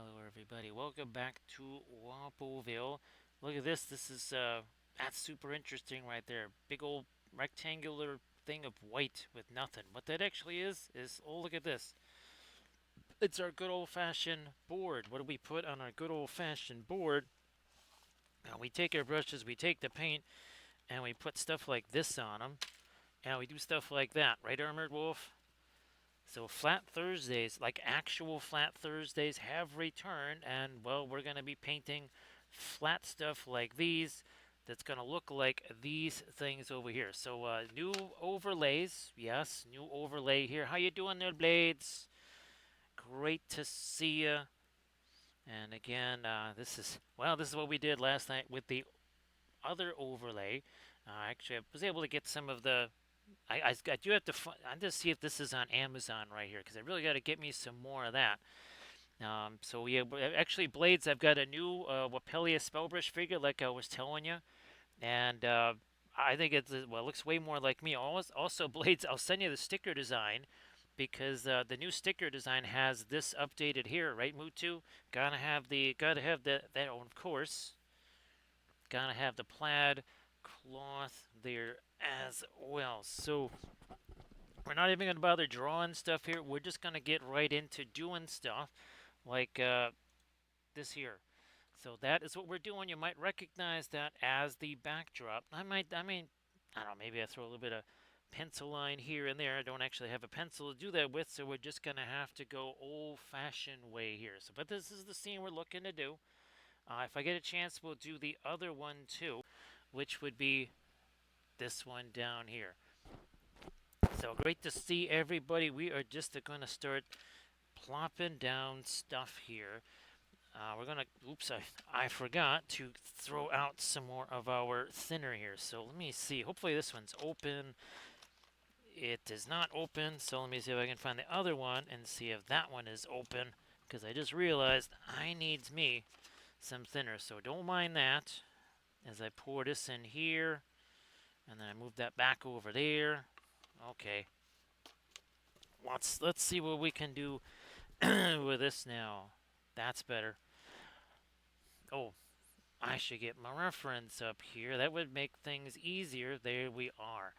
Hello, everybody. Welcome back to Wapoville. Look at this. This is that's super interesting right there. Big old rectangular thing of white with nothing. What that actually is oh, look at this. It's our good old-fashioned board. What do we put on our good old-fashioned board? Now we take our brushes, we take the paint, and we put stuff like this on them, and we do stuff like that, right, Armored Wolf? So Flat Thursdays, like actual Flat Thursdays, have returned, and well, we're going to be painting flat stuff like these. That's going to look like these things over here. So new overlays, yes, new overlay here. How you doing there, Blades? Great to see you. And again, this is what we did last night with the other overlay. Actually, I was able to get some of the I do have to. I'm just see if this is on Amazon right here because I really got to get me some more of that. So yeah, actually, Blades. I've got a new Wapelia Spellbrush figure, like I was telling you, and I think it looks way more like me. Also, Blades. I'll send you the sticker design because the new sticker design has this updated here, right, Mutu? Gotta have that. Oh, of course, gotta have the plaid cloth there as well. So we're not even going to bother drawing stuff here. We're just going to get right into doing stuff like this here. So that is what we're doing. You might recognize that as the backdrop. I don't know, maybe I throw a little bit of pencil line here and there. I don't actually have a pencil to do that with, so we're just going to have to go old-fashioned way here. So, but this is the scene we're looking to do. If I get a chance, we'll do the other one too, which would be this one down here. So great to see everybody. We are just going to start plopping down stuff here. We're going to, oops, I forgot to throw out some more of our thinner here. So let me see. Hopefully this one's open. It is not open. So let me see if I can find the other one and see if that one is open. Because I just realized I needs me some thinner. So don't mind that as I pour this in here. And then I move that back over there. Okay. Let's see what we can do with this now. That's better. Oh, I should get my reference up here. That would make things easier. There we are.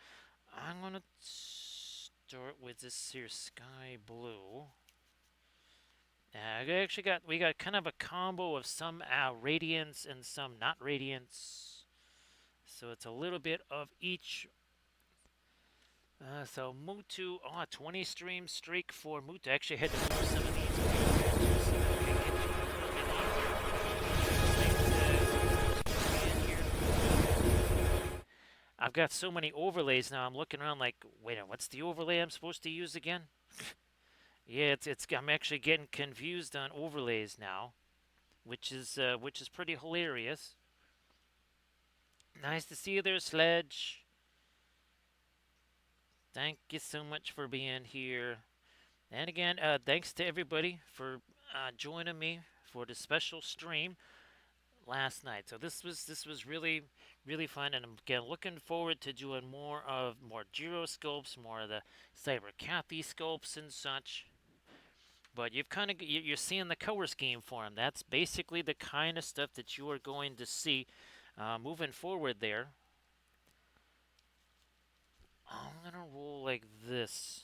I'm gonna start with this here sky blue. We got kind of a combo of some radiance and some not radiance. So it's a little bit of each. So Mutu, 20 stream streak for Mutu. Actually, had to move some of these. I've got so many overlays now. I'm looking around like, wait a minute, what's the overlay I'm supposed to use again? Yeah, it's. I'm actually getting confused on overlays now, which is pretty hilarious. Nice to see you there, Sledge. Thank you so much for being here. And again, thanks to everybody for joining me for the special stream last night. So this was really fun, and I'm again looking forward to doing more gyroscopes, more of the Cyber Cathy scopes and such. But you're seeing the color scheme for them. That's basically the kind of stuff that you are going to see moving forward there. I'm gonna roll like this.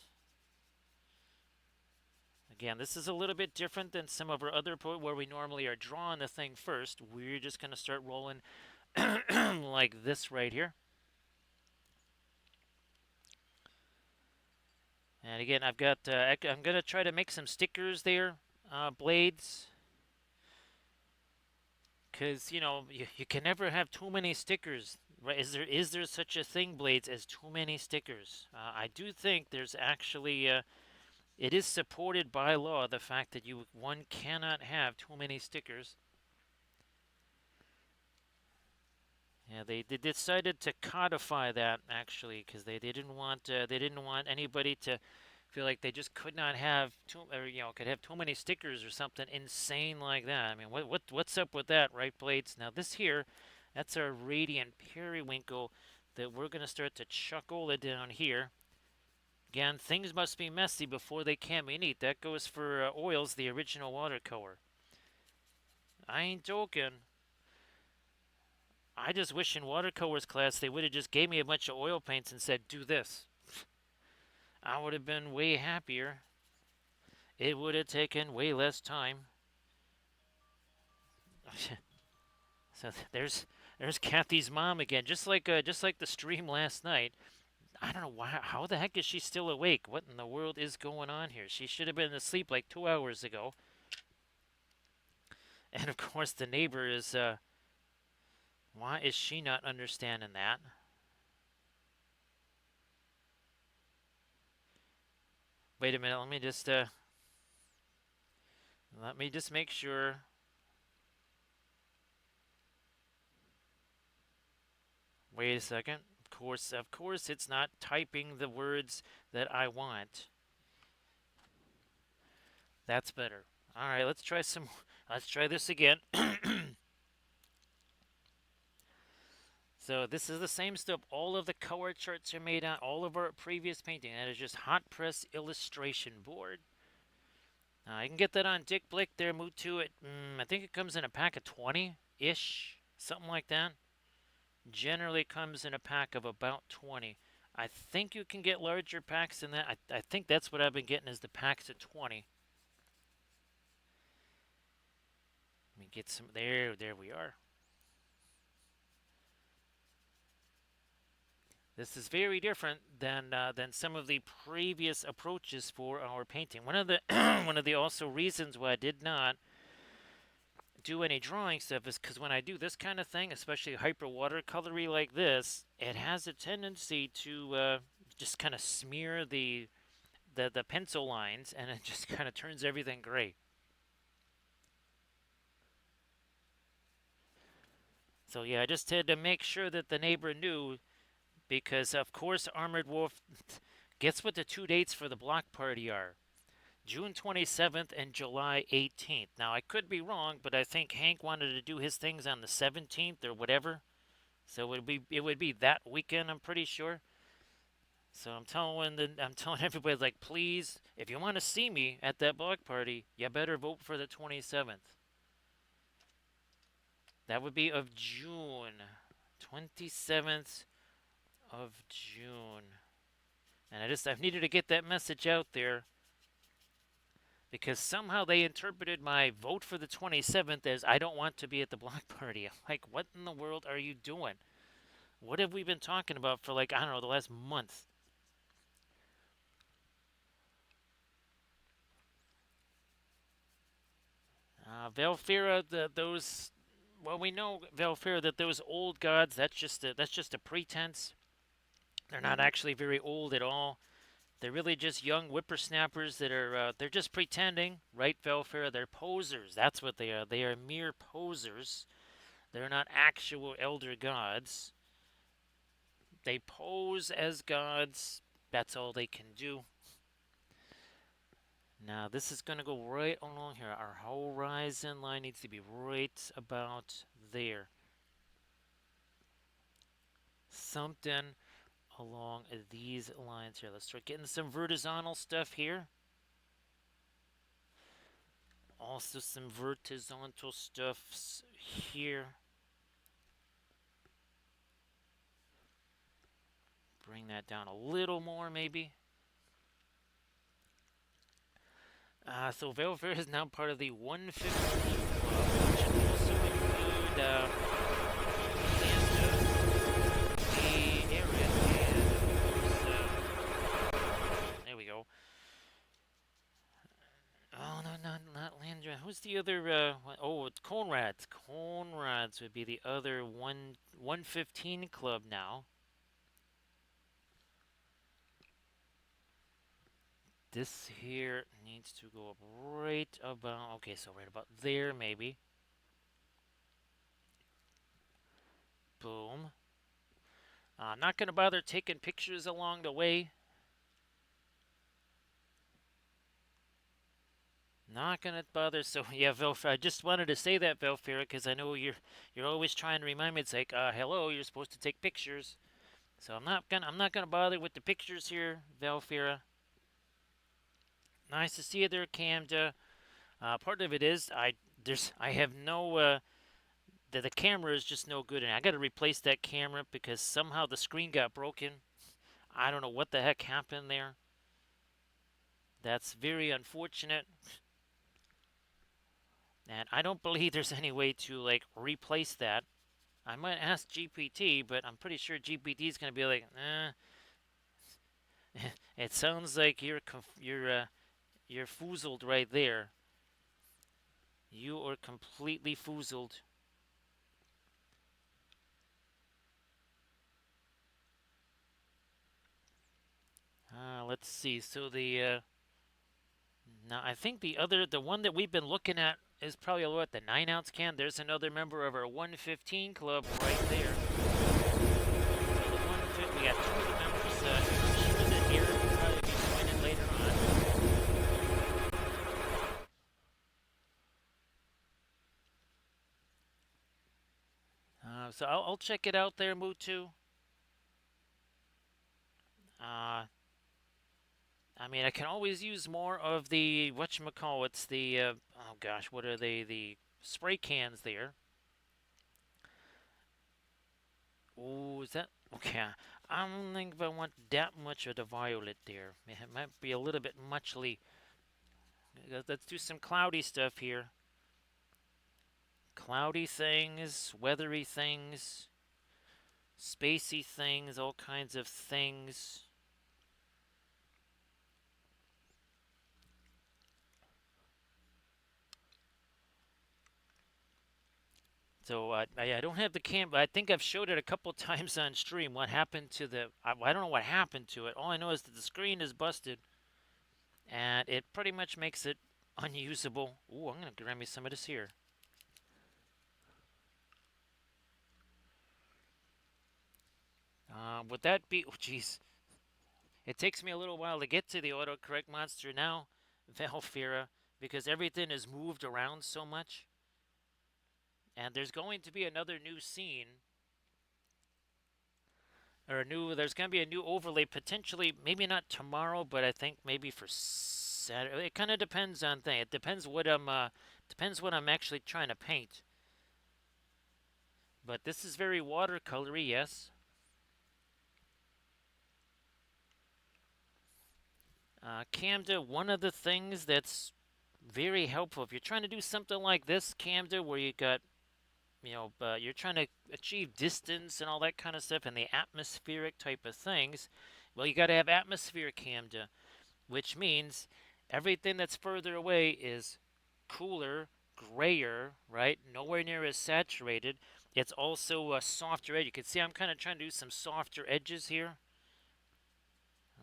Again, this is a little bit different than some of our other where we normally are drawing the thing first. We're just going to start rolling like this right here. And again, I'm going to try to make some stickers there, Blades. Because, you can never have too many stickers. Right? Is there such a thing, Blades, as too many stickers? I do think there's actually... it is supported by law, the fact that one cannot have too many stickers. Yeah, they decided to codify that actually because they didn't want anybody to feel like they just could not have could have too many stickers or something insane like that. I mean, what's up with that, right, Blades? Now this here, that's our radiant periwinkle that we're gonna start to chuckle it down here. Again, things must be messy before they can be neat. That goes for oils, the original watercolor. I ain't joking. I just wish in watercolors class they would have just gave me a bunch of oil paints and said, do this. I would have been way happier. It would have taken way less time. So there's Kathy's mom again, just like the stream last night. I don't know why. How the heck is she still awake? What in the world is going on here? She should have been asleep like 2 hours ago. And of course, the neighbor is. Why is she not understanding that? Wait a minute. Let me just make sure. Wait a second. Of course, it's not typing the words that I want. That's better. All right, let's try some. Let's try this again. So this is the same stuff. All of the color charts are made on all of our previous painting. That is just hot press illustration board. I can get that on Dick Blick there. Move to it. I think it comes in a pack of 20-ish, something like that. Generally comes in a pack of about 20. I think you can get larger packs than that. I think that's what I've been getting is the packs of 20. Let me get some. There we are. This is very different than some of the previous approaches for our painting. One of the one of the also reasons why I did not do any drawing stuff is because when I do this kind of thing, especially hyper watercolory like this, it has a tendency to just kind of smear the pencil lines, and it just kind of turns everything gray. So yeah, I just had to make sure that the neighbor knew because of course Armored Wolf. Guess what the two dates for the block party are? June 27th and July 18th. Now, I could be wrong, but I think Hank wanted to do his things on the 17th or whatever. So it would be that weekend, I'm pretty sure. So I'm telling everybody like, please, if you want to see me at that block party, you better vote for the 27th. That would be of June. 27th of June. And I needed to get that message out there because somehow they interpreted my vote for the 27th as I don't want to be at the block party. I'm like, what in the world are you doing? What have we been talking about for like, I don't know, the last month? Valfira, well, we know Valfira that those old gods. That's just a pretense. They're not actually very old at all. They're really just young whippersnappers that they're just pretending, right, Valfira? They're posers. That's what they are. They are mere posers. They're not actual elder gods. They pose as gods. That's all they can do. Now, this is going to go right along here. Our horizon line needs to be right about there. Something along these lines here. Let's start getting some vertical stuff here. Also some vertical stuff here. Bring that down a little more, maybe. So Velver is now part of the 150 club, which should also include the area. There we go. Oh, no, not Landra. Who's the other? Oh, it's Conrad's. Conrad's would be the other 115 club now. This here needs to go up right about, okay, so right about there maybe. Boom. I'm not going to bother taking pictures along the way. Not going to bother. So yeah, Velfira, I just wanted to say that, Velfira, because I know you're always trying to remind me. It's like, hello, you're supposed to take pictures. So I'm not gonna bother with the pictures here, Velfira. Nice to see you there, Camda. Part of it is I have no the camera is just no good, and I got to replace that camera because somehow the screen got broken. I don't know what the heck happened there. That's very unfortunate, and I don't believe there's any way to like replace that. I might ask GPT, but I'm pretty sure GPT is going to be like, it sounds like you're foozled right there. You are completely foozled. Let's see. So now I think the one that we've been looking at is probably what the 9 ounce can. There's another member of our 115 club right there. So the 150, we got two new members. Steven and Eric will probably be joining later on. So I'll check it out there, Mutu. Uh, I mean, I can always use more of the whatchamacallits, the oh gosh, what are they? The spray cans there. Oh, is that okay? I don't think if I want that much of the violet there. It might be a little bit muchly. Let's do some cloudy stuff here. Cloudy things, weathery things, spacey things, all kinds of things. So I don't have the cam, but I think I've showed it a couple times on stream. What happened to the? I don't know what happened to it. All I know is that the screen is busted, and it pretty much makes it unusable. Ooh, I'm gonna grab me some of this here. Would that be? Oh, jeez. It takes me a little while to get to the autocorrect monster now, Valfira, because everything is moved around so much. And there's going to be another new scene, or there's going to be a new overlay potentially, maybe not tomorrow, but I think maybe for Saturday. It kind of depends on thing. It depends depends what I'm actually trying to paint. But this is very watercolory, yes. Camda, one of the things that's very helpful if you're trying to do something like this, Camda, where you got you're trying to achieve distance and all that kind of stuff and the atmospheric type of things, well, you got to have atmospheric camda, which means everything that's further away is cooler, grayer, right? Nowhere near as saturated. It's also a softer edge. You can see I'm kind of trying to do some softer edges here,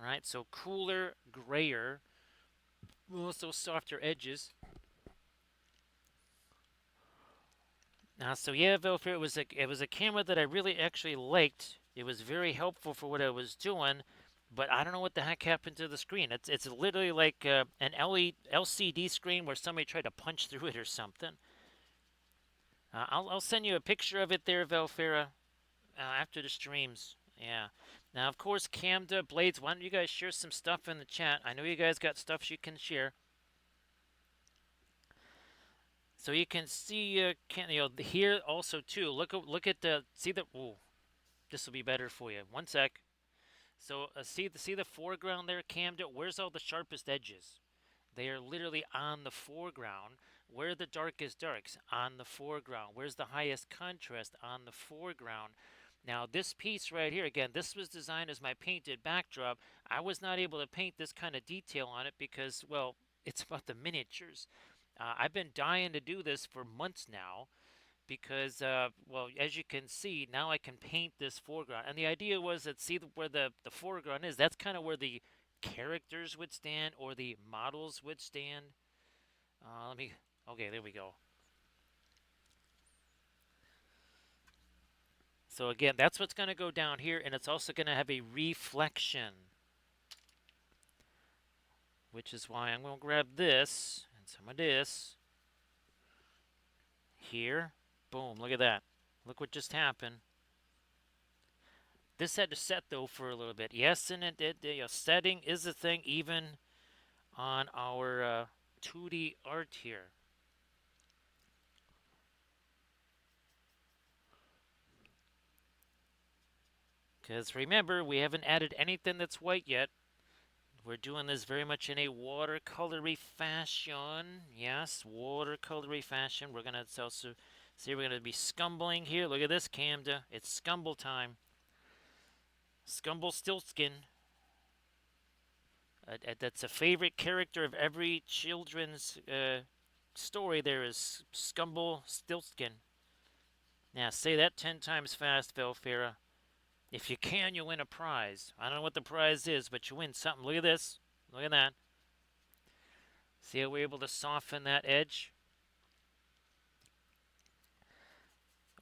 right? So cooler, grayer, also softer edges. So yeah, Velfer, it was a camera that I really actually liked. It was very helpful for what I was doing, but I don't know what the heck happened to the screen. It's literally like an LCD screen where somebody tried to punch through it or something. I'll send you a picture of it there, Velfera, after the streams. Yeah. Now, of course, Camda Blades. Why don't you guys share some stuff in the chat? I know you guys got stuff you can share. So you can see, here also too. Look at the see the. Ooh, this will be better for you. One sec. So see the foreground there, Camden. Where's all the sharpest edges? They are literally on the foreground. Where are the darkest darks? On the foreground. Where's the highest contrast? On the foreground. Now this piece right here, again, this was designed as my painted backdrop. I was not able to paint this kind of detail on it because, well, it's about the miniatures. I've been dying to do this for months now because, well, as you can see, now I can paint this foreground. And the idea was that see where the foreground is, that's kind of where the characters would stand or the models would stand. Okay, there we go. So again, that's what's going to go down here, and it's also going to have a reflection, which is why I'm going to grab this and some of this here. Boom, look at that. Look what just happened. This had to set though for a little bit. Yes, and setting is a thing even on our 2D art here. Because remember, we haven't added anything that's white yet. We're doing this very much in a watercolory fashion. Yes, watercolory fashion. We're going to also see, we're going to be scumbling here. Look at this, Camda. It's scumble time. Scumble Stiltskin. That's a favorite character of every children's story. There is Scumble Stiltskin. Now say that 10 times fast, Velfira. If you can, you win a prize. I don't know what the prize is, but you win something. Look at this. Look at that. See how we're able to soften that edge?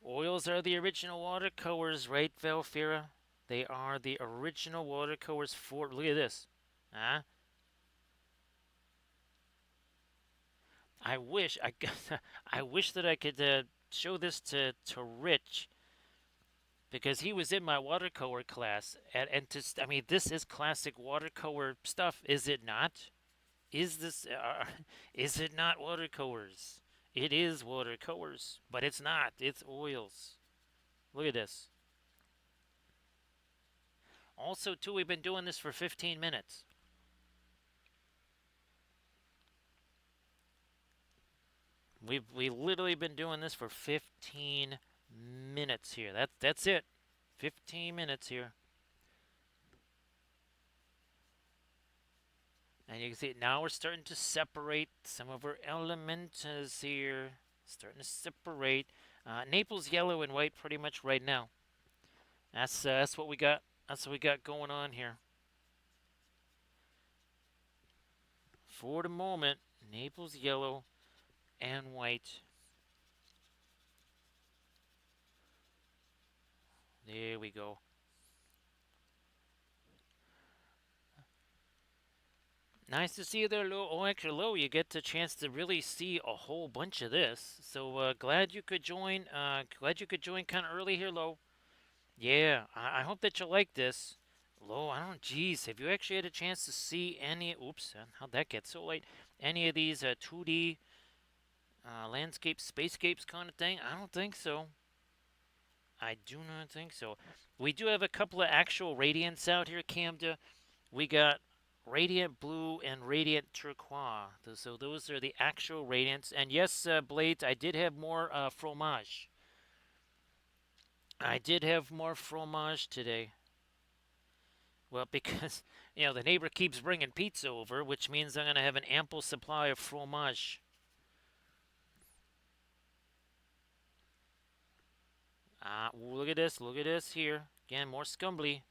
Oils are the original watercolors, right, Velfira? They are the original watercolors for. Look at this. Huh? I wish I wish that I could show this to Rich because he was in my watercolor class and I mean this is classic watercolor stuff, is it not? Is this is it not watercolors? It is watercolors, but it's not. It's oils. Look at this. Also, too, we've been doing this for 15 minutes. We literally been doing this for 15 minutes here. That's it. 15 minutes here. And you can see now we're starting to separate some of our elements here. Starting to separate. Naples yellow and white pretty much right now. That's what we got. That's what we got going on here. For the moment, Naples yellow and white. There we go. Nice to see you there, Lo. Oh, actually, Lo, you get the chance to really see a whole bunch of this. So glad you could join. Glad you could join kind of early here, Lo. Yeah, I hope that you like this. Lo, I don't. Geez, have you actually had a chance to see any? Oops, how'd that get so late? Any of these 2D landscapes, spacescapes kind of thing? I don't think so. I do not think so. We do have a couple of actual radiants out here, Camda. We got Radiant Blue and Radiant Turquoise. So those are the actual radiants. And yes, Blades, I did have more fromage. I did have more fromage today. Well, because, the neighbor keeps bringing pizza over, which means I'm going to have an ample supply of fromage. Look at this. Look at this here. Again, more scumbly.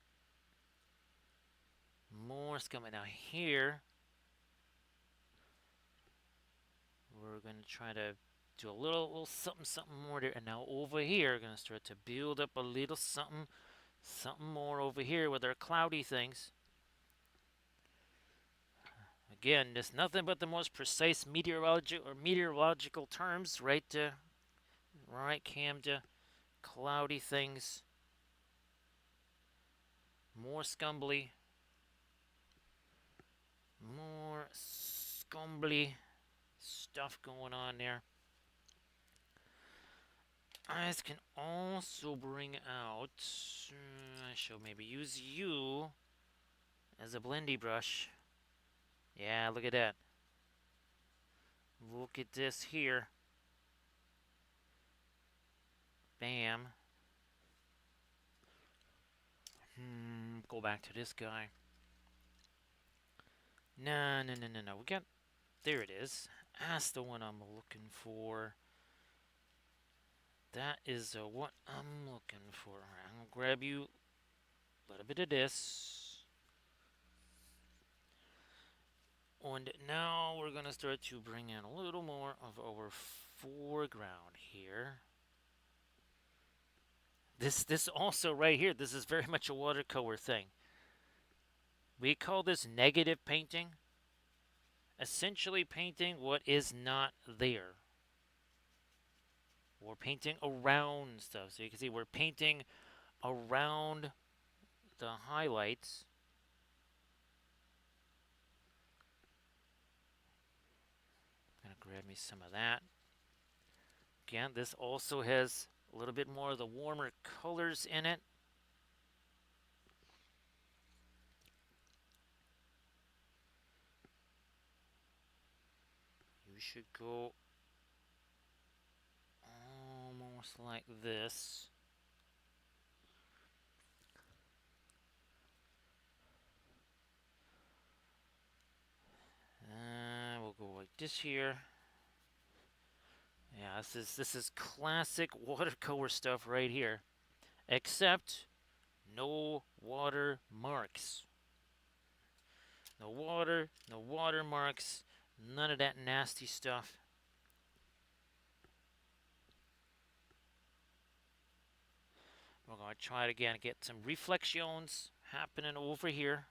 More scumbly. Now here, we're going to try to do a little something more there. And now over here, we're going to start to build up a little something more over here with our cloudy things. Again, there's nothing but the most precise meteorological terms, right? Right, Camda. Cloudy things. More scumbly. More scumbly stuff going on there. I can also bring out. I shall maybe use you as a blendy brush. Yeah, look at that. Look at this here. Bam. Go back to this guy. No. We got. There it is. That's the one I'm looking for. That is what I'm looking for. I'm gonna grab you a little bit of this. And now we're gonna start to bring in a little more of our foreground here. This also right here, this is very much a watercolor thing. We call this negative painting. Essentially painting what is not there. We're painting around stuff. So you can see we're painting around the highlights. I'm gonna grab me some of that. Again, this also has a little bit more of the warmer colors in it. should go almost like this. We'll go like this here. Yeah, this is classic watercolor stuff right here. Except no water marks. No water, no watermarks, none of that nasty stuff. We're going to try it again, get some reflections happening over here.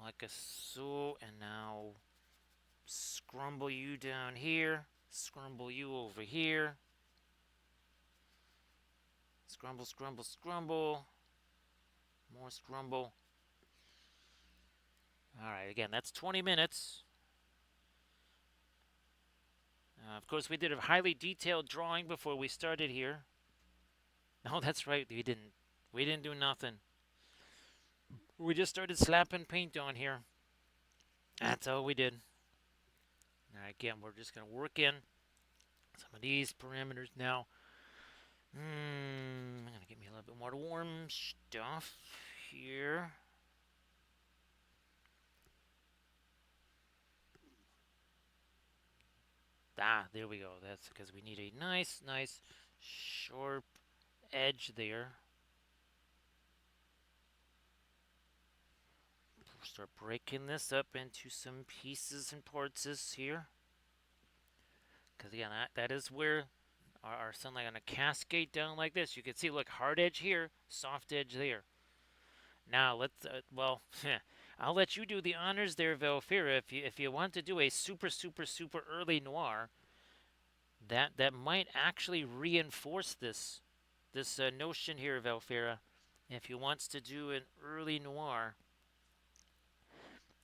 Like a so, and now scrumble you down here, scrumble you over here. Scrumble, scrumble, scrumble. More scrumble. Alright, again, that's 20 minutes. Of course, we did a highly detailed drawing before we started here. No, that's right, we didn't. We didn't do nothing. We just started slapping paint on here. That's all we did. Alright, again, we're just going to work in some of these parameters now. I'm going to get me a little bit more warm stuff here. There we go. That's because we need a nice sharp edge there. Start breaking this up into some pieces and parts here. Because again, that is where our sunlight going to cascade down like this. You can see, look, hard edge here, soft edge there. Now let's, I'll let you do the honors there, Velfira. If you want to do a super early noir, that might actually reinforce this notion here, Velfira. If he wants to do an early noir,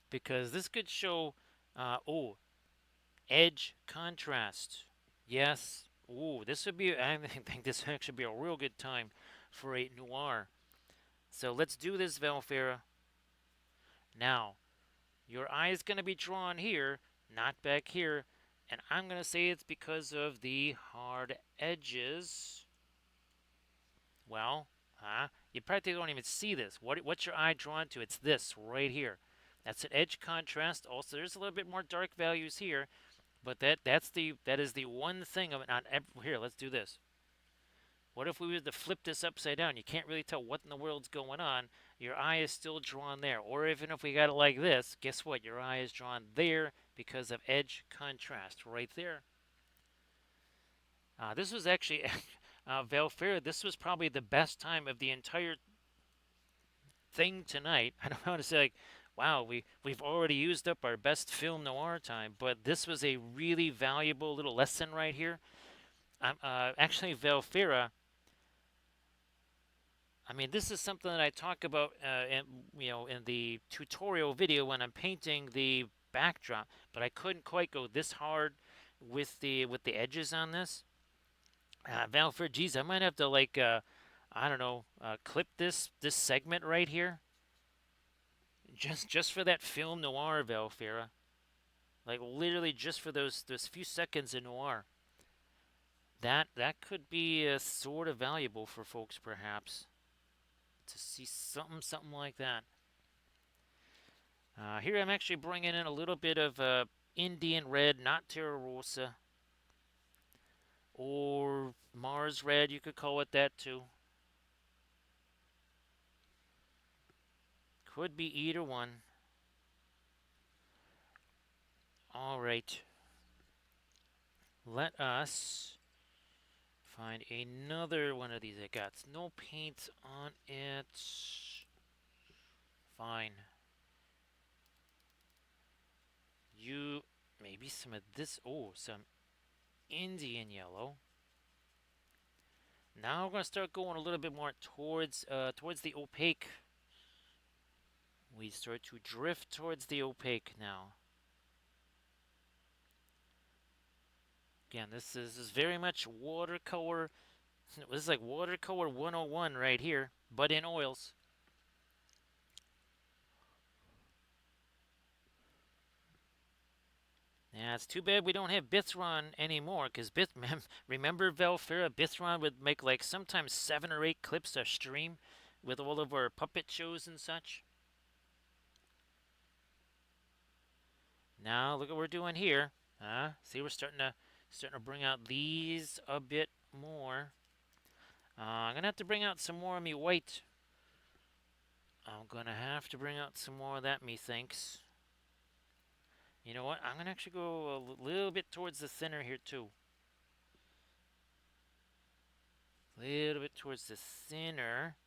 because this could show, edge contrast. Yes. This would be, I think this would actually be a real good time for a noir. So let's do this, Velfira. Now, your eye is going to be drawn here, not back here. And I'm going to say it's because of the hard edges. Well, you practically don't even see this. What's your eye drawn to? It's this right here. That's an edge contrast. Also, there's a little bit more dark values here, but that is the one thing of it. Here, let's do this. What if we were to flip this upside down? You can't really tell what in the world's going on. Your eye is still drawn there. Or even if we got it like this, guess what? Your eye is drawn there because of edge contrast right there. This was actually, Velfira, this was probably the best time of the entire thing tonight. I don't want to say, like, wow, we've already used up our best film noir time, but this was a really valuable little lesson right here. Actually, Velfira, I mean, this is something that I talk about, in the tutorial video when I'm painting the backdrop, but I couldn't quite go this hard with the edges on this. Valford, geez, I might have to I don't know, clip this segment right here, just for that film noir, Valfira. Like literally just for those few seconds in noir. That could be sort of valuable for folks, perhaps, to see something like that. Here I'm actually bringing in a little bit of Indian red, not Terra Rosa, or Mars red, you could call it that too. Could be either one. All right. Let us find another one of these. I got no paint on it. Fine. Maybe some of this. Oh, some Indian yellow. Now we're gonna start going a little bit more towards the opaque. We start to drift towards the opaque now. Again, this is very much watercolor. This is like watercolor 101 right here, but in oils. Yeah, it's too bad we don't have Bithron anymore, because remember Velfera? Bithron would make like sometimes 7 or 8 clips a stream with all of our puppet shows and such. Now look what we're doing here. See, we're starting to bring out these a bit more. I'm gonna have to bring out some more of me white. I'm gonna have to bring out some more of that, methinks. You know what? I'm gonna actually go a little bit towards the center here too. A little bit towards the center.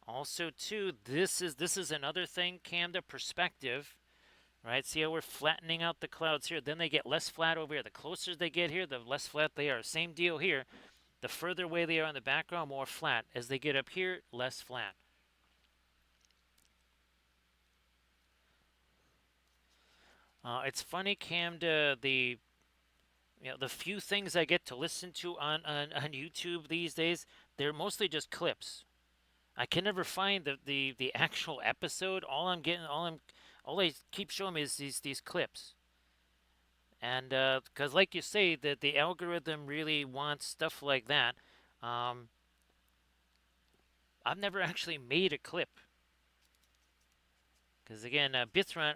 Also, too, this is another thing, Camda, perspective, right? See how we're flattening out the clouds here? Then they get less flat over here. The closer they get here, the less flat they are. Same deal here. The further away they are in the background, more flat. As they get up here, less flat. It's funny, Camda, the few things I get to listen to on YouTube these days, they're mostly just clips. I can never find the actual episode. All I keep showing me is these clips. And because, like you say, that the algorithm really wants stuff like that. Um, I've never actually made a clip. Because again, Bithran,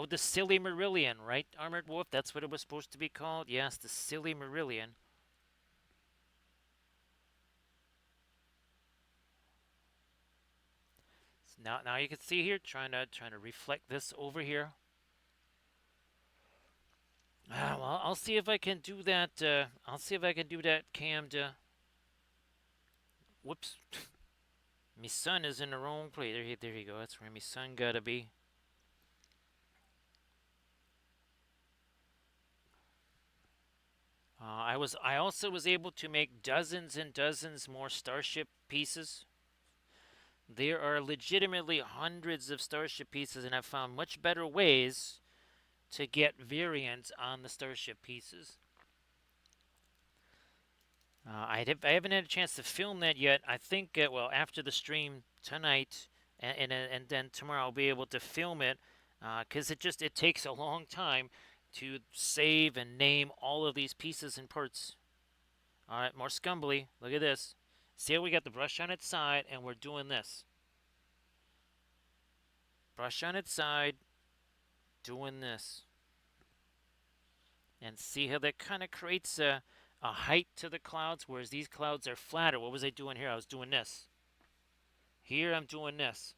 the silly Marillion, right? Armored Wolf, that's what it was supposed to be called. Yes, the silly Marillion. So now you can see here, trying to reflect this over here. Well, I'll see if I can do that. I'll see if I can do that, Cam. Whoops, my son is in the wrong place. There you go. That's where my son gotta be. I also was able to make dozens and dozens more starship pieces. There are legitimately hundreds of starship pieces, and I've found much better ways to get variants on the starship pieces. I haven't had a chance to film that yet. I think well, after the stream tonight and then tomorrow I'll be able to film it because it takes a long time to save and name all of these pieces and parts. All right, more scumbly. Look at this. See how we got the brush on its side and we're doing this. Brush on its side, doing this. And see how that kind of creates a height to the clouds, whereas these clouds are flatter. What was I doing here? I was doing this. Here I'm doing this.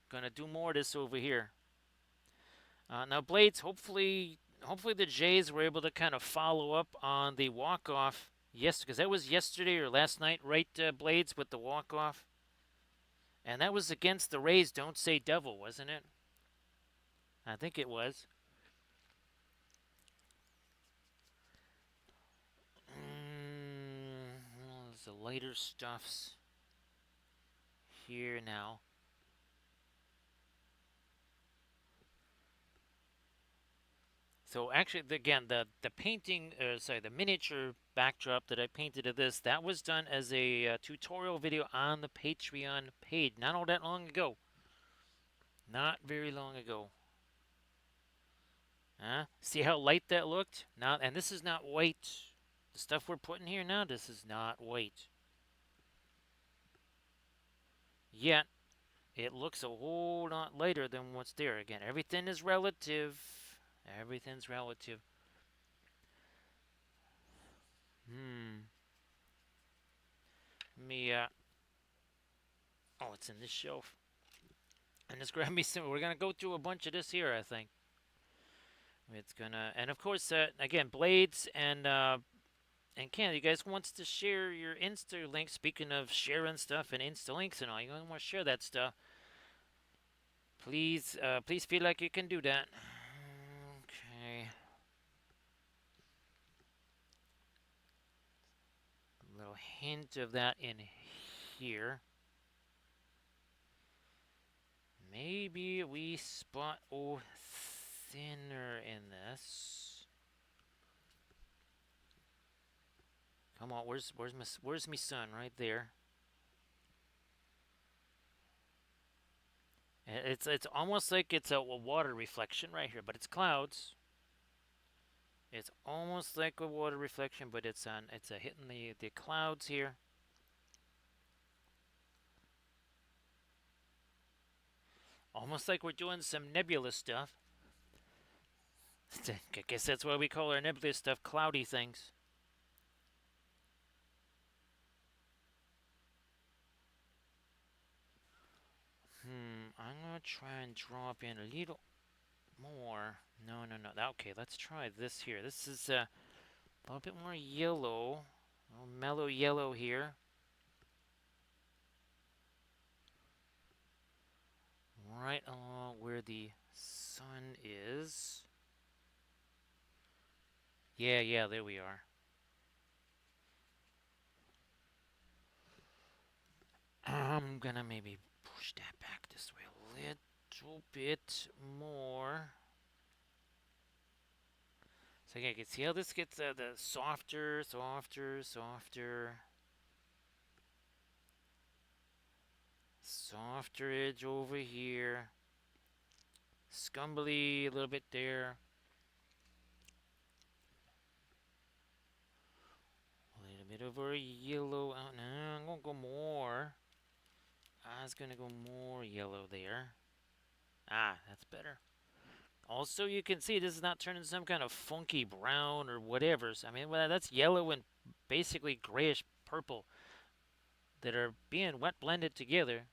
Gonna do more of this over here. Now blades, hopefully the Jays were able to kind of follow up on the walk-off. Yes, because that was yesterday or last night, right, Blades, with the walk-off? And that was against the Rays' Don't Say Devil, wasn't it? I think it was. Well, the lighter stuffs here now. So actually, again, the painting, the miniature backdrop that I painted of this, that was done as a tutorial video on the Patreon page, not all that long ago. Not very long ago. See how light that looked? Now, and this is not white. The stuff we're putting here now, this is not white. Yet, it looks a whole lot lighter than what's there. Again, everything is relative. Everything's relative. Me, oh, it's in this shelf. And just grab me some. We're gonna go through a bunch of this here, I think. It's gonna, and of course, again, Blades and Ken, you guys wants to share your Insta link. Speaking of sharing stuff and Insta links and all, you want to share that stuff. Please feel like you can do that. Okay. A little hint of that in here. Maybe we spot thinner in this. Come on, where's my son? Right there. It's almost like it's a water reflection right here, but it's clouds. It's almost like a water reflection, but it's a hitting the clouds here. Almost like we're doing some nebulous stuff. I guess that's why we call our nebulous stuff cloudy things. I'm gonna try and drop in a little more. No, no, no. Okay, let's try this here. This is a little bit more yellow. A little mellow yellow here. Right along where the sun is. Yeah, yeah, there we are. I'm gonna maybe push that back this way a little bit more. So again, you can see how this gets the softer, softer, softer, softer edge over here. Scumbly a little bit there. A little bit of a yellow out now. I'm gonna go more. I was gonna go more yellow there. Ah, that's better. Also, you can see this is not turning some kind of funky brown or whatever. So, I mean, well, that's yellow and basically grayish purple that are being wet blended together.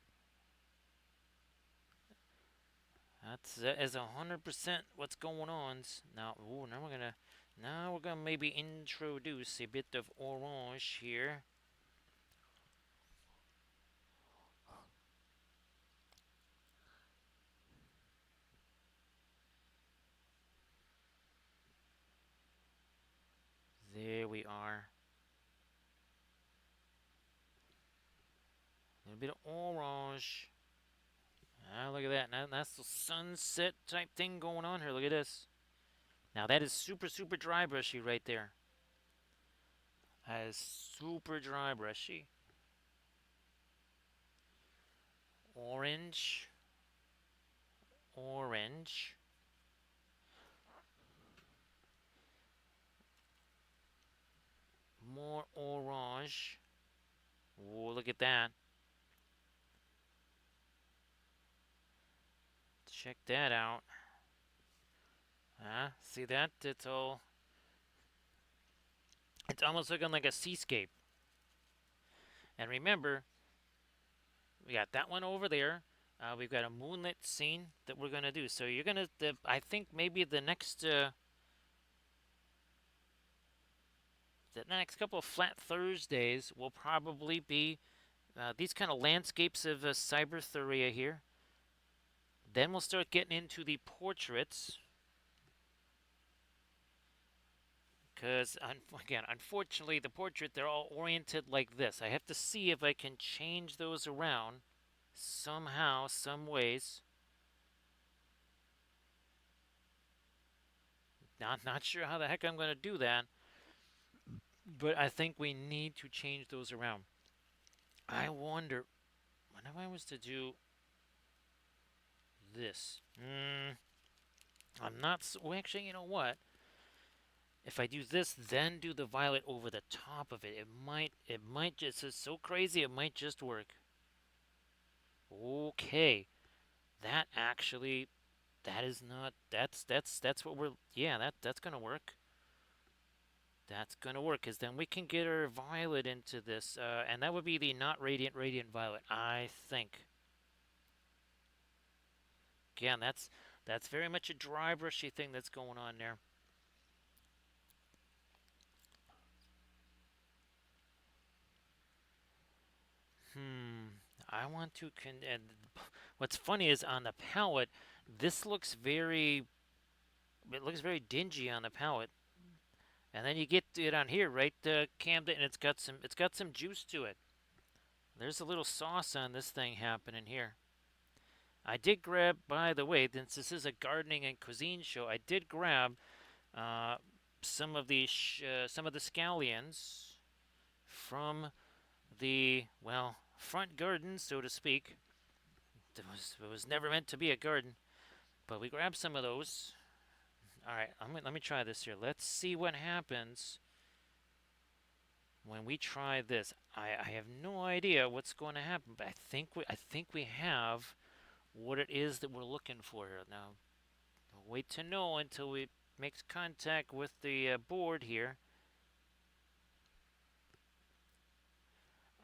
That's as 100% what's going on. Now, ooh, now we're gonna maybe introduce a bit of orange here. There we are. A little bit of orange. Ah, look at that. Now that's the sunset type thing going on here. Look at this. Now that is super, super dry brushy right there. That is super dry brushy. Orange. Orange. More orange. Whoa, look at that. Check that out. See that? It's almost looking like a seascape. And remember, we got that one over there. We've got a moonlit scene that we're gonna do. So you're gonna, I think maybe the next couple of flat Thursdays will probably be these kind of landscapes of Cybertheria here. Then we'll start getting into the portraits. Because, again, unfortunately, the portrait, they're all oriented like this. I have to see if I can change those around somehow, some ways. Not sure how the heck I'm going to do that, but I think we need to change those around. I wonder, what if I was to do this? I'm not, well, actually, you know what? If I do this, then do the violet over the top of it, it might just, it's so crazy, it might just work. Okay, that actually, that is not, that's what we're, yeah, that's gonna work. That's gonna work, because then we can get our violet into this, and that would be the not radiant radiant violet, I think. Again, that's very much a dry brushy thing that's going on there. Hmm. I want to and what's funny is on the palette, this looks very it looks very dingy on the palette. And then you get it on here, right, Camden, and it's got some juice to it. There's a little sauce on this thing happening here. I did grab, by the way, since this is a gardening and cuisine show, I did grab uh, some of the scallions from the, well, front garden, so to speak. it was never meant to be a garden. But we grabbed some of those. All right, let me try this here. Let's see what happens when we try this. I have no idea what's going to happen, but I think we have what it is that we're looking for here. Now, we'll wait to know until we makes contact with the board here.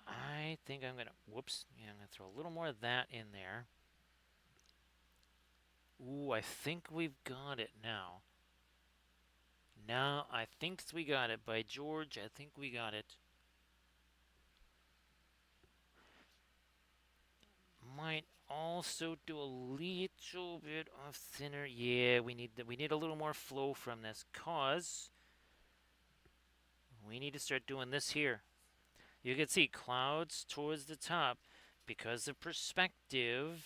I think I'm gonna. Whoops. Yeah, I'm gonna throw a little more of that in there. Ooh, I think we've got it now. Now I think we got it. By George, I think we got it. Might also do a little bit of thinner. Yeah, we need a little more flow from this, cause we need to start doing this here. You can see clouds towards the top because of perspective.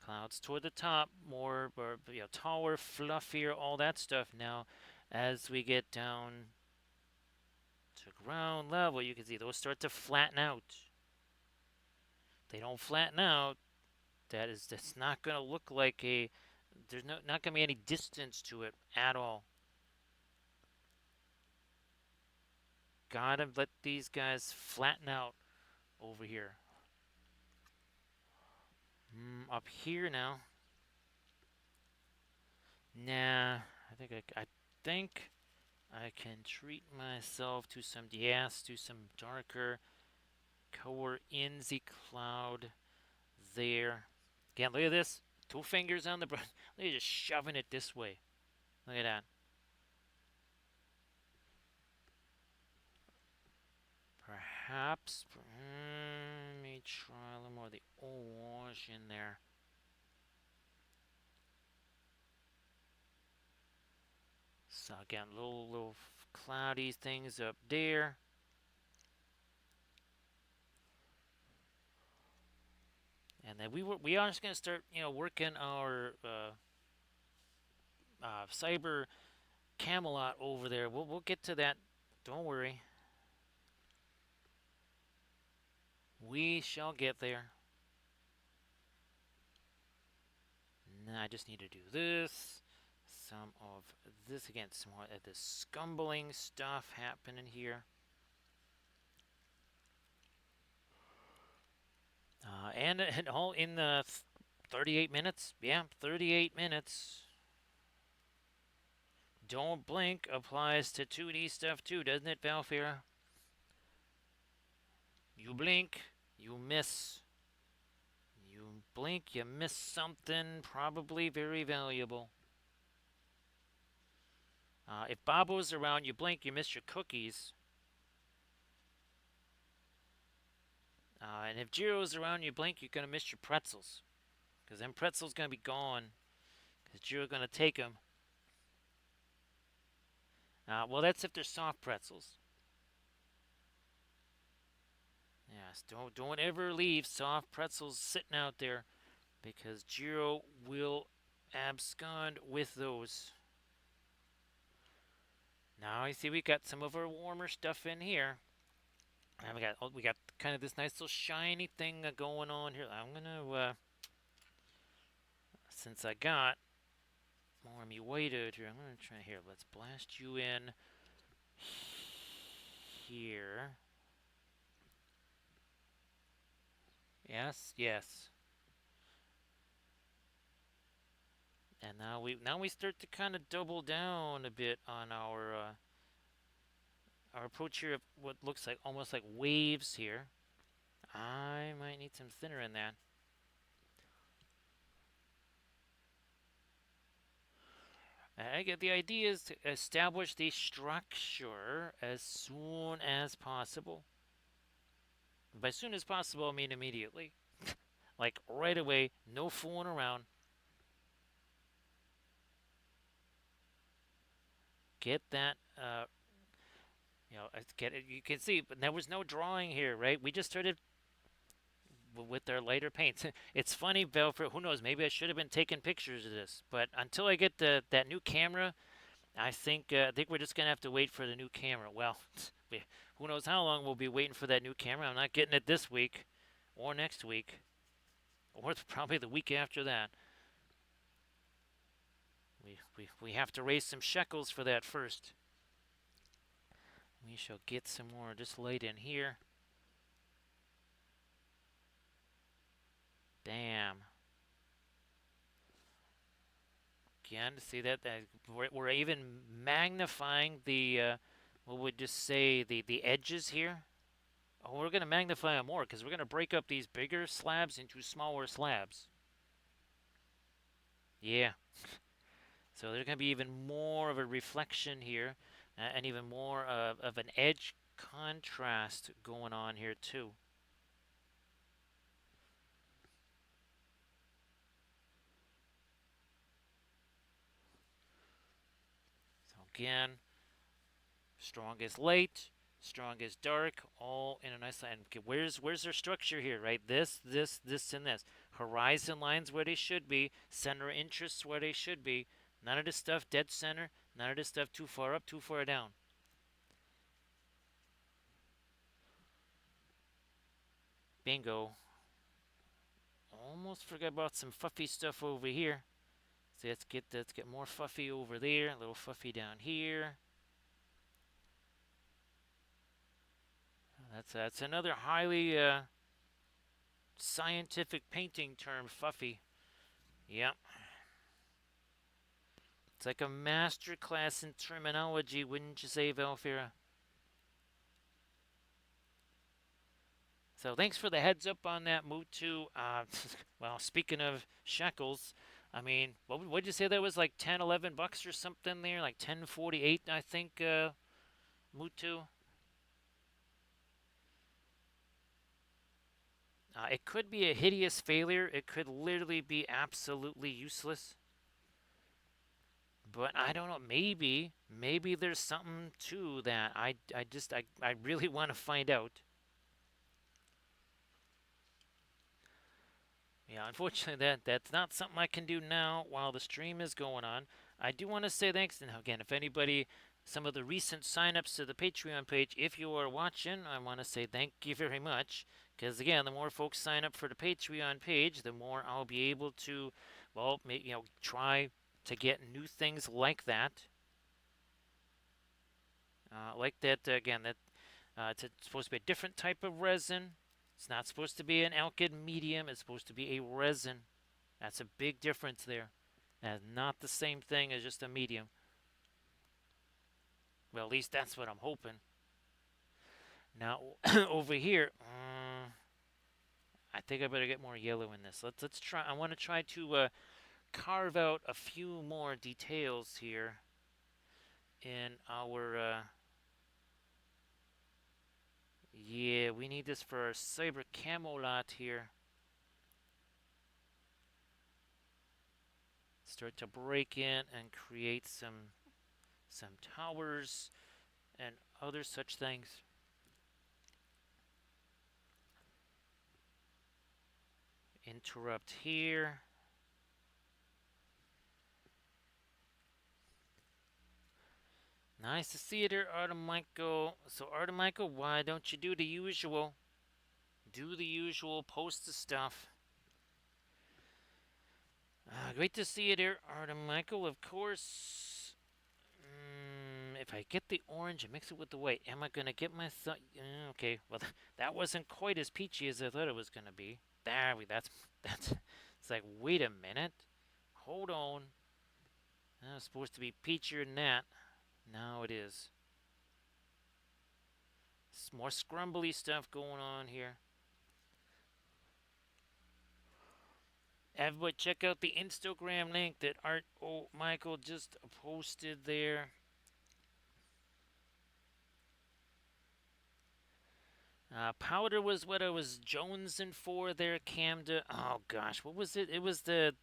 Clouds toward the top, more or, taller, fluffier, all that stuff. Now, as we get down to ground level, you can see those start to flatten out. They don't flatten out. That's not going to look like a. There's not going to be any distance to it at all. Gotta let these guys flatten out over here. Up here now. Nah, I think I can treat myself to some to some darker color in the cloud there. Again, look at this. 2 fingers on the brush. Look at just shoving it this way. Look at that. Perhaps. Let me try a little more of the orange in there. So again, little cloudy things up there. And then we are just gonna start, working our Cyber Camelot over there. We'll get to that. Don't worry. We shall get there. Now I just need to do this. Some of this again. Some more of this scumbling stuff happening here. And all in the 38 minutes. Yeah, 38 minutes. Don't blink applies to 2D stuff too, doesn't it, Valfira? You blink, you miss. You blink, you miss something probably very valuable. If Bobo's around, you blink, you miss your cookies. And if Jiro's around, you blink, you're going to miss your pretzels. Because them pretzels going to be gone. Because Jiro's going to take them. Well, that's if they're soft pretzels. Yes, don't ever leave soft pretzels sitting out there. Because Jiro will abscond with those. Now I see we got some of our warmer stuff in here. And we got kind of this nice little shiny thing going on here. I'm gonna since I got more of me white out here, I'm gonna try here. Let's blast you in here. Yes, yes. And now we start to kind of double down a bit on our approach here of what looks like almost like waves here. I might need some thinner in that. I get the idea is to establish the structure as soon as possible. By soon as possible, I mean immediately. Like right away, no fooling around. Get that, get it. You can see, but there was no drawing here, right? We just started with our lighter paints. It's funny, Belfort. Who knows? Maybe I should have been taking pictures of this. But until I get that new camera, I think we're just gonna have to wait for the new camera. Well, who knows how long we'll be waiting for that new camera? I'm not getting it this week or next week. or probably the week after that. We have to raise some shekels for that first. We shall get some more just laid in here. Damn. Again, see that we're even magnifying the, what would just say, the edges here. Oh, we're going to magnify them more because we're going to break up these bigger slabs into smaller slabs. Yeah. So there's going to be even more of a reflection here and even more of an edge contrast going on here too. So again, strong as light, strong as dark, all in a nice line. Okay, where's their structure here, right? This, and this. Horizon lines where they should be. Center of interest where they should be. None of this stuff dead center. None of this stuff too far up, too far down. Bingo. Almost forgot about some fluffy stuff over here. So let's get more fluffy over there. A little fluffy down here. That's another highly scientific painting term, fluffy. Yep. It's like a master class in terminology, wouldn't you say, Valfira? So thanks for the heads up on that, Mutu. Well, speaking of shekels, I mean, what did you say that was like 10, 11 bucks or something there? Like 10.48, I think, Mutu. It could be a hideous failure. It could literally be absolutely useless. But I don't know. Maybe there's something to that. I really want to find out. Yeah, unfortunately, that's not something I can do now while the stream is going on. I do want to say thanks, and again, if anybody, some of the recent signups to the Patreon page, if you are watching, I want to say thank you very much. Because again, the more folks sign up for the Patreon page, the more I'll be able to, well, try to get new things like that. Again, it's supposed to be a different type of resin. It's not supposed to be an alkyd medium. It's supposed to be a resin. That's a big difference there. That's not the same thing as just a medium. Well, at least that's what I'm hoping. Now, over here, I think I better get more yellow in this. Let's try. I want to try to carve out a few more details here in our. Yeah, we need this for our Cyber Camelot here. Start to break in and create some towers and other such things. Interrupt here. Nice to see you there, Artemichael. So, Artemichael, why don't you do the usual? Do the usual, post the stuff. Great to see you there, Artemichael. Of course, if I get the orange and mix it with the white, am I going to get my okay, well, that wasn't quite as peachy as I thought it was going to be. That's, it's like, wait a minute. Hold on. That was supposed to be peachier than that. Now it is. More scrumbly stuff going on here. Everybody check out the Instagram link that Michael just posted there. Powder was what I was jonesing for there, Camda. Oh gosh, what was it? It was the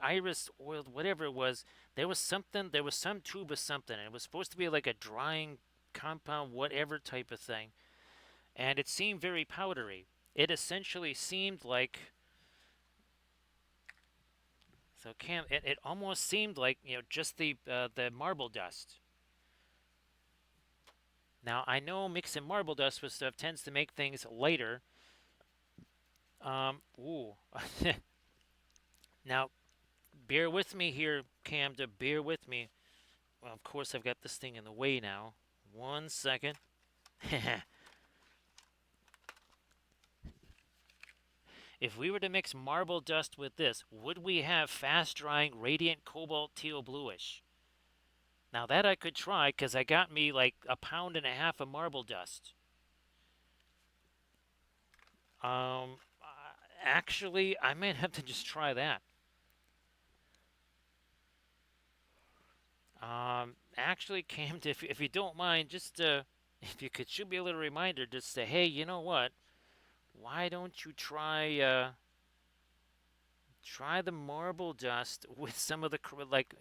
iris oil, whatever it was. There was something. There was some tube of something. And it was supposed to be like a drying compound, whatever type of thing. And it seemed very powdery. It essentially seemed like. So it almost seemed like just the marble dust. Now I know mixing marble dust with stuff tends to make things lighter. Ooh. Now, bear with me here, Camda. Bear with me. Well, of course, I've got this thing in the way now. 1 second. If we were to mix marble dust with this, would we have fast drying radiant cobalt teal bluish? Now that I could try because I got me like a pound and a half of marble dust. Actually, I might have to just try that. Actually, Cam, if you don't mind, just if you could shoot me a little reminder, just say, hey, you know what? Why don't you try the marble dust with some of the like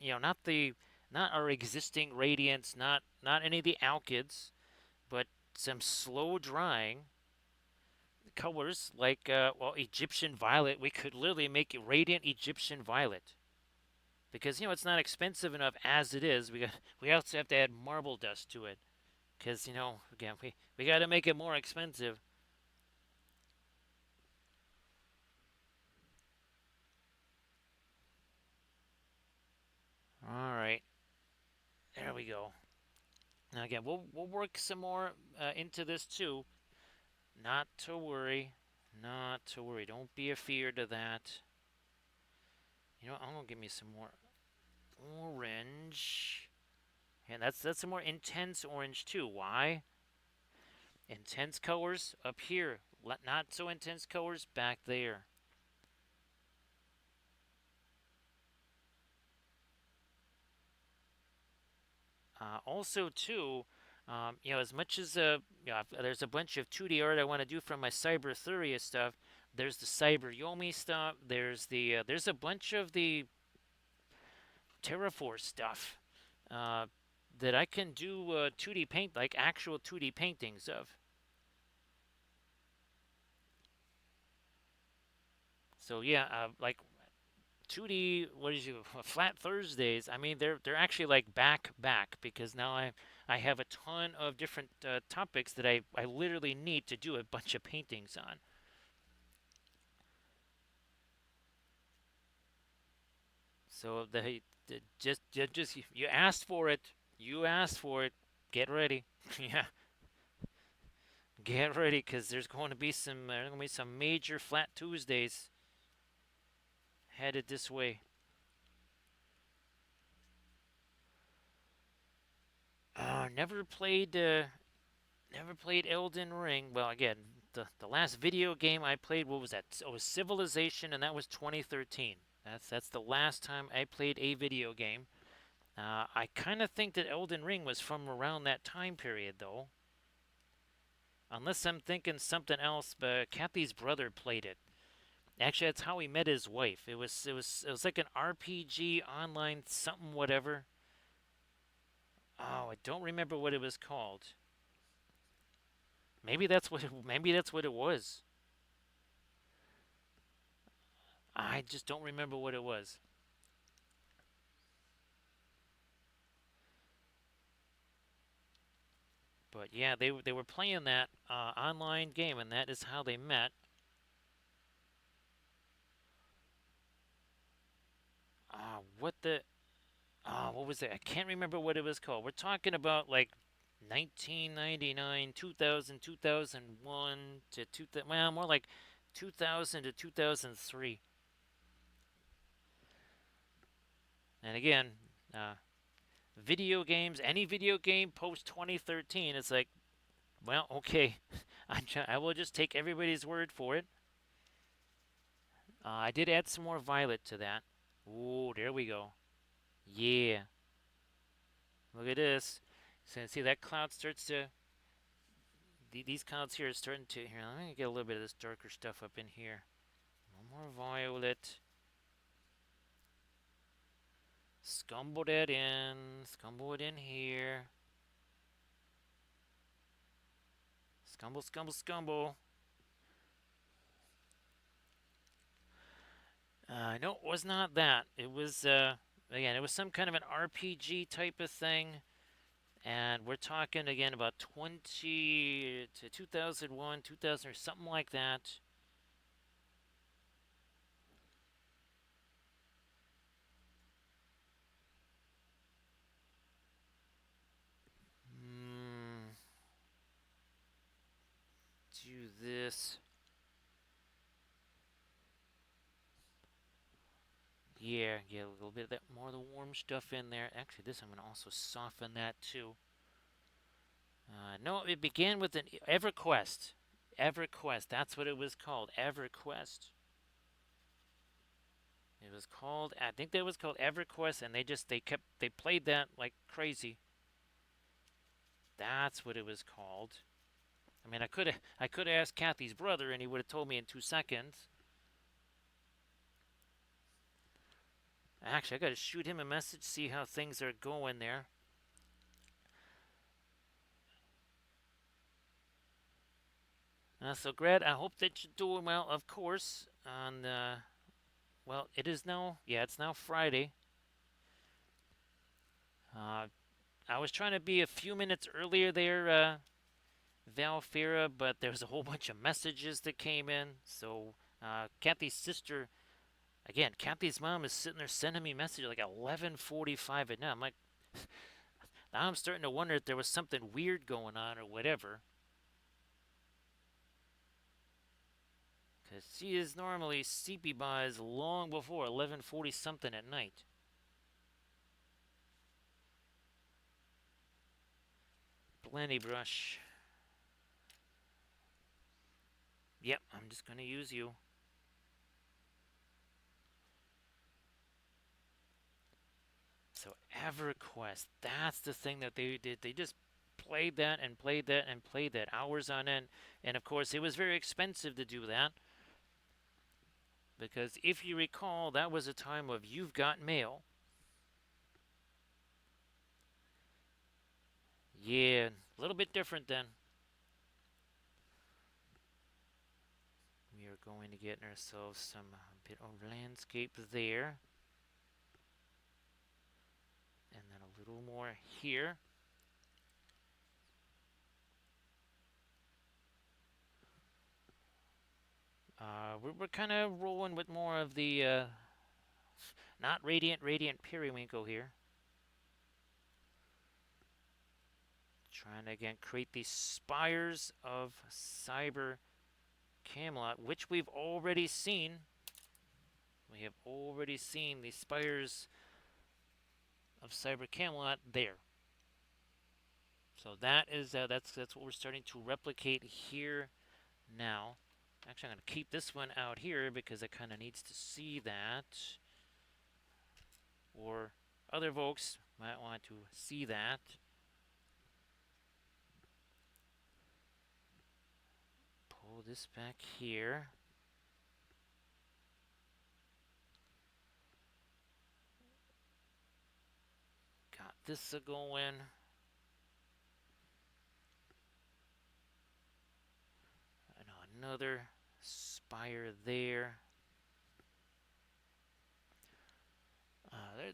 not our existing radiants, not any of the alkyds, but some slow drying colors like Egyptian violet. We could literally make it radiant Egyptian violet because it's not expensive enough as it is. We also have to add marble dust to it because again we got to make it more expensive. All right, there we go. Now again, we'll work some more into this too. Not to worry, not to worry. Don't be afeard of that. I'm gonna give me some more orange, and that's a more intense orange too. Why? Intense colors up here, not so intense colors back there. Also, too, as much as there's a bunch of 2D art I want to do from my Cyber Thuria stuff. There's the Cyber Yomi stuff. There's a bunch of the Terraforce stuff uh, that I can do 2D paint, like actual 2D paintings of. So yeah, like 2D, what is you Flat Thursdays? I mean, they're actually like back because now I have a ton of different topics that I literally need to do a bunch of paintings on. So just you asked for it. You asked for it. Get ready. Yeah, get ready because there's going to be some major Flat Tuesdays headed this way. Never played Elden Ring. Well, again, the last video game I played, what was that? It was Civilization, and that was 2013. That's the last time I played a video game. I kind of think that Elden Ring was from around that time period, though. Unless I'm thinking something else, but Kathy's brother played it. Actually, that's how he met his wife. It was like an RPG online something whatever. Oh, I don't remember what it was called. Maybe that's what it was. I just don't remember what it was. But yeah, they were playing that online game, and that is how they met. What the? What was it? I can't remember what it was called. We're talking about like 1999, 2000, 2001 to 2000. Well, more like 2000 to 2003. And again, uh, video games, any video game post 2013, it's like, well, okay, I will just take everybody's word for it. I did add some more violet to that. Ooh, there we go. Yeah, look at this. So see that cloud starts to. These clouds here are starting to. Here, let me get a little bit of this darker stuff up in here. One more violet. Scumble that in. Scumble it in here. Scumble, scumble, scumble. No, it was not that. It was again, it was some kind of an RPG type of thing, and we're talking again about 20 to 2001, 2000 or something like that. this. Yeah, get a little bit of that more of the warm stuff in there. Actually, this I'm going to also soften that too. No, it began with an EverQuest. EverQuest, that's what it was called. EverQuest. It was called. I think that was called EverQuest, and they played that like crazy. That's what it was called. I mean, I could have asked Kathy's brother, and he would have told me in 2 seconds. Actually, I got to shoot him a message, see how things are going there. So, Grad, I hope that you're doing well, of course. Well, it is now, yeah, it's now Friday. I was trying to be a few minutes earlier there, Valfira, but there was a whole bunch of messages that came in. So, Kathy's sister, again, Kathy's mom is sitting there sending me messages like 11:45 at night. I'm like, now I'm starting to wonder if there was something weird going on or whatever. Because she is normally sleepy by long before 11:40 something at night. Plenty brush. Yep, I'm just going to use you. So EverQuest, that's the thing that they did. They just played that and played that and played that hours on end. And of course, it was very expensive to do that. Because if you recall, that was a time of You've Got Mail. Yeah, a little bit different then. We are going to get ourselves some bit of landscape there. And then a little more here. We're kind of rolling with more of the not radiant periwinkle here. Trying to again create these spires of Cyber Camelot, which we've already seen. We have already seen the spires of Cyber Camelot there. So that's what we're starting to replicate here now. Actually, I'm going to keep this one out here because it kind of needs to see that. Or other folks might want to see that. Pull this back here. Got this going. Another spire there.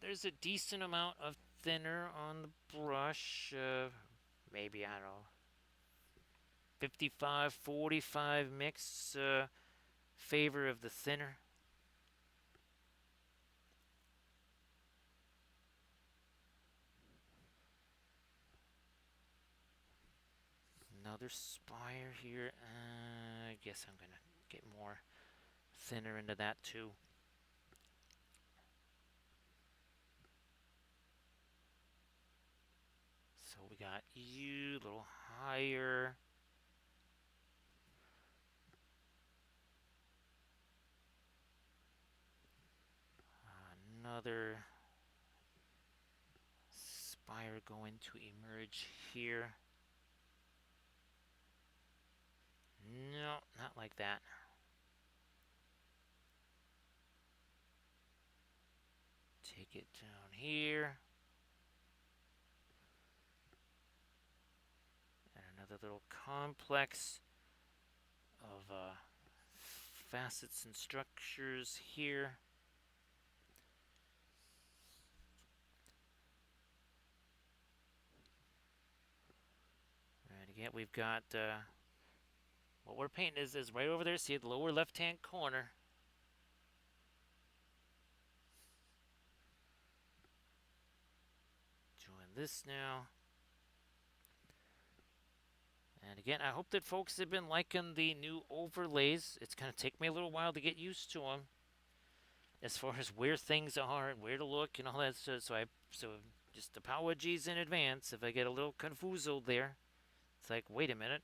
There's a decent amount of thinner on the brush. Maybe, I don't know, 55-45 mix. Favor of the thinner. Another spire here. I guess I'm going to get more thinner into that too. So we got you a little higher. Another spire going to emerge here. No, not like that. Take it down here. And another little complex of facets and structures here. And again, we've got what we're painting is right over there. See the lower left-hand corner. Doing this now. And again, I hope that folks have been liking the new overlays. It's going to take me a little while to get used to them as far as where things are and where to look and all that stuff. So just apologies in advance if I get a little confuzzled there. It's like, wait a minute,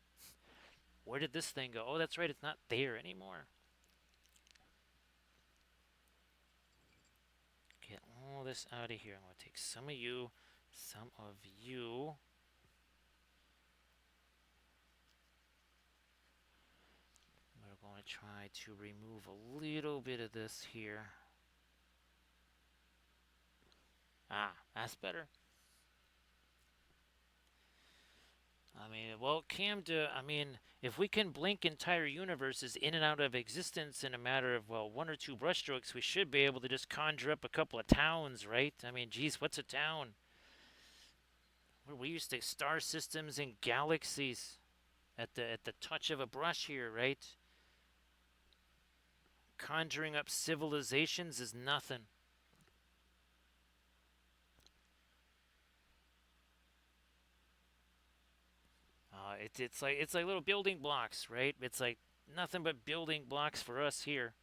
where did this thing go? Oh, that's right, it's not there anymore. Get all this out of here. I'm going to take some of you, some of you. We're going to try to remove a little bit of this here. Ah, that's better. I mean, well, Camda, I mean, if we can blink entire universes in and out of existence in a matter of, well, one or two brushstrokes, we should be able to just conjure up a couple of towns, right? I mean, geez, what's a town? We used to star systems and galaxies at the touch of a brush here, right? Conjuring up civilizations is nothing. It's like little building blocks, right? It's like nothing but building blocks for us here.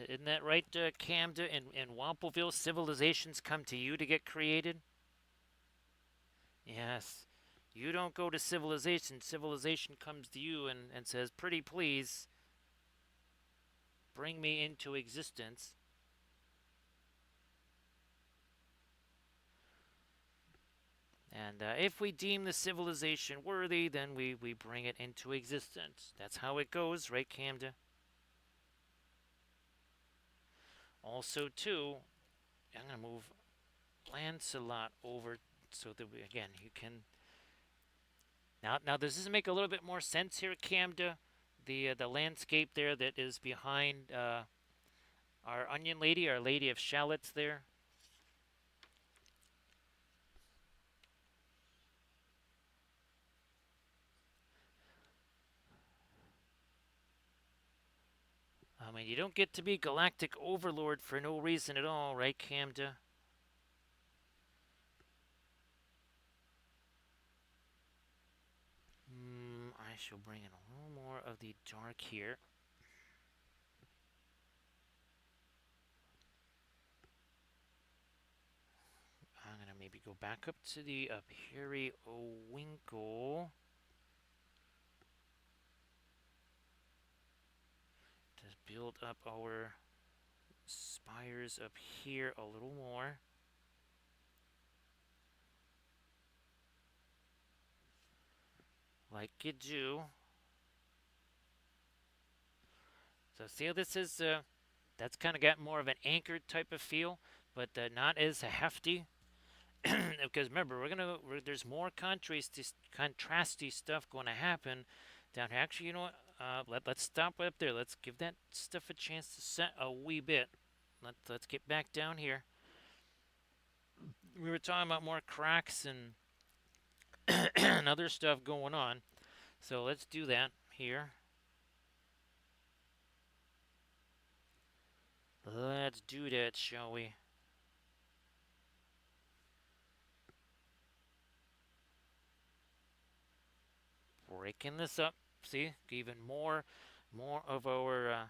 Isn't that right, Camden? In Wampleville, civilizations come to you to get created? Yes. You don't go to civilization. Civilization comes to you and says, pretty please, bring me into existence. And if we deem the civilization worthy, then we bring it into existence. That's how it goes, right, Camden? Also, too, I'm going to move Lancelot over so that we, again, you can. Now, does this make a little bit more sense here, Camda? The landscape there that is behind our Onion Lady, our Lady of Shallots there. I mean, you don't get to be Galactic Overlord for no reason at all, right, Camda? I shall bring in a little more of the dark here. I'm going to maybe go back up to the Periwinkle. To build up our spires up here a little more. Like you do. So see how this is, that's kind of got more of an anchored type of feel, but not as hefty. Because remember, there's more contrasty stuff going to happen down here. Actually, you know what? Let's stop up there. Let's give that stuff a chance to set a wee bit. Let's get back down here. We were talking about more cracks and and other stuff going on. So let's do that here. Let's do that, shall we? Breaking this up. See, even more of our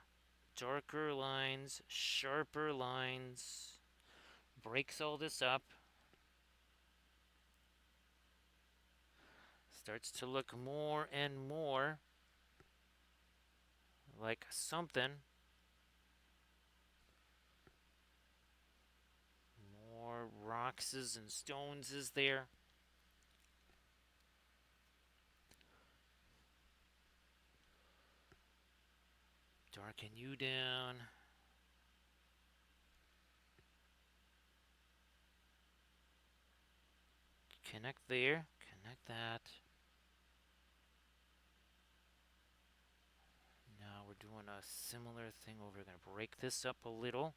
darker lines, sharper lines. Breaks all this up. Starts to look more and more like something. More rockses and stones is there. Darken you down. Connect there. Connect that. Now we're doing a similar thing over. We're going to break this up a little.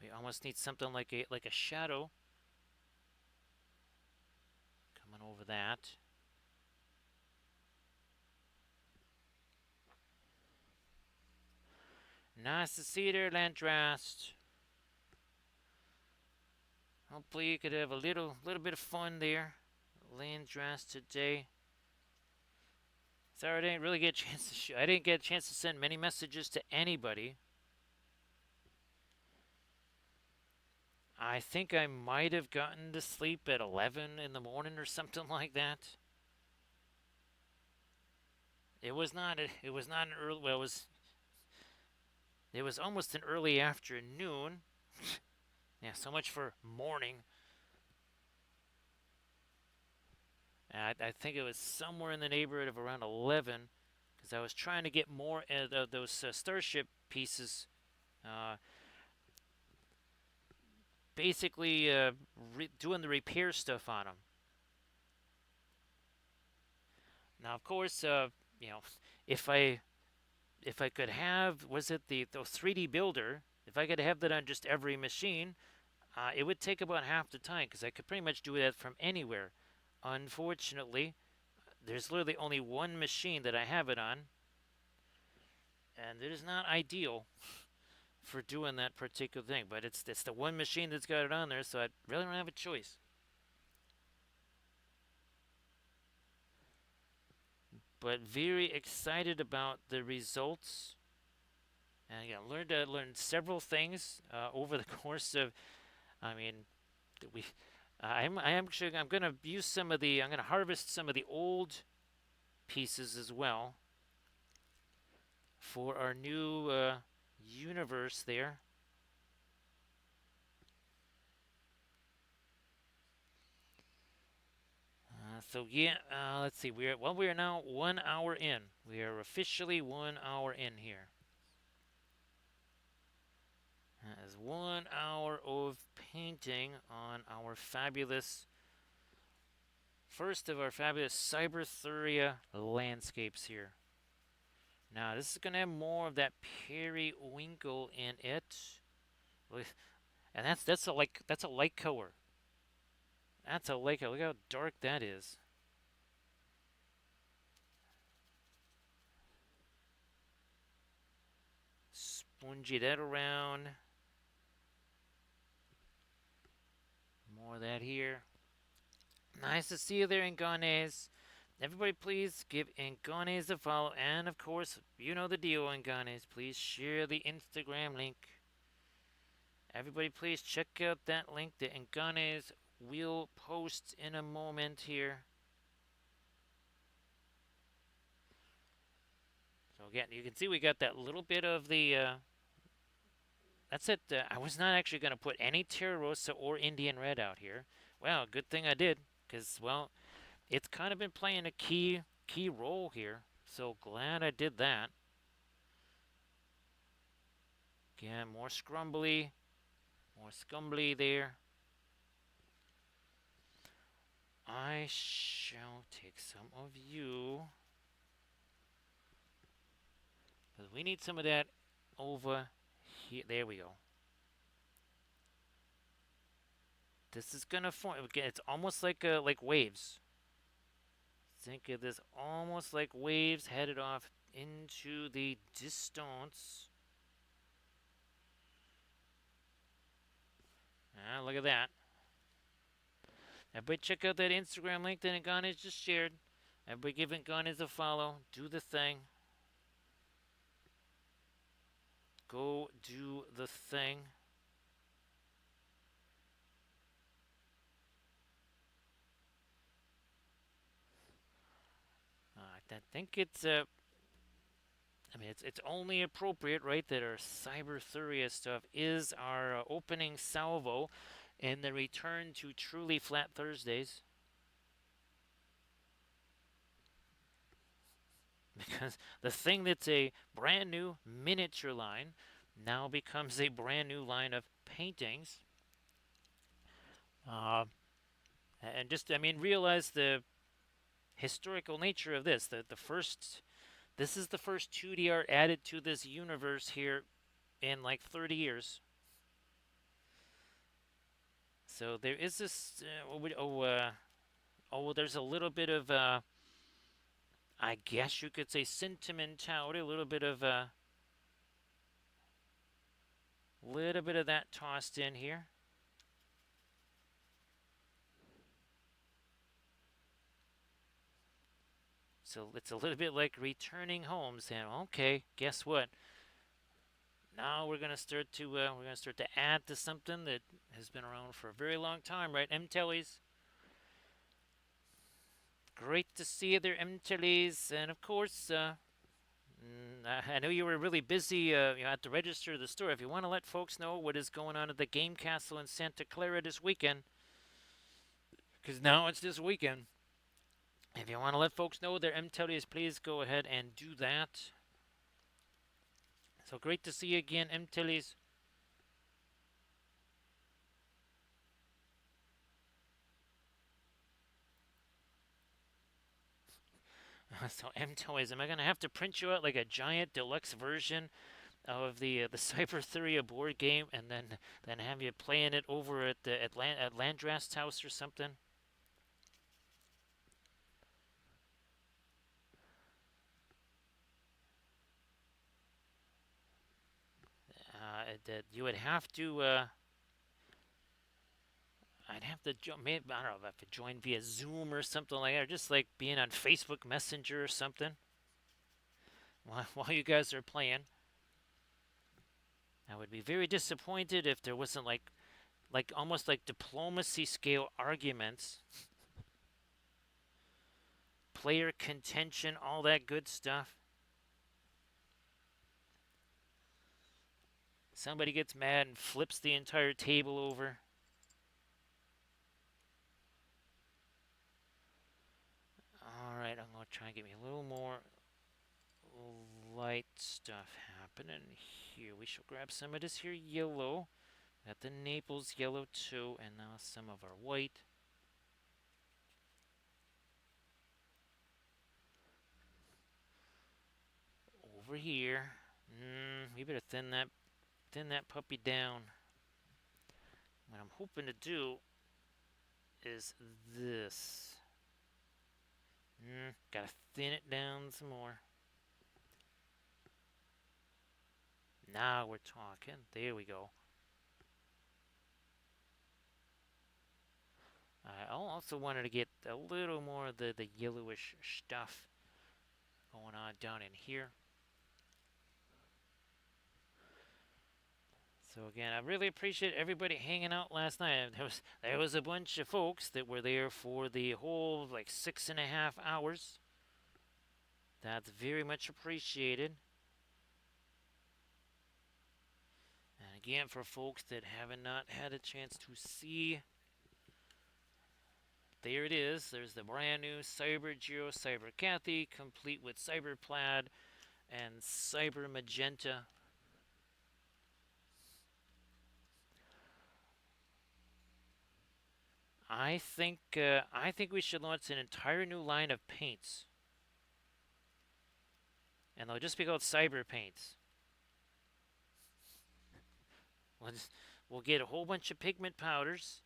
We almost need something like a shadow coming over that. Nice to see you there, Landrast. Hopefully you could have a little bit of fun there, Landrast today. Sorry I didn't really get a chance I didn't get a chance to send many messages to anybody. I think I might have gotten to sleep at 11 in the morning or something like that. It was not an early well it was almost an early afternoon. Yeah, so much for morning. I think it was somewhere in the neighborhood of around 11 because I was trying to get more of those Starship pieces, uh, basically doing the repair stuff on them. Now, of course, you know, if I if I could have, was it the 3D builder? If I could have that on just every machine, it would take about half the time because I could pretty much do that from anywhere. Unfortunately, there's literally only one machine that I have it on, and it is not ideal for doing that particular thing. But it's the one machine that's got it on there, so I really don't have a choice. But very excited about the results, and again, learned several things over the course of. I mean, we. I'm gonna use some of the. I'm gonna harvest some of the old pieces as well for our new universe there. So yeah, let's see. We are now 1 hour in. We are officially 1 hour in here. That is 1 hour of painting on our fabulous first of our fabulous Cyberthuria landscapes here. Now this is gonna have more of that periwinkle in it, and that's a light color. That's a light color. Look how dark that is. Spongy that around. More of that here. Nice to see you there, Inganes. Everybody, please give Inganes a follow. And of course, you know the deal, Inganes. Please share the Instagram link. Everybody, please check out that link that Inganes will post in a moment here. So, again, you can see we got that little bit of the. That's it. I was not actually going to put any Terrarosa or Indian Red out here. Well, good thing I did. Because, well, it's kind of been playing a key role here. So glad I did that. Again, more scrumbly, more scumbly there. I shall take some of you. Because we need some of that over here. There we go. This is gonna form. It's almost like waves. Think of this almost like waves headed off into the distance. Ah, look at that. Everybody check out that Instagram link that Nganez just shared. Everybody give Nganez a follow. Do the thing. Go do the thing. I think it's I mean, it's only appropriate, right, that our Cyberthuria stuff is our opening salvo in the return to truly flat Thursdays. Because the thing that's a brand new miniature line now becomes a brand new line of paintings. Uh, and just, I mean, realize the historical nature of this. This is the first 2D art added to this universe here in like 30 years. So there is this. There's a little bit of. I guess you could say sentimentality, a little bit of. little bit of that tossed in here. So it's a little bit like returning home, saying, "Okay, guess what? Now we're gonna start to add to something that has been around for a very long time, right? M-Tellies. Great to see you there, M-Tellies, and of course, I know you were really busy at the register of the store. If you want to let folks know what is going on at the Game Castle in Santa Clara this weekend, because now it's this weekend. If you want to let folks know their M-Tellies, please go ahead and do that. So great to see you again, M-Tellies. So M-Toys, am I gonna have to print you out like a giant deluxe version of the Cybertheria board game, and then have you playing it over at Landrast's house or something? That you would have to. I'd have to join. Maybe I don't know if I have to join via Zoom or something like that, or just like being on Facebook Messenger or something while you guys are playing. I would be very disappointed if there wasn't like almost like diplomacy scale arguments, player contention, all that good stuff. Somebody gets mad and flips the entire table over. All right, I'm going to try and get me a little more light stuff happening here. We shall grab some of this here yellow. Got the Naples yellow too, and now some of our white. Over here. We better thin that puppy down. What I'm hoping to do is this. Gotta thin it down some more. Now we're talking. There we go. I also wanted to get a little more of the yellowish stuff going on down in here. So again, I really appreciate everybody hanging out last night. There was a bunch of folks that were there for the whole like 6.5 hours. That's very much appreciated. And again, for folks that haven't not had a chance to see, there it is. There's the brand new Cyber Geo Cyber Cathy, complete with Cyber Plaid and Cyber Magenta. I think we should launch an entire new line of paints, and they'll just be called Cyber Paints. We'll get a whole bunch of pigment powders.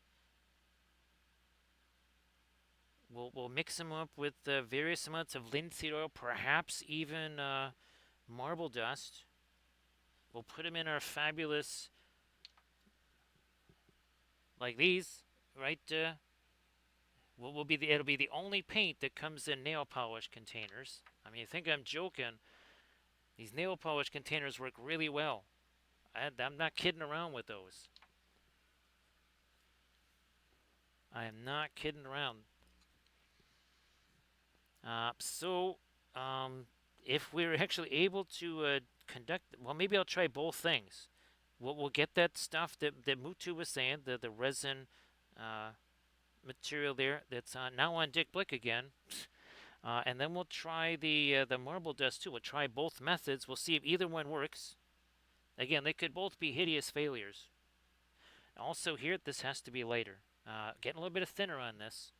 We'll mix them up with various amounts of linseed oil, perhaps even marble dust. We'll put them in our fabulous, like these, right? It'll be the only paint that comes in nail polish containers. I mean, you think I'm joking? These nail polish containers work really well. I'm not kidding around with those. I am not kidding around. So, if we're actually able to conduct, well, maybe I'll try both things. We'll get that stuff that Mutu was saying, the resin material there that's now on Dick Blick again. And then we'll try the marble dust too. We'll try both methods. We'll see if either one works. Again, they could both be hideous failures. Also here, this has to be lighter. Getting a little bit of thinner on this.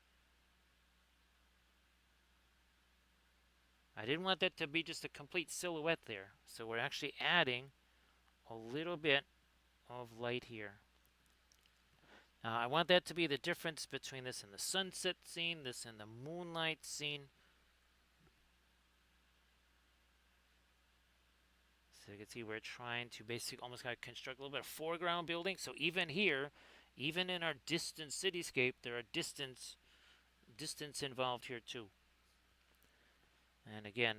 I didn't want that to be just a complete silhouette there. So we're actually adding a little bit of light here. I want that to be the difference between this and the sunset scene, this and the moonlight scene. So you can see we're trying to basically almost kind of construct a little bit of foreground building. So even here, even in our distant cityscape, there are distance involved here too. And again,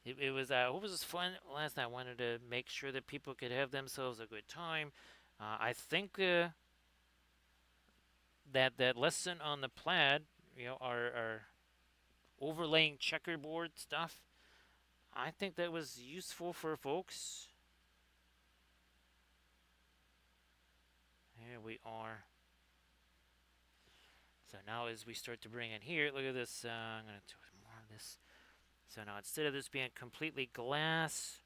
it was what was fun last night. I wanted to make sure that people could have themselves a good time. I think that lesson on the plaid, our overlaying checkerboard stuff. I think that was useful for folks. Here we are. So now as we start to bring in here, look at this. I'm going to do more of this. So now instead of this being completely glass,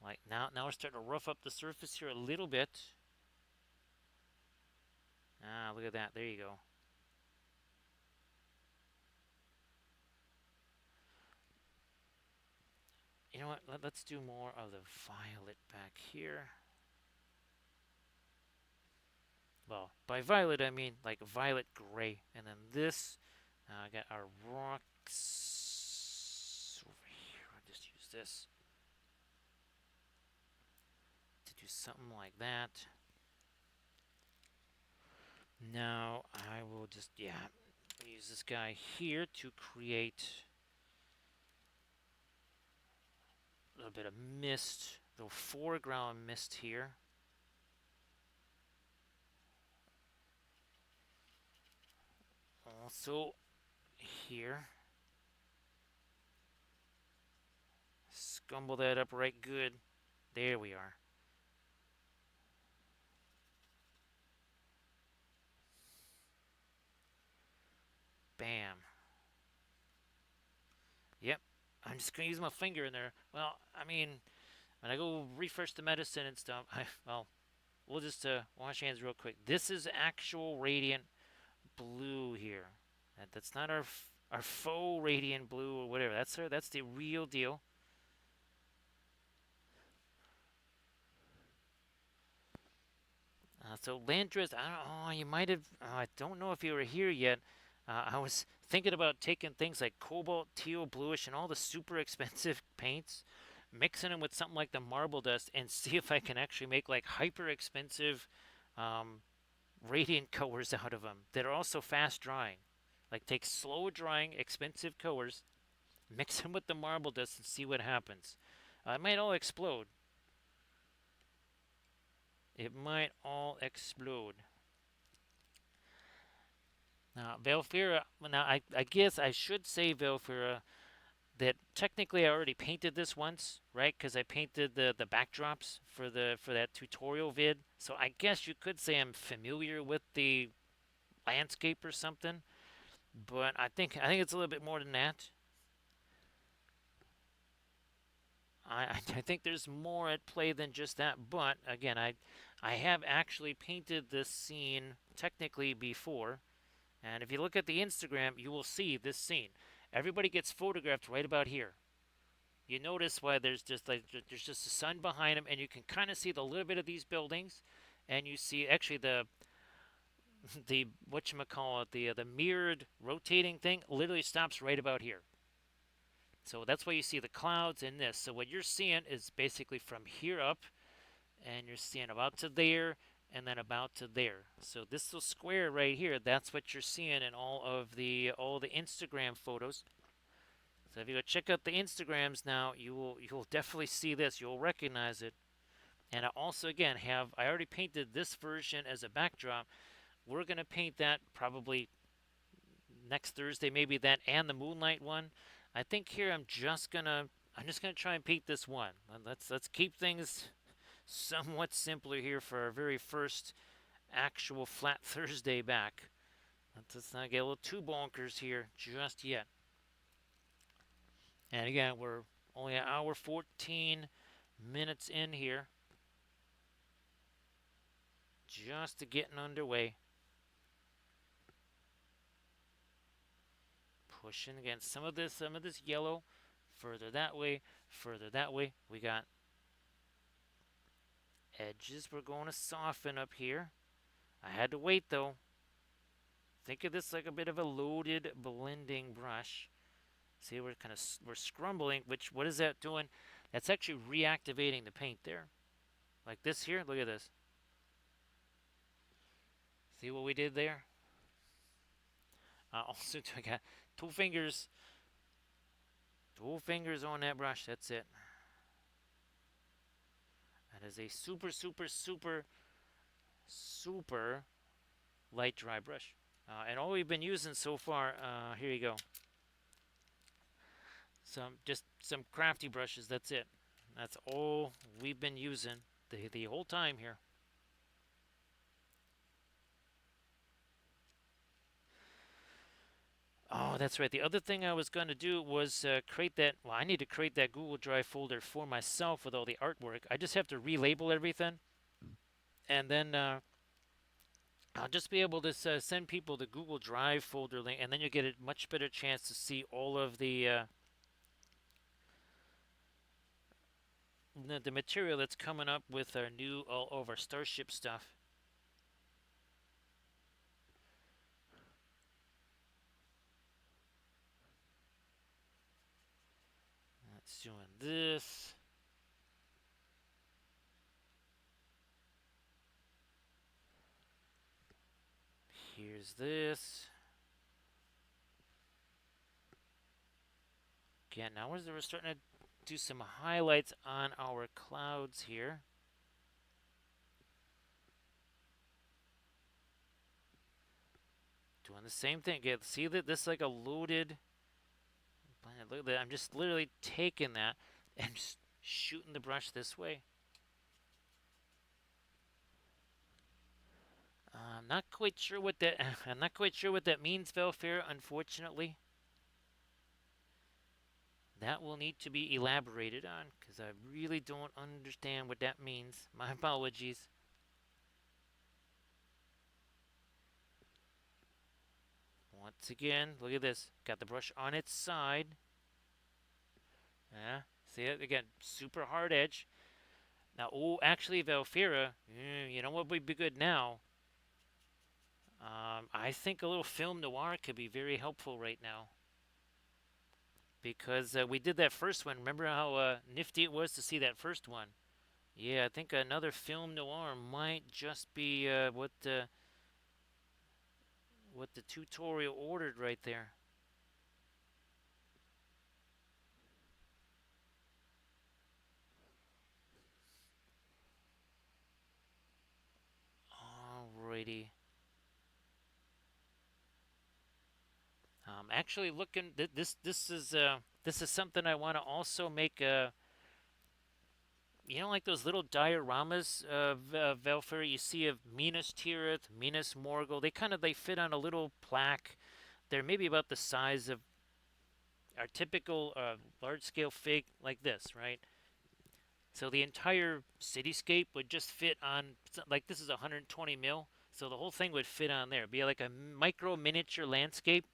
like now we're starting to rough up the surface here a little bit. Look at that. There you go. You know what? Let's do more of the violet back here. Well, by violet I mean like violet gray. And then this, I got our rocks over here. I'll just use this to do something like that. Now I will just, use this guy here to create a little bit of mist, a little foreground mist here. Also here, scumble that up right good. There we are. Bam. Yep. I'm just gonna use my finger in there. Well, I mean, when I go refresh the medicine and stuff, we'll just wash hands real quick. This is actual radiant blue here. That's not our faux radiant blue or whatever. That's the real deal. So Landris, I don't know. You might have. I don't know if you were here yet. I was thinking about taking things like cobalt, teal, bluish, and all the super expensive paints, mixing them with something like the marble dust, and see if I can actually make like hyper expensive radiant colors out of them that are also fast drying. Like take slow drying, expensive colors, mix them with the marble dust, and see what happens. It might all explode. It might all explode. Now, Velfira, now I guess I should say, Velfira, that technically I already painted this once, right? Because I painted the backdrops for that tutorial vid. So I guess you could say I'm familiar with the landscape or something. But I think it's a little bit more than that. I think there's more at play than just that. But again, I have actually painted this scene technically before. And if you look at the Instagram, you will see this scene. Everybody gets photographed right about here. You notice why there's just the sun behind them, and you can kind of see the little bit of these buildings, and you see actually the whatchamacallit, the mirrored rotating thing literally stops right about here. So that's why you see the clouds in this. So what you're seeing is basically from here up, and you're seeing about to there, and then about to there. So this little square right here, that's what you're seeing in all the Instagram photos. So if you go check out the Instagrams now, you'll definitely see this. You'll recognize it. And I also again I already painted this version as a backdrop. We're gonna paint that probably next Thursday, maybe that and the moonlight one. I think here I'm just gonna try and paint this one. Let's keep things somewhat simpler here for our very first actual flat Thursday back. Let's not get a little too bonkers here just yet. And again, we're only an hour 14 minutes in here. Just getting underway. Pushing against some of this yellow. Further that way, further that way. We got edges we're going to soften up here. I had to wait though. Think of this like a bit of a loaded blending brush. See, we're scrumbling. Which what is that doing? That's actually reactivating the paint there. Like this here. Look at this. See what we did there? Also, I got two fingers. Two fingers on that brush. That's it. That is a super, super, super, super light dry brush. And all we've been using so far, here you go. Just some crafty brushes. That's it. That's all we've been using the whole time here. Oh, that's right. The other thing I was going to do was create that. Well, I need to create that Google Drive folder for myself with all the artwork. I just have to relabel everything, and then I'll just be able to send people the Google Drive folder link, and then you get a much better chance to see all of the material that's coming up with our new all of our Starship stuff. That's doing this. Here's this. Okay, now we're starting to do some highlights on our clouds here. Doing the same thing. Again, see that this is like a loaded planet. Look at that. I'm just literally taking that and just shooting the brush this way. I'm not quite sure what that. I'm not quite sure what that means, Velfair. Unfortunately, that will need to be elaborated on because I really don't understand what that means. My apologies. Once again, look at this. Got the brush on its side. Yeah, see it again. Super hard edge. Now, oh, actually, Velfira, you know what would be good now? I think a little film noir could be very helpful right now because we did that first one. Remember how nifty it was to see that first one? Yeah, I think another film noir might just be what the tutorial ordered right there. Alrighty. Actually, looking this is something I want to also make. You know, like those little dioramas of Velfur you see of Minas Tirith, Minas Morgul. They fit on a little plaque. They're maybe about the size of our typical large scale fig like this, right? So the entire cityscape would just fit on, like this is 120 mil. So the whole thing would fit on there. It'd be like a micro miniature landscape.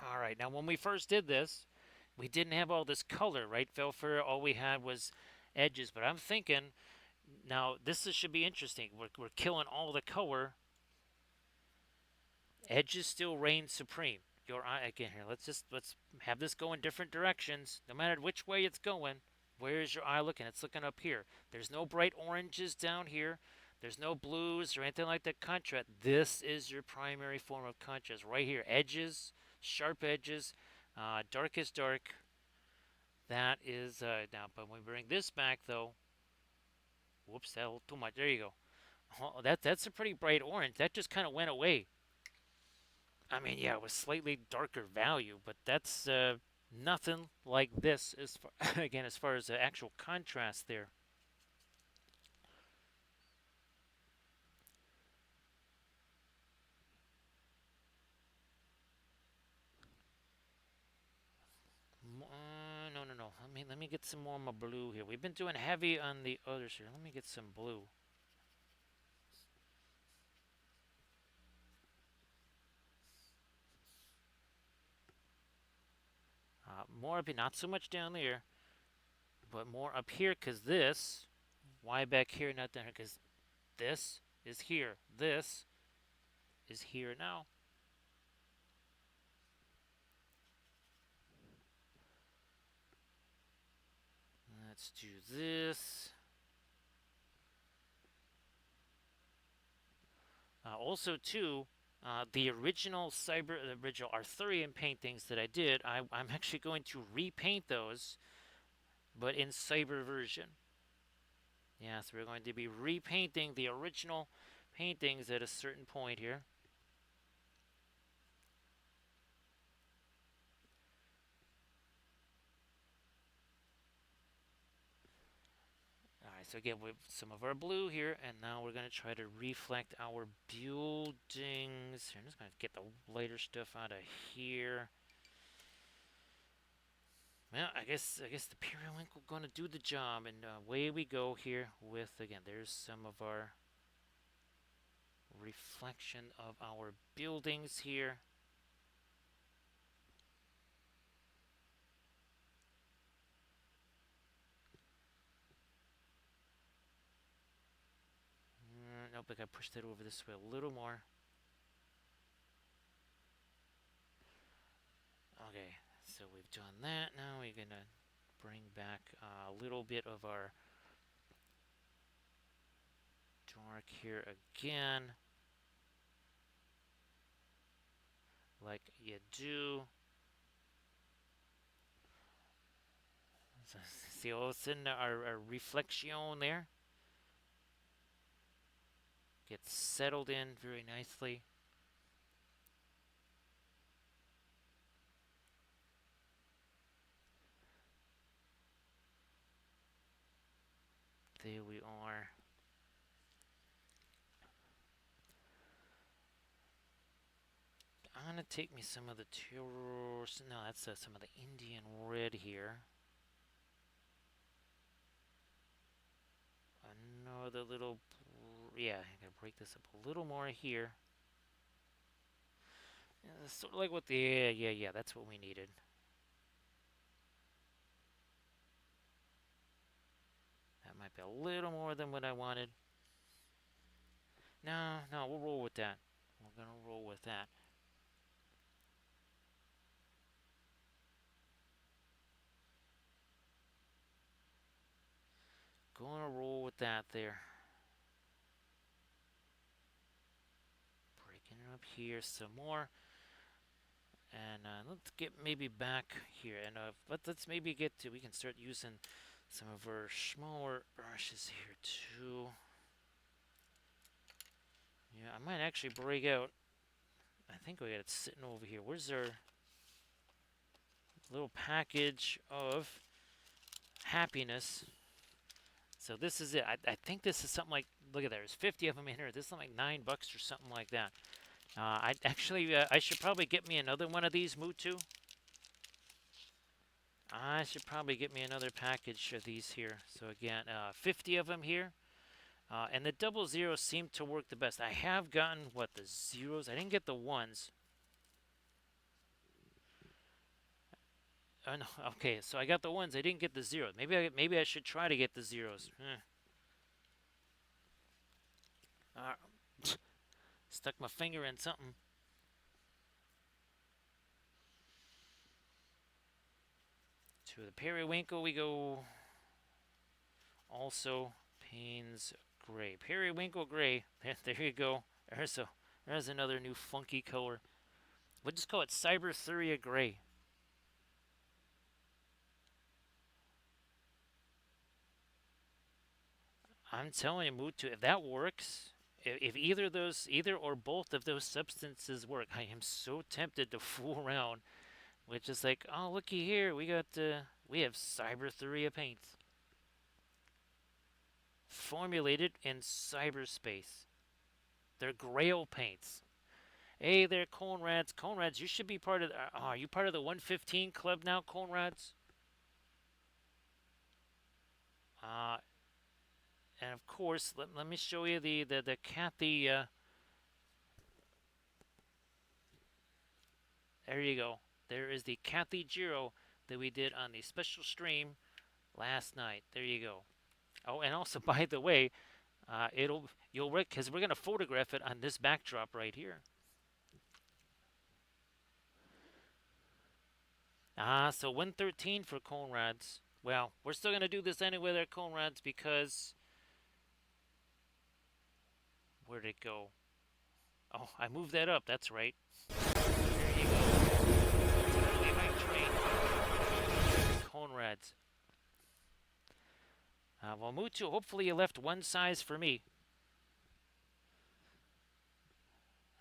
All right, now when we first did this, we didn't have all this color, right, Velfur? All we had was edges. But I'm thinking now should be interesting. We're killing all the color. Edges still reign supreme. Your eye again here. Let's have this go in different directions. No matter which way it's going, where is your eye looking? It's looking up here. There's no bright oranges down here. There's no blues or anything like that contrast. This is your primary form of contrast right here. Edges, sharp edges, darkest dark. That is now. But when we bring this back though, whoops, that a little too much. There you go. Oh, that's a pretty bright orange. That just kind of went away. I mean, yeah, it was slightly darker value, but that's nothing like this as far, again as far as the actual contrast there. No, no, no. Let me get some more of my blue here. We've been doing heavy on the others here. Let me get some blue. More up here, not so much down there, but more up here because this. Why back here, not down here? Because this is here. This is here now. let's do this. Also, too, the original Arthurian paintings that I did, I'm actually going to repaint those, but in Cyber version. Yeah, so we're going to be repainting the original paintings at a certain point here. Alright, so again, with some of our blue here, and now we're going to try to reflect our buildings. I'm just going to get the lighter stuff out of here. Well, I guess the periwinkle going to do the job, and away we go here with, again, there's some of our reflection of our buildings here. Nope, I got to push that over this way a little more. Okay, so we've done that. Now we're going to bring back a little bit of our dark here again, like you do. So, see all of a sudden our reflection there gets settled in very nicely. There we are. I'm gonna take me some of the no, that's some of the Indian red here. Another little, yeah, I gotta break this up a little more here. Yeah, sort of like what the, yeah, that's what we needed. That might be a little more than what I wanted. No, we'll roll with that. We're gonna roll with that. Gonna roll with that there. Breaking it up here some more. And let's get maybe back here. And let's maybe get to, we can start using some of our smaller brushes here too. Yeah, I might actually break out. I think we got it sitting over here. Where's our little package of happiness? So this is it. I think this is something like, look at that, there's 50 of them in here. This is like $9 or something like that. I actually, I should probably get me another one of these Mutu. I should probably get me another package of these here. So again, 50 of them here. And the double zeros seem to work the best. I have gotten, what, the zeros? I didn't get the ones. Oh, no. Okay, so I got the ones. I didn't get the zeros. Maybe I should try to get the zeros. Stuck my finger in something. To the periwinkle we go. Also, Payne's Gray. Periwinkle Gray. There you go. There's another new funky color. We'll just call it Cyber Gray. I'm telling you, Mutu, if that works, if either or both of those substances work, I am so tempted to fool around. Which is like, oh, looky here, we have Cyber paints formulated in cyberspace. They're Grail paints. Hey there, Conrads. Conrads, you should be part of. Are you part of the 115 club now, Conrads? Uh, and of course, let me show you the Kathy. There you go. There is the Kathy Giro that we did on the special stream last night. There you go. Oh, and also, by the way, you'll because we're gonna photograph it on this backdrop right here. So 113 for Conrads. Well, we're still gonna do this anyway there, comrades, because where'd it go? Oh, I moved that up. That's right. There you go. It's an early night train. Conrads. Well, Mutu, hopefully you left one size for me.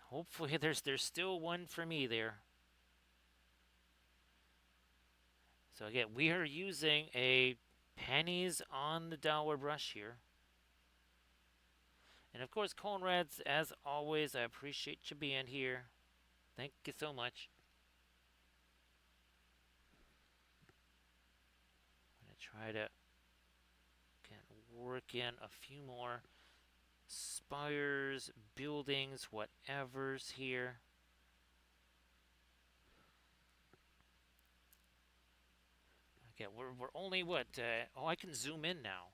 Hopefully there's still one for me there. So again, we are using a pennies on the dollar brush here. And of course, Conrads, as always, I appreciate you being here. Thank you so much. I'm going to try to work in a few more spires, buildings, whatever's here. Okay, we're only what? Oh, I can zoom in now.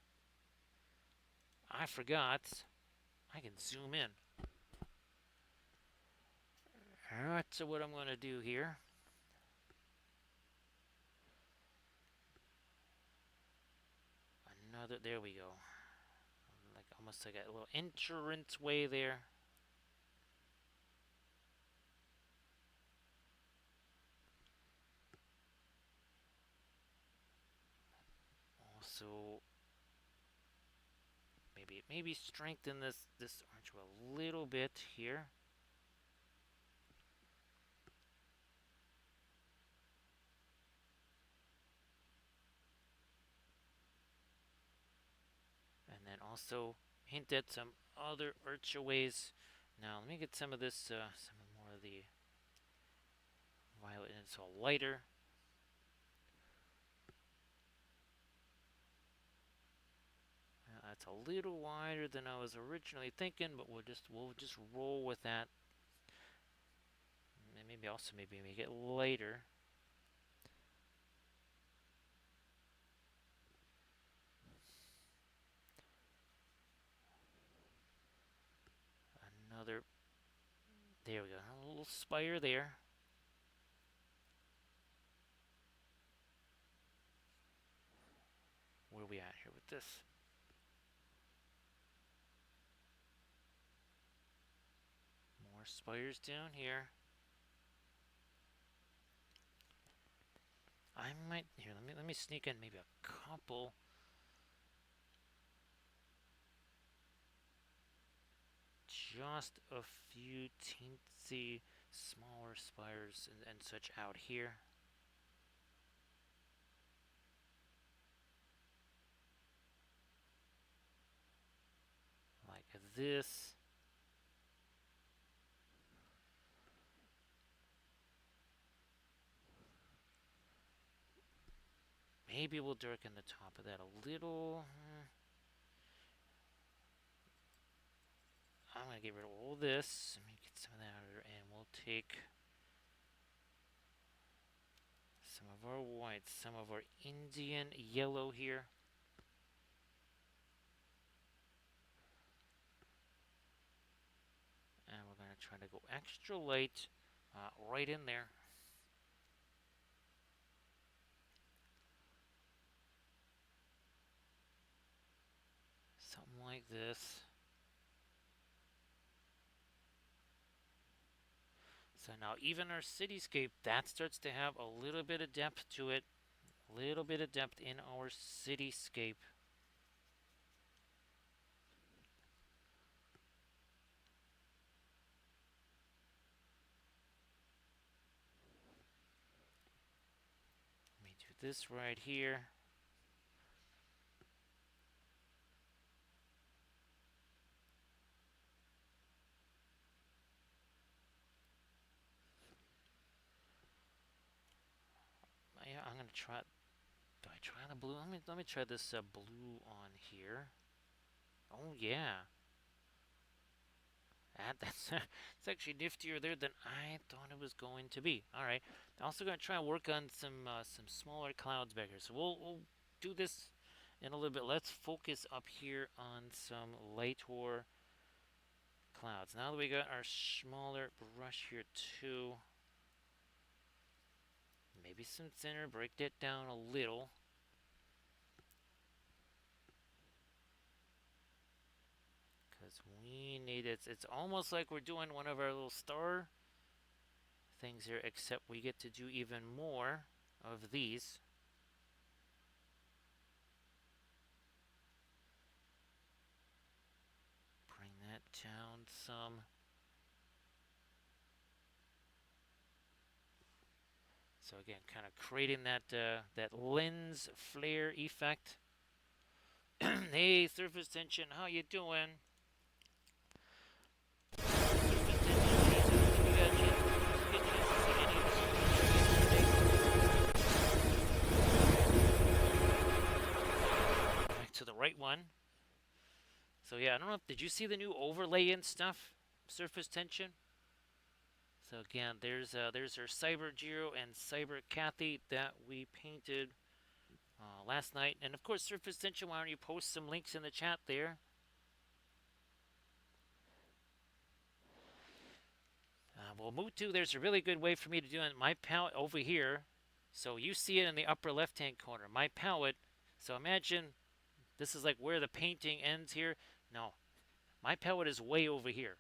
I forgot. I can zoom in. Alright, so what I'm going to do here. Another, there we go. Like almost like a little entrance way there. Also, maybe strengthen this archway a little bit here. And then also hint at some other archways. Now let me get some of this, some more of the violet, and it's all lighter. That's a little wider than I was originally thinking, but we'll just roll with that. And maybe also maybe make it lighter. Another, there we go, a little spire there. Where are we at here with this? More spires down here. I might here. Let me sneak in maybe a couple. Just a few teensy smaller spires and such out here. Like this. Maybe we'll darken the top of that a little. I'm going to get rid of all this. Let me get some of that out of there, and we'll take some of our whites, some of our Indian yellow here. And we're going to try to go extra light right in there. Something like this. So now even our cityscape, that starts to have a little bit of depth to it. A little bit of depth in our cityscape. Let me do this right here. Yeah, I'm gonna try. Do I try the blue? Let me try this blue on here. Oh yeah, that's it's actually niftier there than I thought it was going to be. All right, I'm also gonna try and work on some smaller clouds back here. So we'll do this in a little bit. Let's focus up here on some lighter clouds. Now that we got our smaller brush here too, maybe some thinner. Break that down a little. we need it. It's almost like we're doing one of our little star things here, except we get to do even more of these. Bring that down some. So again, kind of creating that lens flare effect. Hey, surface tension, how you doing? Surface tension, how you doing? Have you got a chance, get a chance to see any of the yesterday? Back to the right one. So yeah, I don't know. Did you see the new overlay and stuff? Surface tension. So again, there's our Cyber Giro and Cyber Kathy that we painted last night, and of course, surface tension. Why don't you post some links in the chat there? Well, Mutu, there's a really good way for me to do it. My palette over here, so you see it in the upper left-hand corner. My palette. So imagine this is like where the painting ends here. No, my palette is way over here.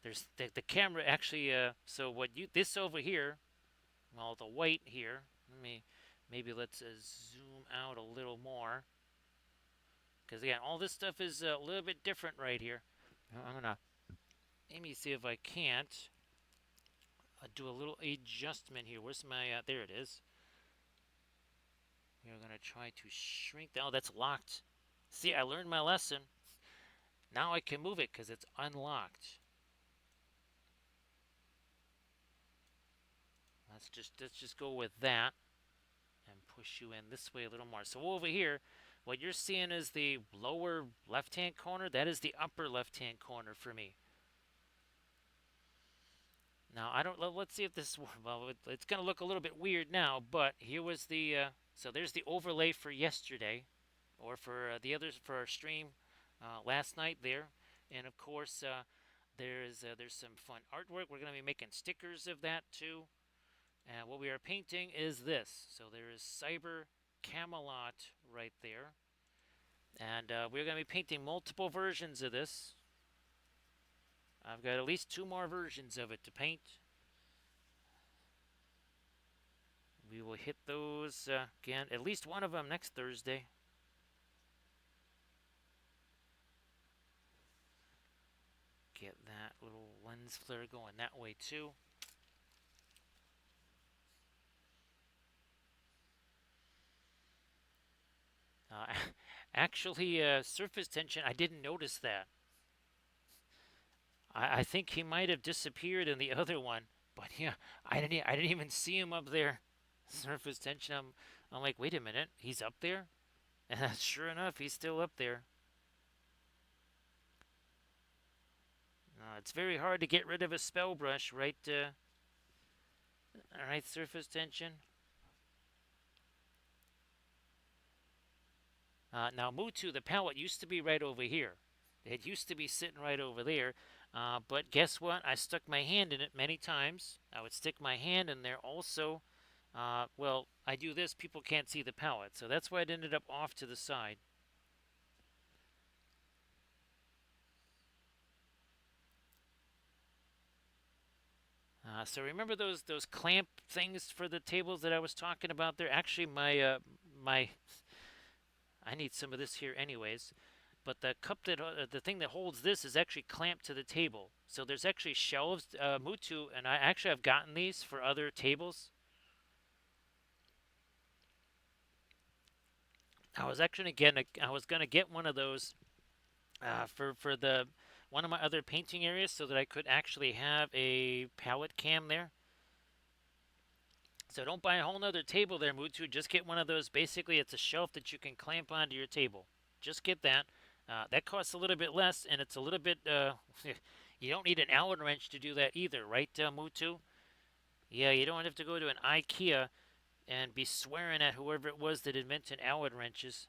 There's the camera actually. So what you this over here, well, the white here. Maybe let's zoom out a little more, because again, all this stuff is a little bit different right here. I'm gonna maybe see if I can't do a little adjustment here. Where's my? There it is. We're gonna try to shrink that. Oh, that's locked. See, I learned my lesson. Now I can move it because it's unlocked. Let's just go with that and push you in this way a little more. So over here, what you're seeing is the lower left-hand corner. That is the upper left-hand corner for me. Now I don't. Let's see if this. Well, it's going to look a little bit weird now, but here was the. So there's the overlay for yesterday, or for the others for our stream last night there, and of course there's some fun artwork. We're going to be making stickers of that too. And what we are painting is this. So there is Cyber Camelot right there. And we're going to be painting multiple versions of this. I've got at least 2 more versions of it to paint. We will hit those again, at least one of them next Thursday. Get that little lens flare going that way too. Actually, surface tension, I didn't notice that. I think he might have disappeared in the other one, but yeah, I didn't even see him up there. Surface tension. I'm like, wait a minute, he's up there, and sure enough, he's still up there. It's very hard to get rid of a spell brush, right? All right, surface tension. Now, Mutu, the palette used to be right over here. It used to be sitting right over there. But guess what? I stuck my hand in it many times. I would stick my hand in there also. Well, I do this, people can't see the palette. So that's why it ended up off to the side. So remember those clamp things for the tables that I was talking about there? Actually, my I need some of this here anyways. But the cup that the thing that holds this is actually clamped to the table. So there's actually shelves, Mutu, and I actually have gotten these for other tables. I was gonna get one of those for the one of my other painting areas, so that I could actually have a palette cam there. So don't buy a whole nother table there, Mutu. Just get one of those. Basically, it's a shelf that you can clamp onto your table. Just get that. That costs a little bit less, and it's a little bit. You don't need an Allen wrench to do that either, right, Mutu? Yeah, you don't have to go to an IKEA and be swearing at whoever it was that invented Allen wrenches.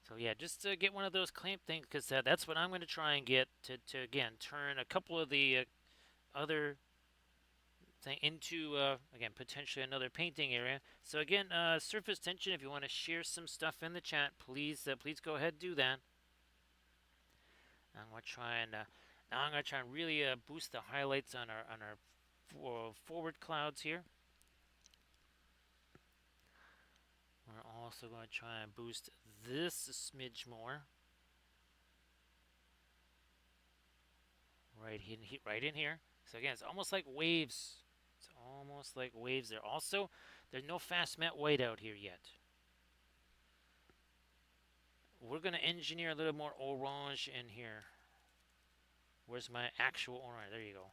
So yeah, just get one of those clamp things, because that's what I'm going to try and get to again turn a couple of the other thing into again potentially another painting area. So again, surface tension. If you want to share some stuff in the chat, please go ahead and do that. I'm gonna try and now I'm gonna try and really boost the highlights on our forward clouds here. We're also going to try and boost this a smidge more. Right in here. So again, it's almost like waves. It's almost like waves there. Also, there's no fast matte white out here yet. We're going to engineer a little more orange in here. Where's my actual orange? There you go.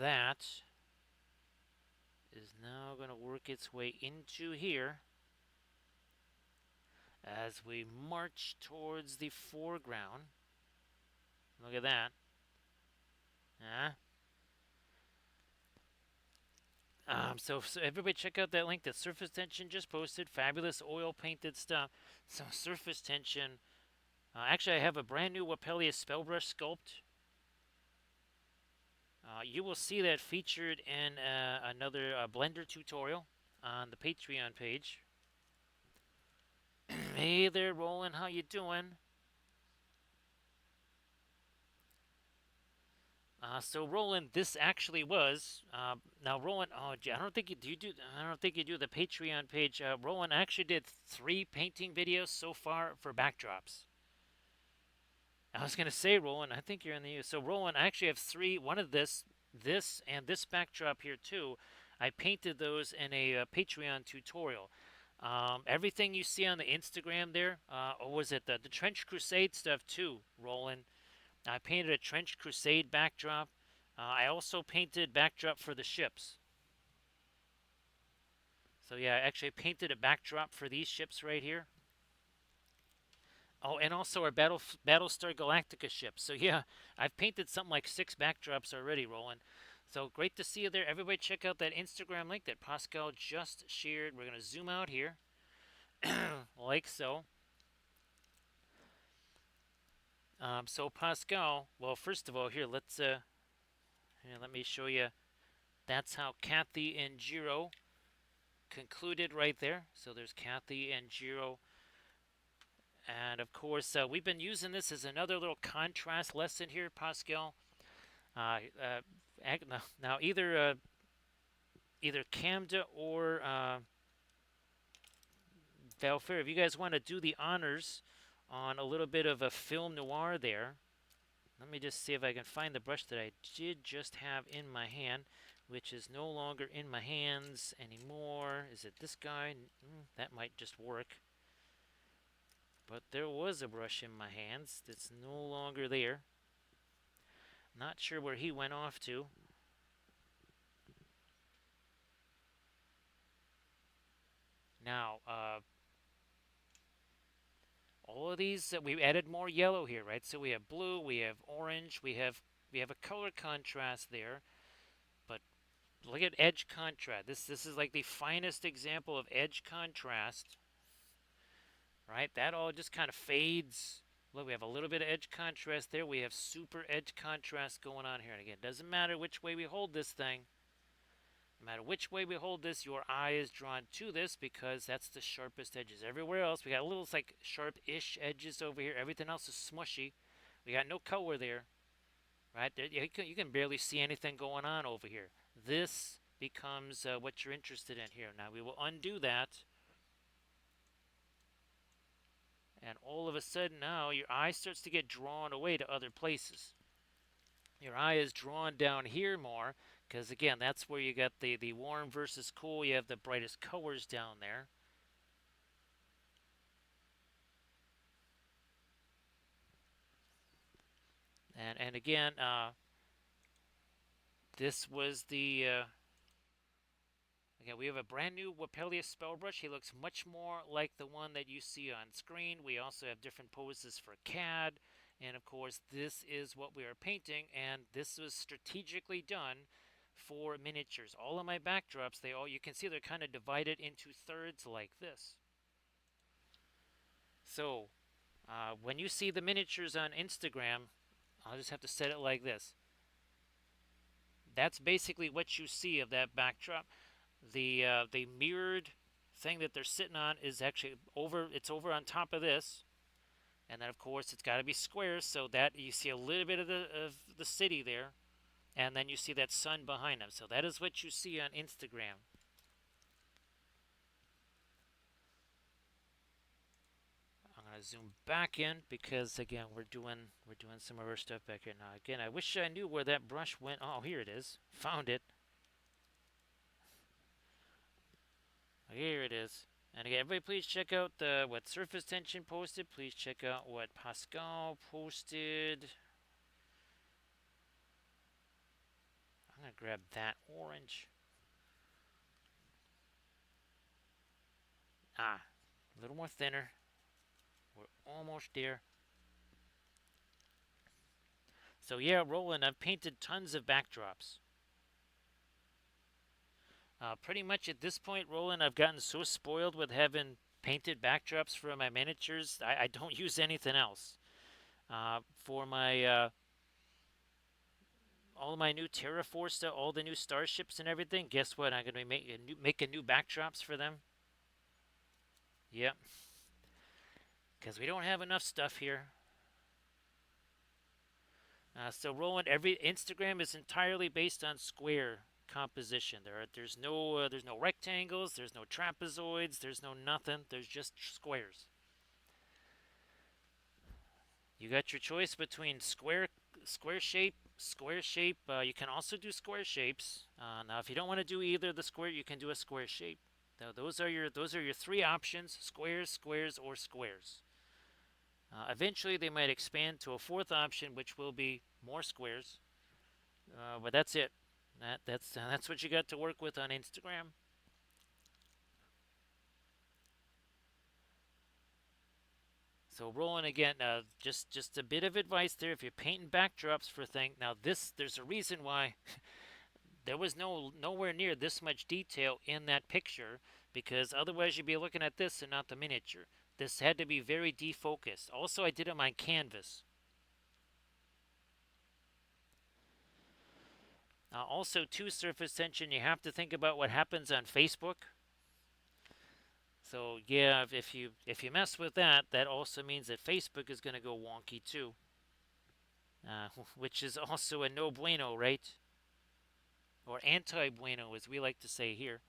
That is now going to work its way into here as we march towards the foreground. Look at that. So everybody check out that link that Surface Tension just posted. Fabulous oil painted stuff. So Surface Tension. Actually, I have a brand new Wapellia Spellbrush sculpt. You will see that featured in another Blender tutorial on the Patreon page. Hey there, Roland. How you doing? So Roland, this actually was now Roland. Oh, I don't think you do. I don't think you do the Patreon page. Roland actually did 3 painting videos so far for backdrops. I was gonna say, Roland, I think you're in the U. So Roland, I actually have 3. One of this, and this backdrop here too. I painted those in a Patreon tutorial. Everything you see on the Instagram there, or was it the Trench Crusade stuff too, Roland? I painted a Trench Crusade backdrop. I also painted backdrop for the ships. So yeah, I actually painted a backdrop for these ships right here. Oh, and also our Battlestar Galactica ship. So yeah, I've painted something like 6 backdrops already, Roland. So great to see you there. Everybody check out that Instagram link that Pascal just shared. We're going to zoom out here, like so. So Pascal, well, first of all, here, let me show you. That's how Kathy and Jiro concluded right there. So there's Kathy and Jiro. And of course, we've been using this as another little contrast lesson here, Pascal. Uh, uh, now either Camda or Valfair, if you guys want to do the honors on a little bit of a film noir there, let me just see if I can find the brush that I did just have in my hand, which is no longer in my hands anymore. Is it this guy? That might just work. But there was a brush in my hands that's no longer there. Not sure where he went off to. Now, all of these, we added more yellow here, right? So we have blue, we have orange, we have a color contrast there. But look at edge contrast. This is like the finest example of edge contrast, right? That all just kind of fades. Look, we have a little bit of edge contrast there. We have super edge contrast going on here. And again, it doesn't matter which way we hold this thing. No matter which way we hold this, your eye is drawn to this because that's the sharpest edges. Everywhere else, we got little like sharp-ish edges over here. Everything else is smushy. We got no color there, right? There, you can barely see anything going on over here. This becomes what you're interested in here. Now we will undo that. And all of a sudden now your eye starts to get drawn away to other places. Your eye is drawn down here more because again, that's where you got the warm versus cool. You have the brightest colors down there. And again, this was the again, we have a brand new Wapellia spell brush. He looks much more like the one that you see on screen. We also have different poses for CAD. And of course, this is what we are painting. And this was strategically done for miniatures. All of my backdrops, you can see they're kind of divided into thirds like this. So when you see the miniatures on Instagram, I'll just have to set it like this. that's basically what you see of that backdrop. The mirrored thing that they're sitting on is actually over. It's over on top of this, and then of course it's got to be square so that you see a little bit of the city there, and then you see that sun behind them. So that is what you see on Instagram. I'm gonna zoom back in because again we're doing some of our stuff back here now. Again, I wish I knew where that brush went. Oh, here it is. Found it. Here it is. And again, everybody, please check out what Surface Tension posted. Please check out what Pascal posted. I'm gonna grab that orange. Ah, a little more thinner. We're almost there. So yeah, Roland, I've painted tons of backdrops. Pretty much at this point, Roland, I've gotten so spoiled with having painted backdrops for my miniatures. I don't use anything else. For my all my new Terraforce stuff, all the new starships and everything. Guess what? I'm gonna make making new backdrops for them. Yep, because we don't have enough stuff here. So Roland, every Instagram is entirely based on square composition. There's no rectangles, there's no trapezoids, there's no nothing. There's just squares. You got your choice between square shape. You can also do square shapes. Now, if you don't want to do either the square, you can do a square shape. Now, those are your three options: squares, squares, or squares. Eventually, they might expand to a fourth option, which will be more squares. But that's it. That's what you got to work with on Instagram. So rolling again, just a bit of advice there. If you're painting backdrops for things, now there's a reason why there was nowhere near this much detail in that picture, because otherwise you'd be looking at this and not the miniature. This had to be very defocused. Also, I did them on canvas. Also, to surface tension, you have to think about what happens on Facebook. So yeah, if you mess with that, that also means that Facebook is going to go wonky too, which is also a no bueno, right? Or anti bueno, as we like to say here.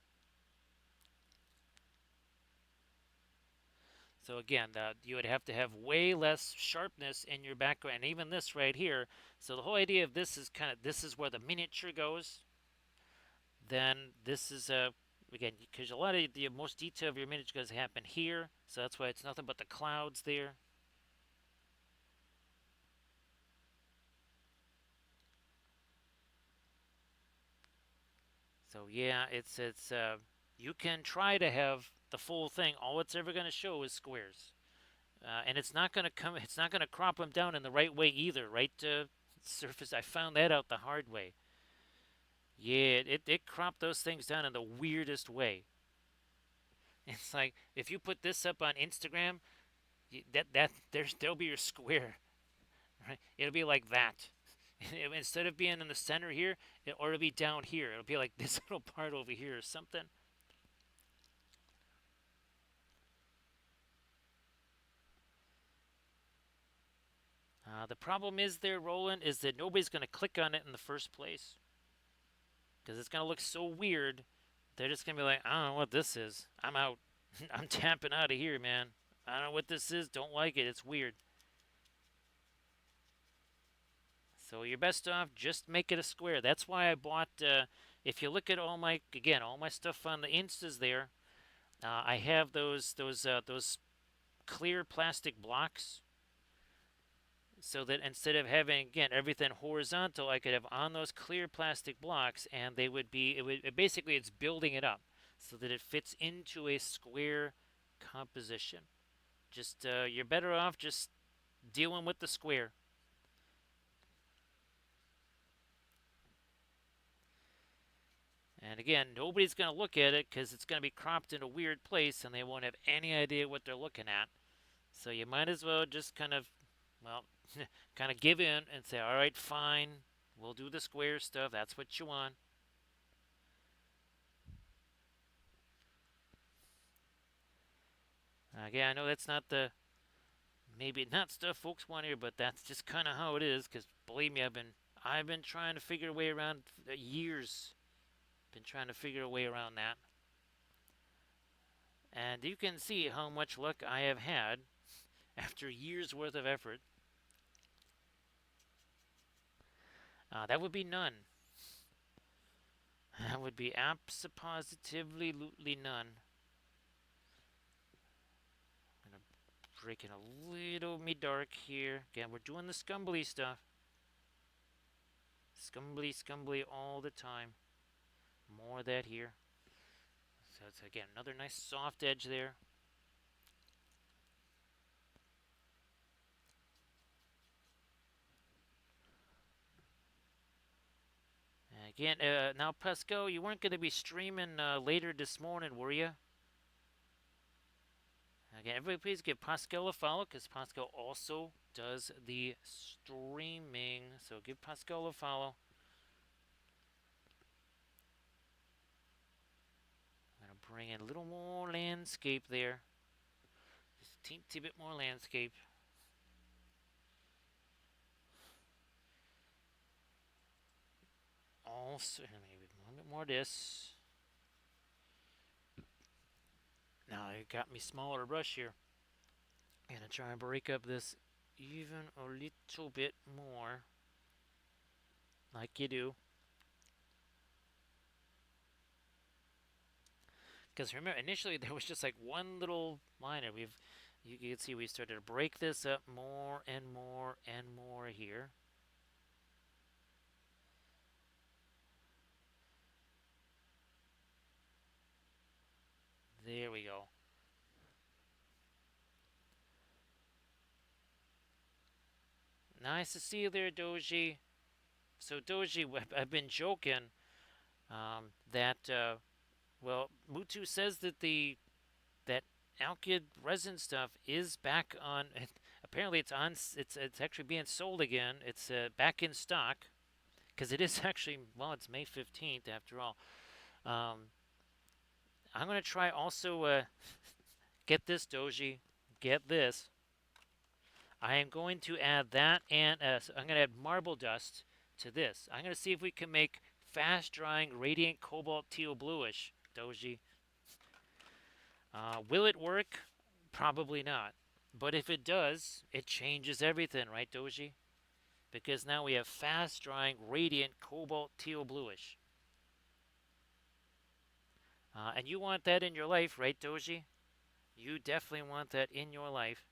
So again, you would have to have way less sharpness in your background, and even this right here. So the whole idea of this is this is where the miniature goes. Then this is again, because a lot of the most detail of your miniature goes happen here. So that's why it's nothing but the clouds there. So yeah, it's you can try to have the full thing. All it's ever going to show is squares, and it's not going to come. It's not going to crop them down in the right way either, right? Surface. I found that out the hard way. Yeah, it cropped those things down in the weirdest way. It's like if you put this up on Instagram, there'll be your square, right? It'll be like that. Instead of being in the center here, or it'll be down here. It'll be like this little part over here or something. The problem is there, Roland, is that nobody's going to click on it in the first place because it's going to look so weird. They're just going to be like, I don't know what this is. I'm out. I'm tapping out of here, man. I don't know what this is. Don't like it. It's weird. So you're best off just make it a square. That's why I bought. If you look at all my stuff on the Instas there, I have those clear plastic blocks, so that instead of having again everything horizontal, I could have on those clear plastic blocks, and they would be. Basically it's building it up so that it fits into a square composition. Just you're better off just dealing with the square. And again, nobody's going to look at it because it's going to be cropped in a weird place and they won't have any idea what they're looking at. So you might as well just kind of, well, kind of give in and say, all right, fine, We'll do the square stuff. That's what you want. Again, I know that's not the maybe not stuff folks want to hear, but that's just kind of how it is. Because believe me, I've been trying to figure a way around years. Been trying to figure a way around that, and you can see how much luck I have had after years worth of effort. That would be none. That would be absolutely none. I'm gonna break in a little me dark here. Again, we're doing the scumbly stuff. Scumbly all the time. More of that here. So it's again another nice soft edge there. Again, now Pascal, you weren't going to be streaming later this morning, were you? Again, everybody please give Pascal a follow because Pascal also does the streaming. So give Pascal a follow. I'm going to bring in a little more landscape there. Just a teensy bit more landscape. Also, maybe a little bit more of this. Now I got me smaller brush here. I'm going to try and break up this even a little bit more. Like you do. Because remember, initially there was just like one little liner. You can see we started to break this up more and more and more here. There we go. Nice to see you there, Doji. So Doji, I've been joking that well, Mutu says that that Alkyd resin stuff is back on. Apparently, it's on. It's actually being sold again. It's back in stock because it is actually well, it's May 15th after all. Um, I'm gonna try also. Get this, Doji. Get this. I am going to add that, and I'm going to add marble dust to this. I'm going to see if we can make fast drying radiant cobalt teal bluish, Doji. Will it work? Probably not. But if it does, it changes everything, right, Doji? Because now we have fast drying radiant cobalt teal bluish. And you want that in your life, right, Doji? You definitely want that in your life.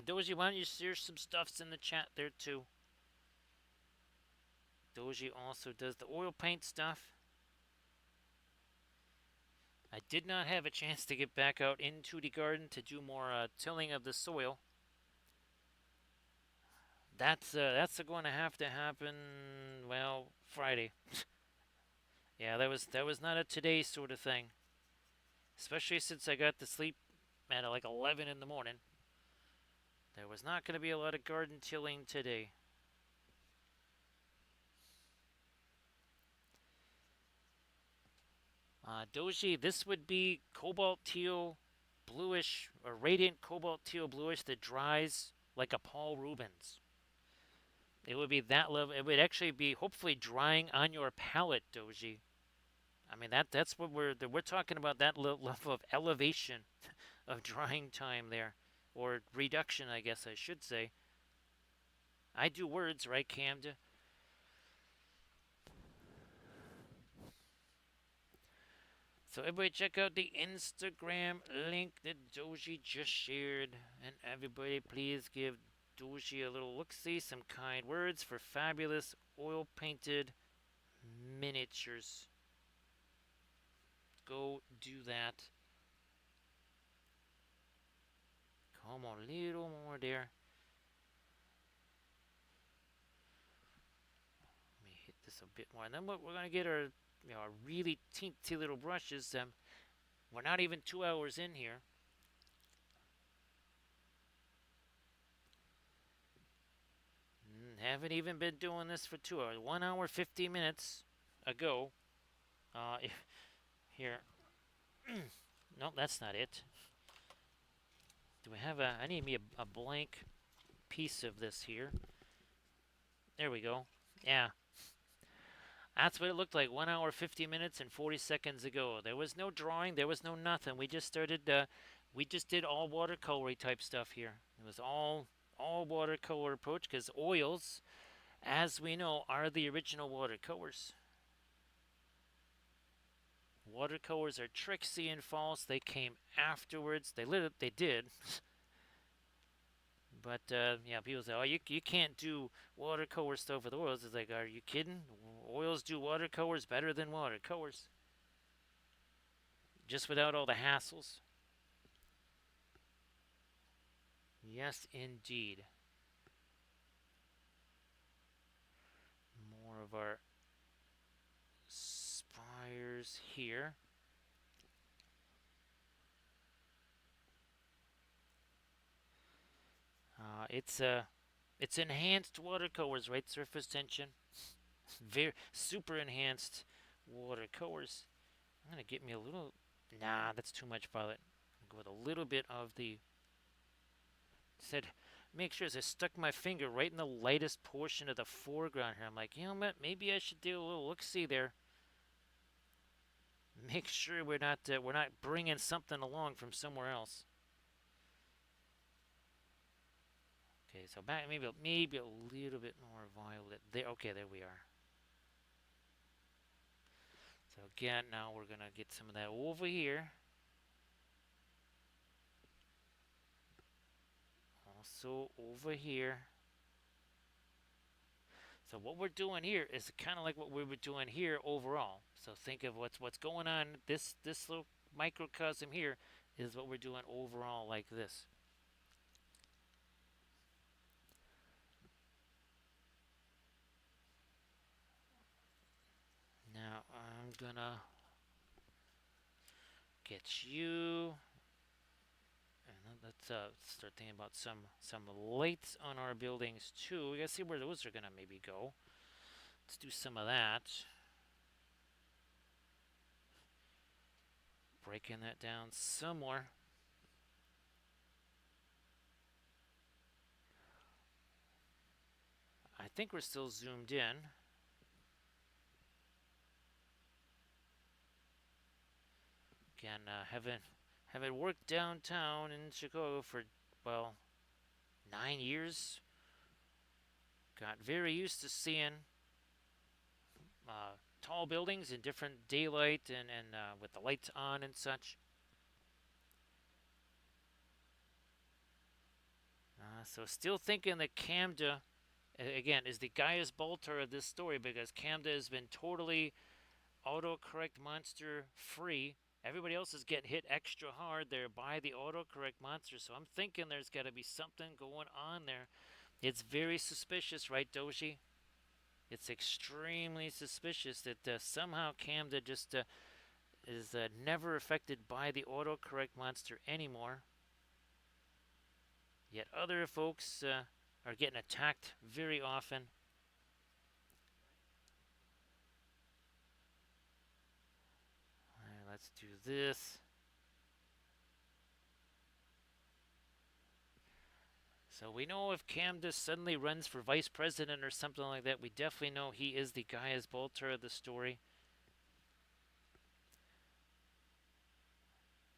Doji, why don't you share some stuffs in the chat there too? Doji also does the oil paint stuff. I did not have a chance to get back out into the garden to do more tilling of the soil. That's going to have to happen. Well, Friday. Yeah, that was not a today sort of thing. Especially since I got to sleep at like 11 in the morning. There was not going to be a lot of garden tilling today. Doji, this would be cobalt teal bluish or radiant cobalt teal bluish that dries like a Paul Rubens. It would be that level. It would actually be hopefully drying on your palette, Doji. I mean that's what we're talking about, that level of elevation of drying time there, or reduction, I guess I should say. I do words, right, Camden? So everybody check out the Instagram link that Doji just shared. And everybody please give Doji a little look-see, some kind words for fabulous oil-painted miniatures. Go do that. Come on, a little more there. Let me hit this a bit more. And then we're going to get our really teensy little brushes. We're not even 2 hours in here. Haven't even been doing this for 2 hours. 1 hour, 50 minutes ago. Here. Nope, that's not it. Do we have a... I need me a blank piece of this here. There we go. Yeah. That's what it looked like 1 hour, 50 minutes, and 40 seconds ago. There was no drawing. There was no nothing. We just started... we just did all watercolory type stuff here. It was all watercolor approach because oils, as we know, are the original watercolors. Watercolors are tricksy and false. They came afterwards. They did. But yeah, people say, "Oh, you can't do watercolor stuff with oils." It's like, are you kidding? Oils do watercolors better than watercolors, just without all the hassles. Yes, indeed. More of our spires here. It's enhanced watercolors, right? Surface tension, very super enhanced watercolors. I'm gonna get me a little. Nah, that's too much violet. I'll go with a little bit of the. Said, make sure as I stuck my finger right in the lightest portion of the foreground here. I'm like, you know what? Maybe I should do a little look-see there. Make sure we're not bringing something along from somewhere else. Okay, so back maybe a little bit more violet there. Okay, there we are. So again, now we're gonna get some of that over here. Also over here. So what we're doing here is kind of like what we were doing here overall. So think of what's going on. This little microcosm here is what we're doing overall like this. Now I'm gonna get you, and let's start thinking about some lights on our buildings too. We gotta see where those are gonna maybe go. Let's do some of that. Breaking that down some more. I think we're still zoomed in. Again, haven't worked downtown in Chicago for, well, 9 years. Got very used to seeing tall buildings in different daylight and with the lights on and such. So still thinking that Camda, again, is the Gaius Baltar of this story, because Camda has been totally autocorrect monster free. Everybody else is getting hit extra hard there by the autocorrect monster, so I'm thinking there's got to be something going on there. It's very suspicious, right, Doji? It's extremely suspicious that somehow Camda just is never affected by the autocorrect monster anymore. Yet other folks are getting attacked very often. Alright, let's do this. So we know if Camda suddenly runs for vice president or something like that, we definitely know he is the Gaius Baltar of the story.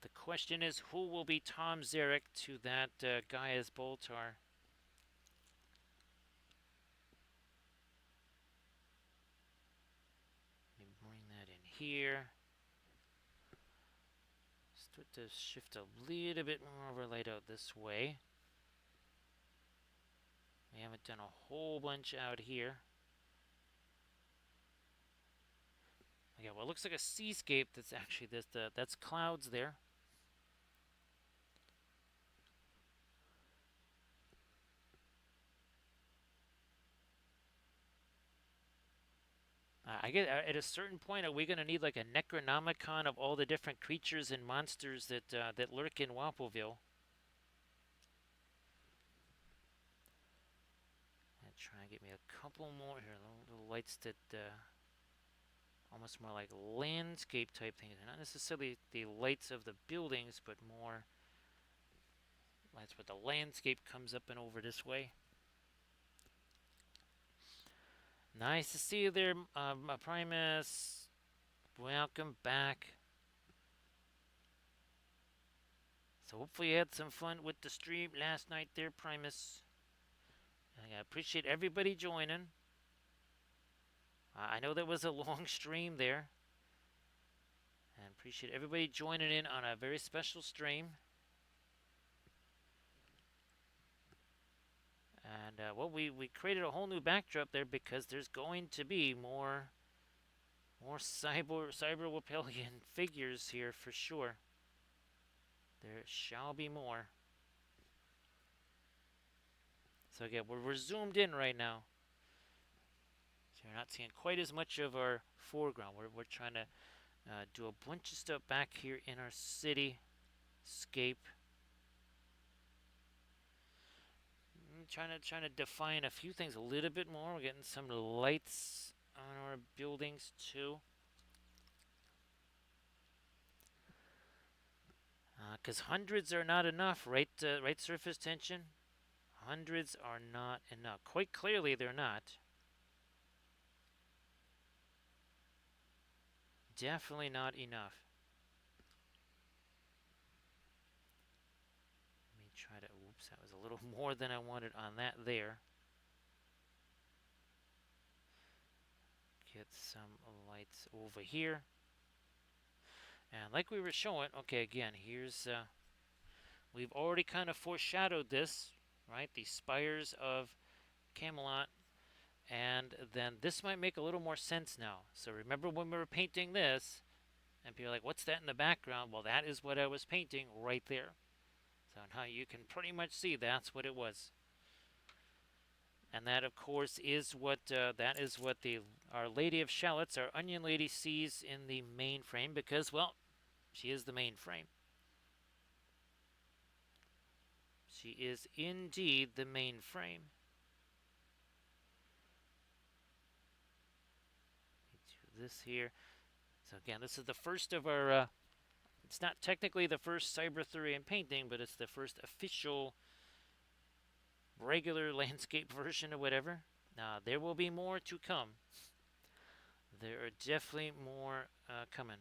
The question is, who will be Tom Zarek to that Gaius Baltar? Let me bring that in here. Start to shift a little bit more of our light out this way. We haven't done a whole bunch out here. Okay, well, it looks like a seascape. That's actually that's clouds there. I get at a certain point, are we going to need like a Necronomicon of all the different creatures and monsters that lurk in Wapoville? Try and get me a couple more here, little lights that almost more like landscape type things. They're not necessarily the lights of the buildings, but more lights where the landscape comes up and over this way. Nice to see you there, Primus. Welcome back. So hopefully you had some fun with the stream last night there, Primus. I appreciate everybody joining. I know that was a long stream there. And appreciate everybody joining in on a very special stream. And well, we created a whole new backdrop there because there's going to be more cyber figures here for sure. There shall be more. So again, we're zoomed in right now. So you're not seeing quite as much of our foreground. We're trying to do a bunch of stuff back here in our city scape. Trying to define a few things a little bit more. We're getting some lights on our buildings too. Because hundreds are not enough, right? Right, surface tension? Hundreds are not enough. Quite clearly, they're not. Definitely not enough. Let me try to... Oops, that was a little more than I wanted on that there. Get some lights over here. And like we were showing, okay, again, here's... we've already kind of foreshadowed this, right? The spires of Camelot. And then this might make a little more sense now. So remember when we were painting this, and people are like, what's that in the background? Well, that is what I was painting right there. So now you can pretty much see that's what it was. And that, of course, is what Our Lady of Shallots, our Onion Lady, sees in the main frame because, well, she is the main frame. She is indeed the main frame. Do this here. So again, this is the first of our... it's not technically the first Cyberthurian painting, but it's the first official regular landscape version or whatever. There will be more to come. There are definitely more coming.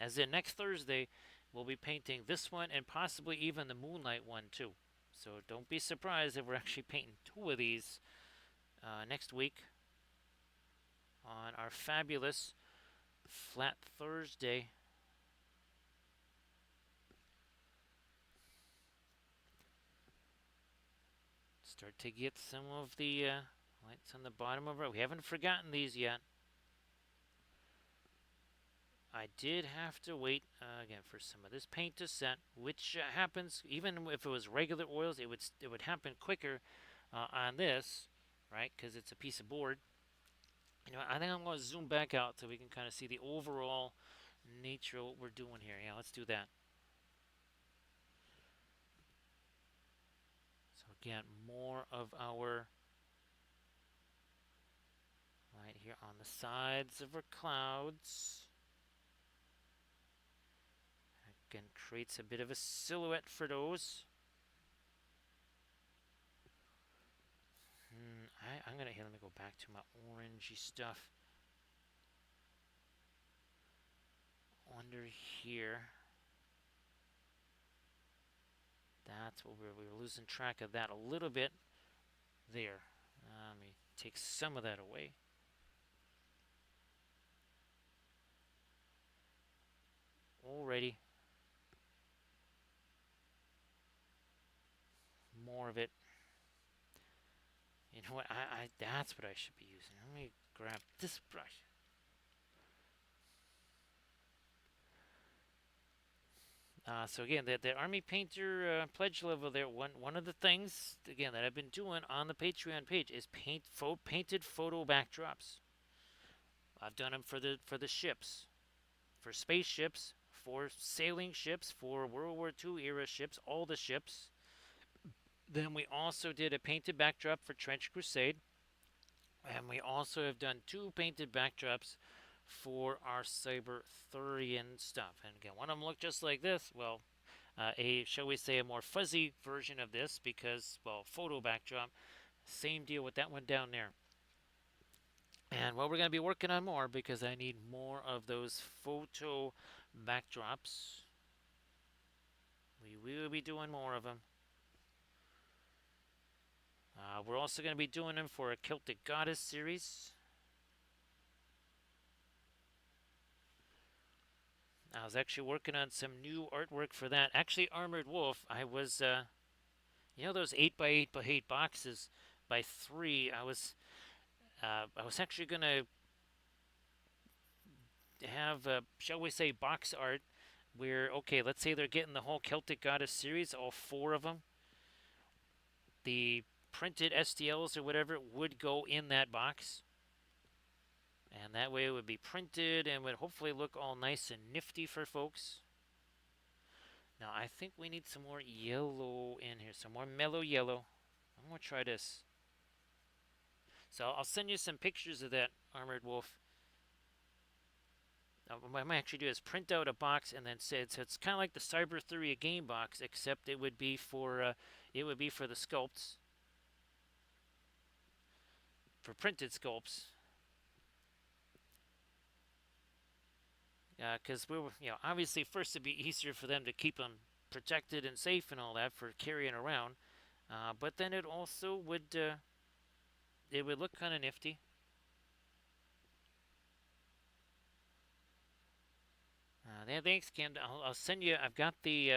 As in next Thursday, we'll be painting this one and possibly even the Moonlight one too. So don't be surprised if we're actually painting two of these next week on our fabulous Flat Thursday. Start to get some of the lights on the bottom of it. We haven't forgotten these yet. I did have to wait again for some of this paint to set, which happens even if it was regular oils. It would happen quicker on this, right? Because it's a piece of board. You know, I think I'm going to zoom back out so we can kind of see the overall nature of what we're doing here. Yeah, let's do that. So again, more of our light here on the sides of our clouds. Again, creates a bit of a silhouette for those. I'm gonna let me go back to my orangey stuff under here. That's what we were losing track of that a little bit there. Let me take some of that away. Alrighty. More of it. You know what? That's what I should be using. Let me grab this brush. So again, the Army Painter pledge level there. One of the things again that I've been doing on the Patreon page is painted photo backdrops. I've done them for the ships, for spaceships, for sailing ships, for World War II era ships, all the ships. Then we also did a painted backdrop for Trench Crusade. And we also have done 2 painted backdrops for our Cyberthurian stuff. And again, one of them look just like this. Well, shall we say, a more fuzzy version of this because, well, photo backdrop. Same deal with that one down there. And well, we're going to be working on more because I need more of those photo backdrops. We will be doing more of them. We're also going to be doing them for a Celtic Goddess series. I was actually working on some new artwork for that. Actually, Armored Wolf, I was, those 8x8x8 boxes by 3. I was actually going to have, shall we say, box art where, okay, let's say they're getting the whole Celtic Goddess series, all 4 of them. The printed STLs or whatever would go in that box. And that way it would be printed and would hopefully look all nice and nifty for folks. Now I think we need some more yellow in here, some more mellow yellow. I'm going to try this. So I'll send you some pictures of that Armored Wolf. What I might actually do is print out a box and then say it's kind of like the Cybertheria game box, except it would be for the sculpts, for printed sculpts. Because we were, obviously first it'd be easier for them to keep them protected and safe and all that for carrying around. But then it also would look kind of nifty. Thanks, Ken. I'll send you. I've got the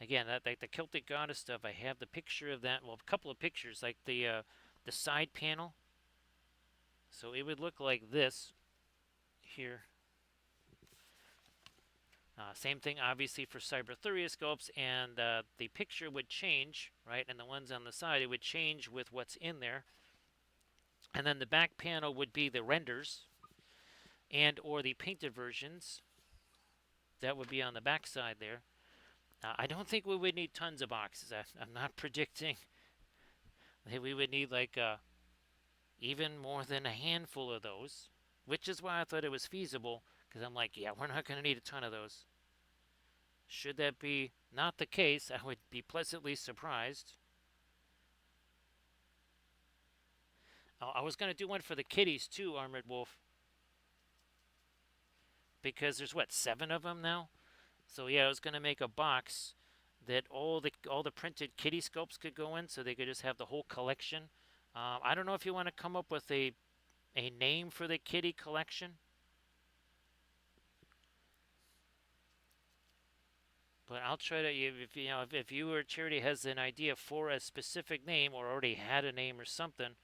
again that like the Celtic Goddess stuff. I have the picture of that. Well, a couple of pictures, like the side panel. So it would look like this here. Same thing, obviously, for Cybertheria scopes, and the picture would change, right? And the ones on the side, it would change with what's in there. And then the back panel would be the renders and or the painted versions. That would be on the back side there. I don't think we would need tons of boxes. I'm not predicting that we would need like even more than a handful of those, which is why I thought it was feasible, because I'm like, yeah, we're not going to need a ton of those. Should that be not the case, I would be pleasantly surprised. I was going to do one for the kitties too, Armored Wolf, because there's what, 7 of them now. So yeah, I was going to make a box that all the printed kitty sculpts could go in, so they could just have the whole collection. I don't know if you want to come up with a name for the kitty collection, but I'll try to. If you or Charity has an idea for a specific name or already had a name or something,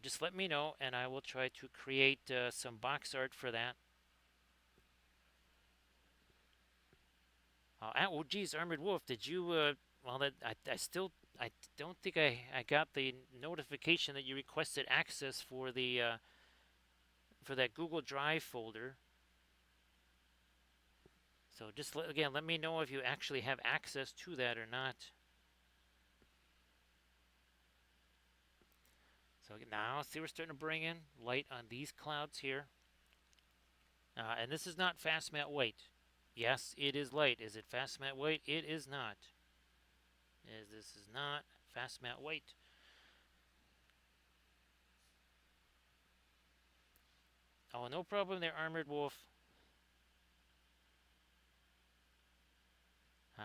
just let me know, and I will try to create some box art for that. Oh, geez, Armored Wolf, did you? Well, I don't think I got the notification that you requested access for the for that Google Drive folder. So just again, let me know if you actually have access to that or not. So now, see, we're starting to bring in light on these clouds here. And this is not fast matte white. Yes, it is light. Is it fast matte white? It is not. This is not fast matte white. Oh, no problem there, Armored Wolf.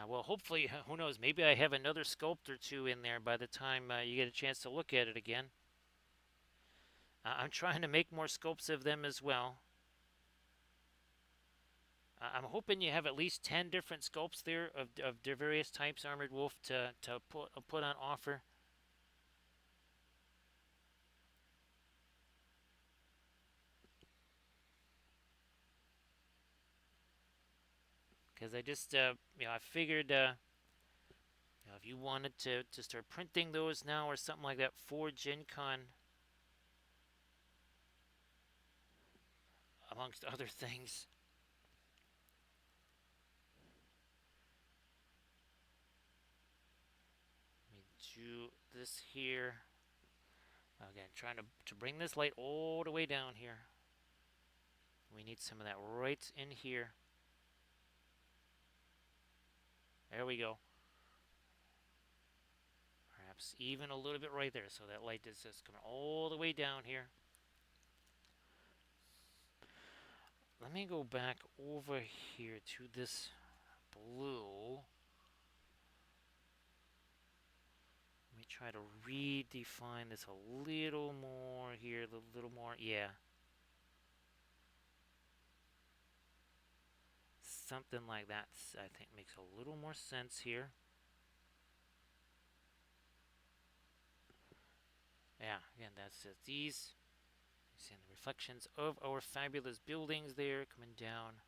Well, hopefully, who knows, maybe I have another sculpt or 2 in there by the time you get a chance to look at it again. I'm trying to make more sculpts of them as well. I'm hoping you have at least 10 different sculpts there of their various types, Armored Wolf, to put on offer. Because I just, I figured, if you wanted to start printing those now or something like that for Gen Con, amongst other things. Let me do this here. Again, trying to bring this light all the way down here. We need some of that right in here. There we go. Perhaps even a little bit right there, so that light is just coming all the way down here. Let me go back over here to this blue. Let me try to redefine this a little more here, a little more. Yeah. Something like that, I think, makes a little more sense here. Yeah, again, that's just these. You see the reflections of our fabulous buildings there coming down.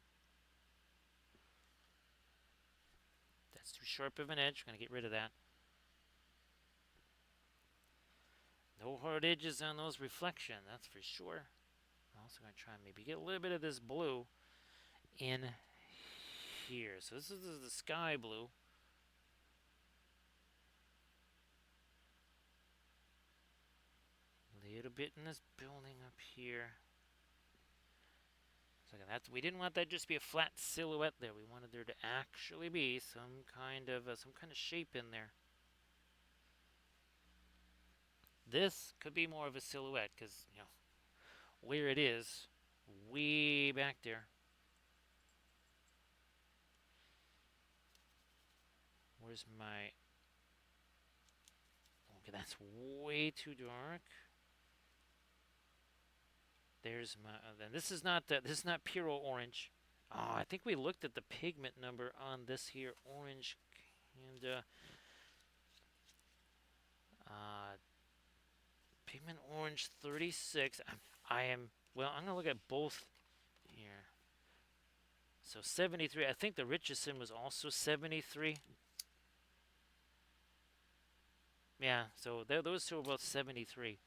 That's too sharp of an edge. We're going to get rid of that. No hard edges on those reflections, that's for sure. I'm also going to try and maybe get a little bit of this blue in here. So this is the sky blue. A little bit in this building up here. So that's, we didn't want that just to be a flat silhouette there. We wanted there to actually be some kind of shape in there. This could be more of a silhouette because, you know, where it is, way back there. Where's my... Okay, that's way too dark. There's my... then this is not pure orange. Oh, I think we looked at the pigment number on this here orange and pigment orange 36. I am, well, I'm gonna look at both here. So 73. I think the Richardson was also 73. Yeah, so those two are both 73.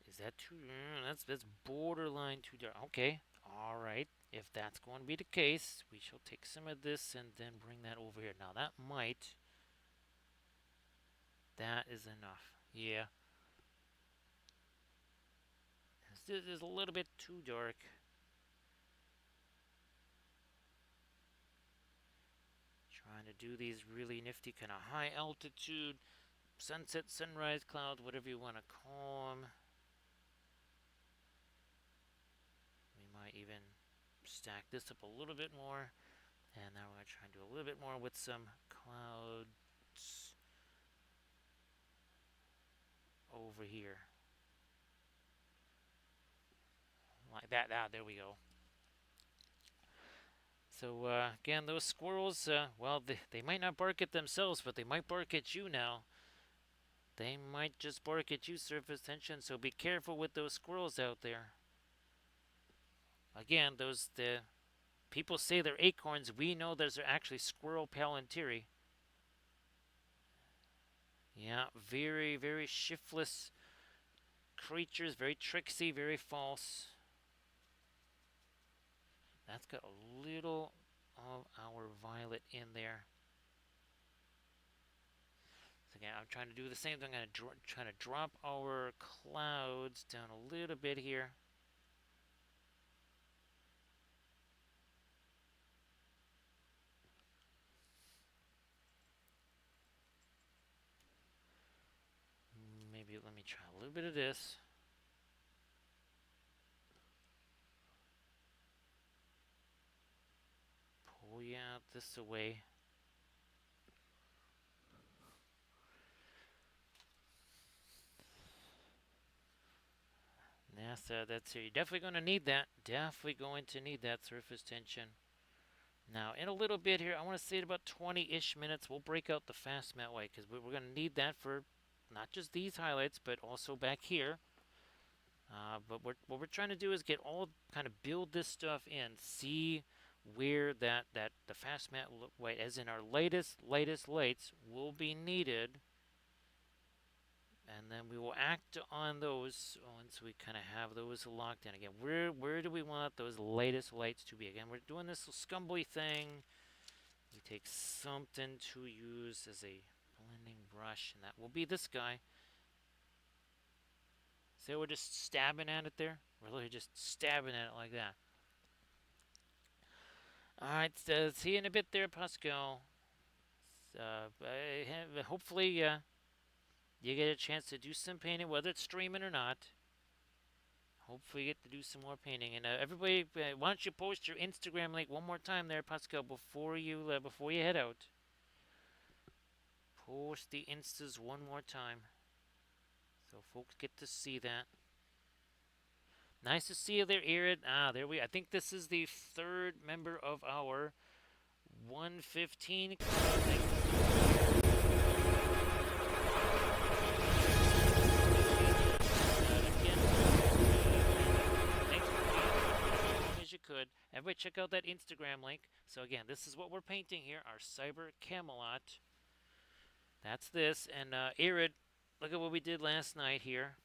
Is that too? That's borderline too dark. Okay, all right. If that's going to be the case, we shall take some of this and then bring that over here. Now that might. That is enough. Yeah. This is a little bit too dark. Trying to do these really nifty kind of high altitude sunset, sunrise clouds, whatever you want to call them. We might even stack this up a little bit more. And now we're going to try and do a little bit more with some clouds over here. Like that. Ah, there we go. So again, those squirrels, well, they might not bark at themselves, but they might bark at you now. They might just bark at you, surface tension, so be careful with those squirrels out there. Again, the people say they're acorns. We know those are actually squirrel palantiri. Yeah, very, very shiftless creatures, very tricksy, very false. That's got a little of our violet in there. So again, I'm trying to do the same thing. I'm trying to drop our clouds down a little bit here. Maybe let me try a little bit of this. Pull you out this away. That's it. You're definitely going to need that. Definitely going to need that surface tension. Now, in a little bit here, I want to say in about 20-ish minutes, we'll break out the fast matte white because we're going to need that for not just these highlights, but also back here. But what we're trying to do is get all, kind of build this stuff in, see where the fast matte white, as in our latest lights, will be needed. And then we will act on those once we kind of have those locked in. Again, where do we want those latest lights to be? Again, we're doing this scumbly thing. We take something to use as a blending brush, and that will be this guy. So we're just stabbing at it there. We're literally just stabbing at it like that. Alright, see you in a bit there, Pascal. Hopefully you get a chance to do some painting, whether it's streaming or not. Hopefully you get to do some more painting. And everybody, why don't you post your Instagram link one more time there, Pascal, before you head out. Post the Instas one more time, so folks get to see that. Nice to see you there, Irid. There we. I think this is the third member of our 115 club. You could. Everybody check out that Instagram link. So again, this is what we're painting here, our Cyber Camelot. That's this. And Irid, look at what we did last night here.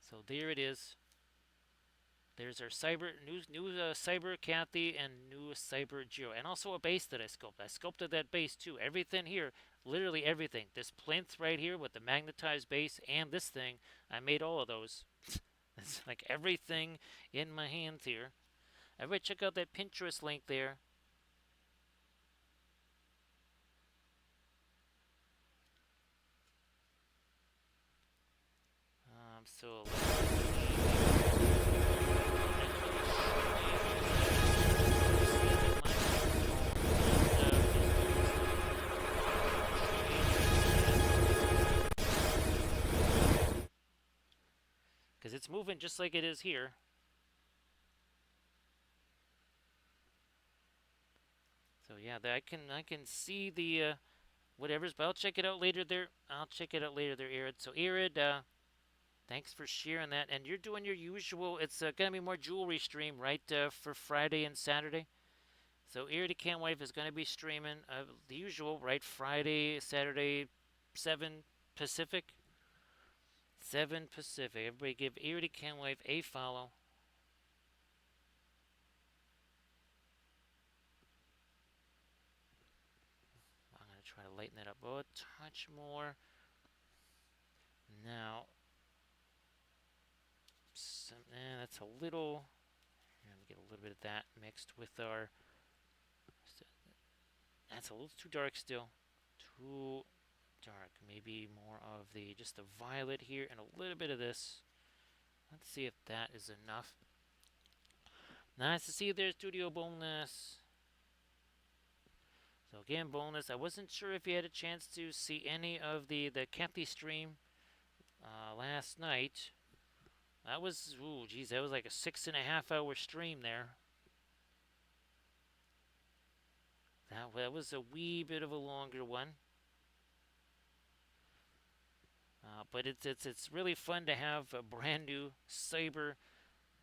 So there it is. There's our new Cyber Kathy and new Cyber Giro. And also a base that I sculpted. I sculpted that base too. Everything here, literally everything. This plinth right here with the magnetized base and this thing, I made all of those. It's like everything in my hands here. Everybody check out that Pinterest link there. So because it's moving just like it is here. So yeah, I can see the whatever's, but I'll check it out later there. Irid. So Irid, thanks for sharing that. And you're doing your usual. It's gonna be more jewelry stream, right, for Friday and Saturday. So Irid Can't Wife is gonna be streaming the usual, right? Friday, Saturday, 7 Pacific. 7 Pacific. Everybody give Irid Can't Wife a follow. I'm gonna try to lighten that up a touch more. Now, that's a little. I'm gonna get a little bit of that mixed with our. That's a little too dark still. Too dark. Maybe more of the just the violet here and a little bit of this. Let's see if that is enough. Nice to see you there, Studio Bonus. So again, Bonus. I wasn't sure if you had a chance to see any of the Kathy stream last night. That was, that was like a 6.5 hour stream there. That was a wee bit of a longer one. But it's really fun to have a brand new Cyber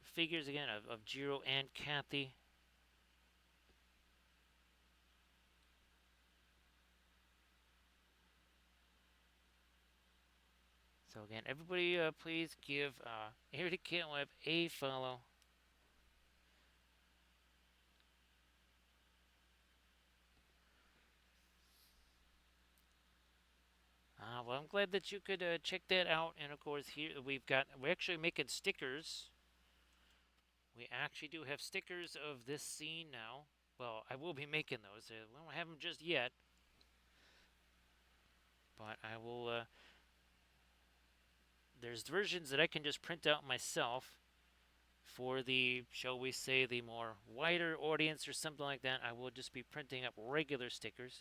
figures again of Jiro and Kathy. So again, everybody, please give Here to Can't Web a follow. Well, I'm glad that you could check that out. And of course, here we're actually making stickers. We actually do have stickers of this scene now. Well, I will be making those. We don't have them just yet, but I will. There's versions that I can just print out myself for the, shall we say, the more wider audience or something like that. I will just be printing up regular stickers.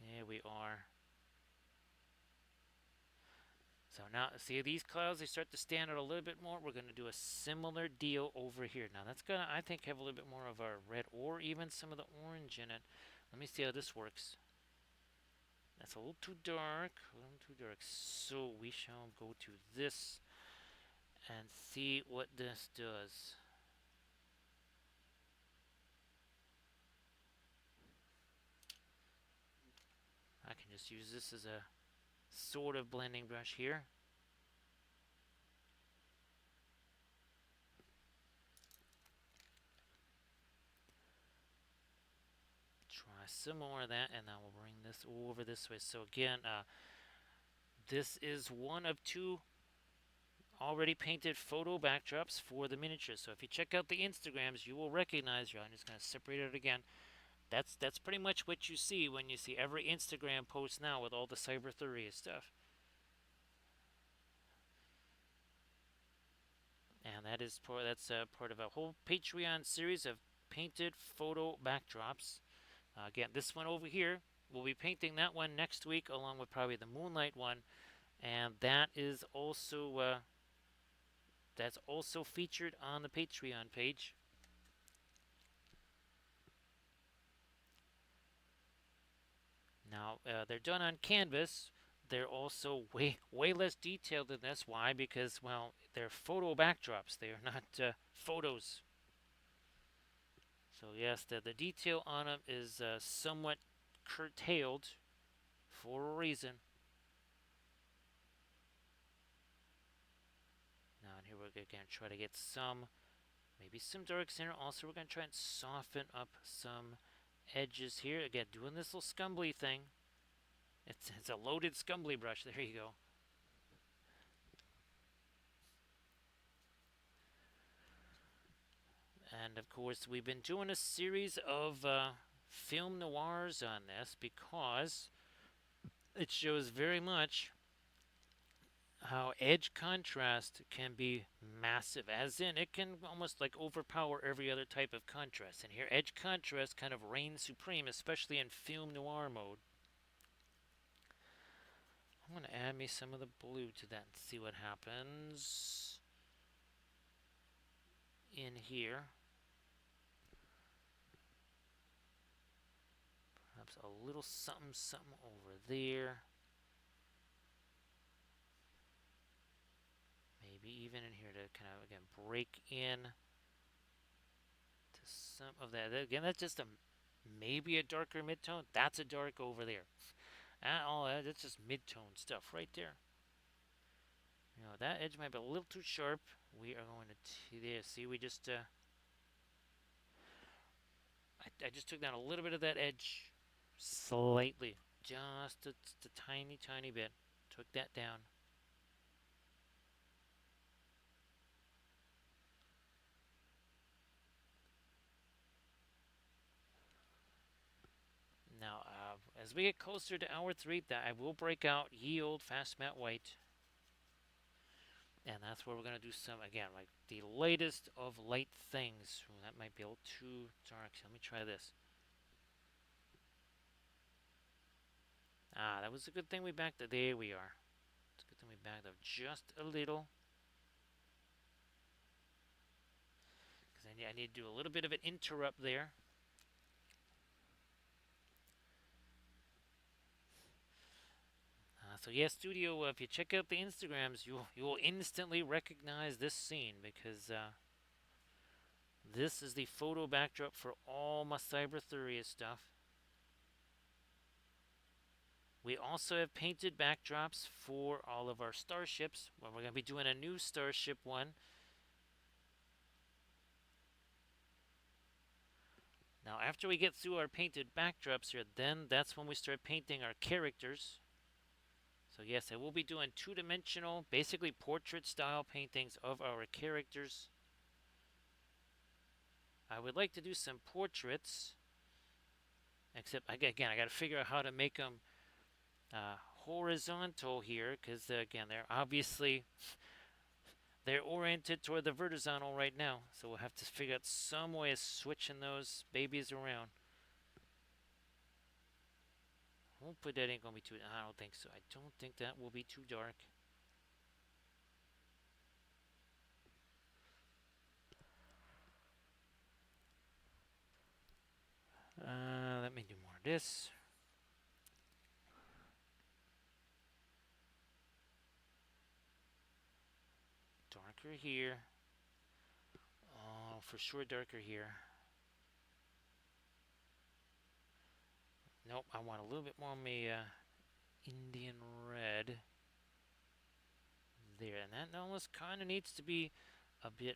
There we are. So now, see these clouds, they start to stand out a little bit more. We're going to do a similar deal over here. Now that's going to, I think, have a little bit more of our red or even some of the orange in it. Let me see how this works. That's a little too dark. So we shall go to this and see what this does. I can just use this as a sort of blending brush here. try some more of that, and then we'll bring this over this way. So again, this is one of two already painted photo backdrops for the miniatures. So if you check out the Instagrams, you will recognize. I'm just going to separate it again. That's pretty much what you see when you see every Instagram post now with all the Cyber stuff. And that's part of a whole Patreon series of painted photo backdrops. Again, this one over here, we'll be painting that one next week along with probably the Moonlight one, and that's also featured on the Patreon page. Now they're done on canvas. They're also way less detailed than this. Why? Because well, they're photo backdrops. They are not photos. So yes, the detail on them is somewhat curtailed for a reason. Now here we're going to try to get maybe some darks in here. Also, we're going to try and soften up some edges here. Again, doing this little scumbly thing. It's a loaded scumbly brush. There you go. And of course, we've been doing a series of film noirs on this because it shows very much how edge contrast can be massive, as in it can almost like overpower every other type of contrast. And here, edge contrast kind of reigns supreme, especially in film noir mode. I'm going to add me some of the blue to that and see what happens in here. Perhaps a little something over there. Maybe even in here to kind of, again, break in to some of that. Again, that's just maybe a darker midtone. That's a dark over there. That's just mid-tone stuff right there. You know, that edge might be a little too sharp. We are going to see, we just I just took down a little bit of that edge slightly, just a tiny bit. Took that down. Now, as we get closer to hour 3, I will break out Ye Old Fast Matte White. And that's where we're going to do some, again, like the lightest of light things. Ooh, that might be a little too dark. So let me try this. That was a good thing we backed up. There we are. It's a good thing we backed up just a little. Because I need to do a little bit of an interrupt there. So yes, Studio, if you check out the Instagrams, you will instantly recognize this scene because this is the photo backdrop for all my Cyber stuff. We also have painted backdrops for all of our starships. Well, we're going to be doing a new starship one. Now, after we get through our painted backdrops here, then that's when we start painting our characters. So yes, I will be doing two-dimensional, basically portrait-style paintings of our characters. I would like to do some portraits, except, again, I got to figure out how to make them horizontal here, because, again, they're oriented toward the vertical right now, so we'll have to figure out some way of switching those babies around. Hopefully that ain't going to be too... I don't think so. I don't think that will be too dark. Let me do more of this. Darker here. Oh, for sure darker here. Nope, I want a little bit more of my Indian red there. And that almost kind of needs to be a bit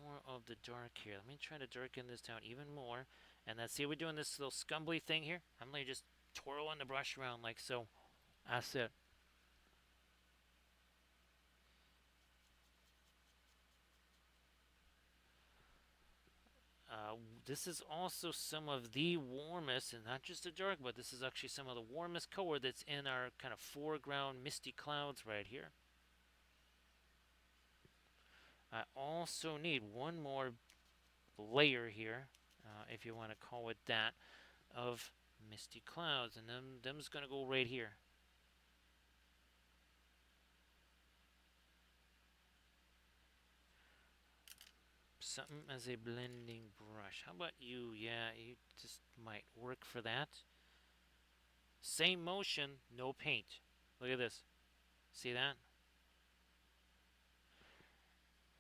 more of the dark here. Let me try to darken this down even more. And then see, we're doing this little scumbly thing here. I'm going to just twirling the brush around like so. That's it. This is also some of the warmest, and not just the dark, but this is actually some of the warmest color that's in our kind of foreground misty clouds right here. I also need one more layer here, if you want to call it that, of misty clouds, and them's gonna go right here. Something as a blending brush. How about you? Yeah, you just might work for that. Same motion, no paint. Look at this. See that?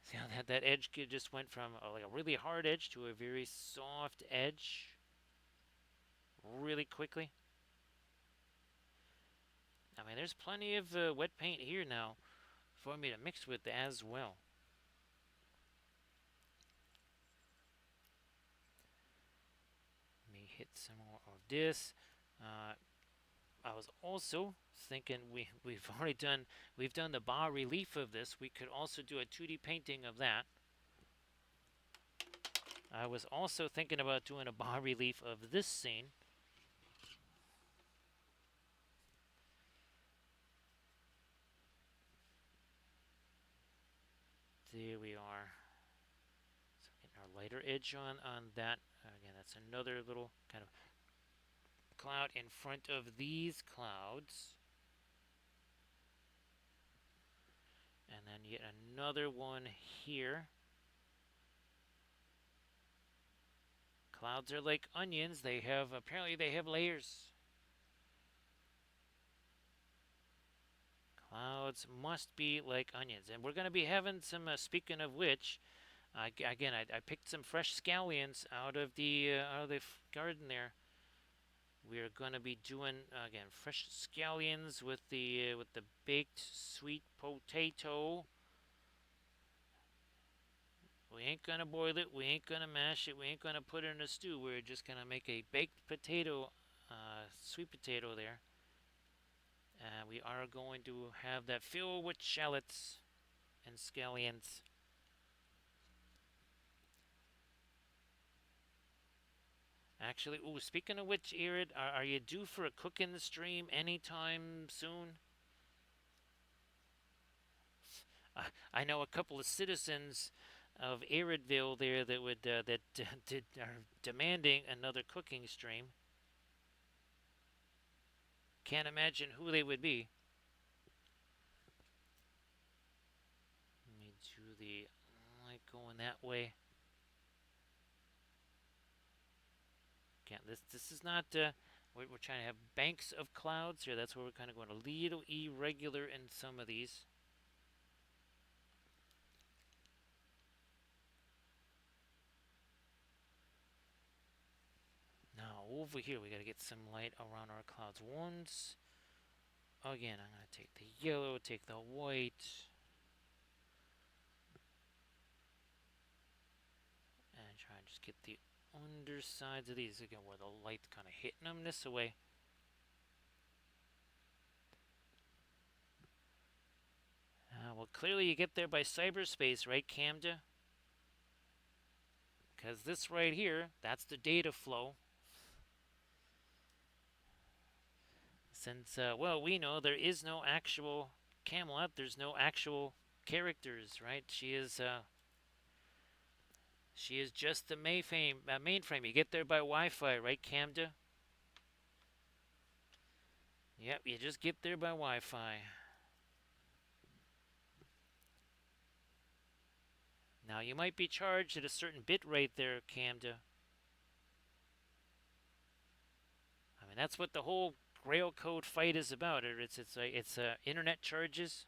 See how that edge just went from like a really hard edge to a very soft edge really quickly? I mean, there's plenty of wet paint here now for me to mix with as well. Let me hit some more of this. I was also thinking we've done the bas relief of this. We could also do a 2D painting of that. I was also thinking about doing a bas relief of this scene. There we are. So getting our lighter edge on that. Again, that's another little kind of cloud in front of these clouds. And then yet another one here. Clouds are like onions. Apparently they have layers. Clouds must be like onions. And we're going to be having some, speaking of which, again, I picked some fresh scallions out of the garden there. We're going to be doing, again, fresh scallions with the baked sweet potato. We ain't going to boil it. We ain't going to mash it. We ain't going to put it in a stew. We're just going to make a baked potato, sweet potato there. We are going to have that filled with shallots and scallions. Actually, ooh, speaking of which, Erid, are you due for a cooking stream anytime soon? I know a couple of citizens of Aridville there that would are demanding another cooking stream. Can't imagine who they would be. Let me do the light going that way. Again, this is not. We're trying to have banks of clouds here. That's where we're kind of going a little irregular in some of these. Now over here we got to get some light around our clouds. Once again, I'm going to take the yellow, take the white, and try and just get the undersides of these again where the light's kind of hitting them this way. Well, clearly you get there by cyberspace, right, Camda? Because this right here, that's the data flow. Since, well, we know there is no actual Camelot, there's no actual characters, right? She is just the mainframe. You get there by Wi-Fi, right, Camda? Yep, you just get there by Wi-Fi. Now, you might be charged at a certain bit rate there, Camda. I mean, that's what the whole Grail code fight is about. It's internet charges.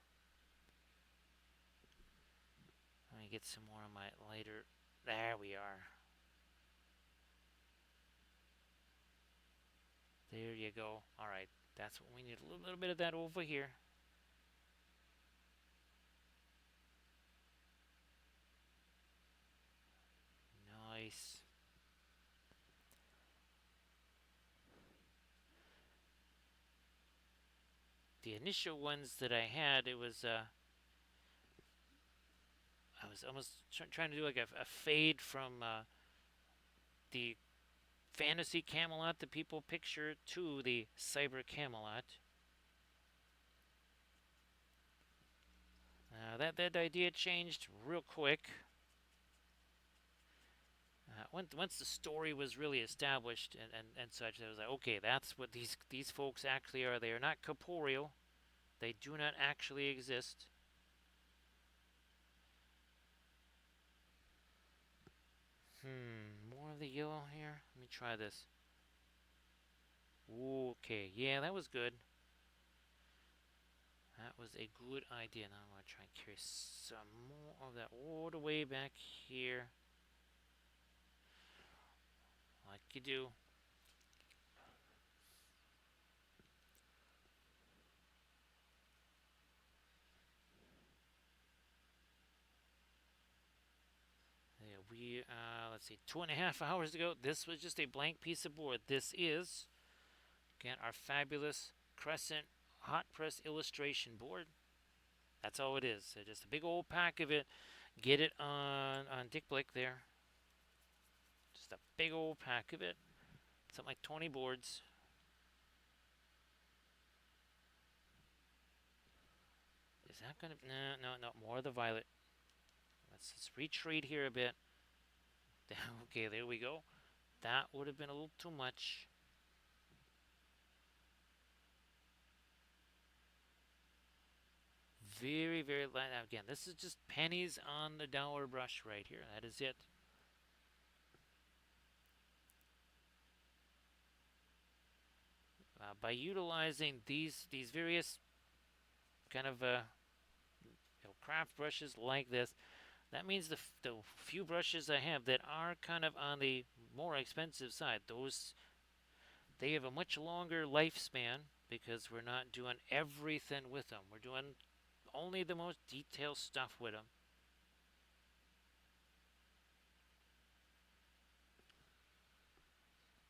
Let me get some more of my lighter. There we are. There you go. All right, that's what we need. A little bit of that over here. the initial ones that I had, it was I was almost trying to do like a fade from the fantasy Camelot that people picture to the Cyber Camelot. That idea changed real quick. Once the story was really established and such, I was like, okay, that's what these folks actually are. They are not corporeal. They do not actually exist. More of the yellow here. Let me try this. Okay, yeah, that was good. That was a good idea. Now I'm going to try and carry some more of that all the way back here. Like you do. Yeah, let's see, 2.5 hours ago, this was just a blank piece of board. This is, again, our fabulous Crescent hot press illustration board. That's all it is. So just a big old pack of it. Get it on Dick Blick there. Just a big old pack of it. Something like 20 boards. Is that gonna? No. More of the violet. Let's retreat here a bit. Okay, there we go. That would have been a little too much. Very, very light. Again, this is just pennies on the dollar brush right here. That is it. By utilizing these various kind of craft brushes like this, that means the few brushes I have that are kind of on the more expensive side, those they have a much longer lifespan because we're not doing everything with them. We're doing only the most detailed stuff with them.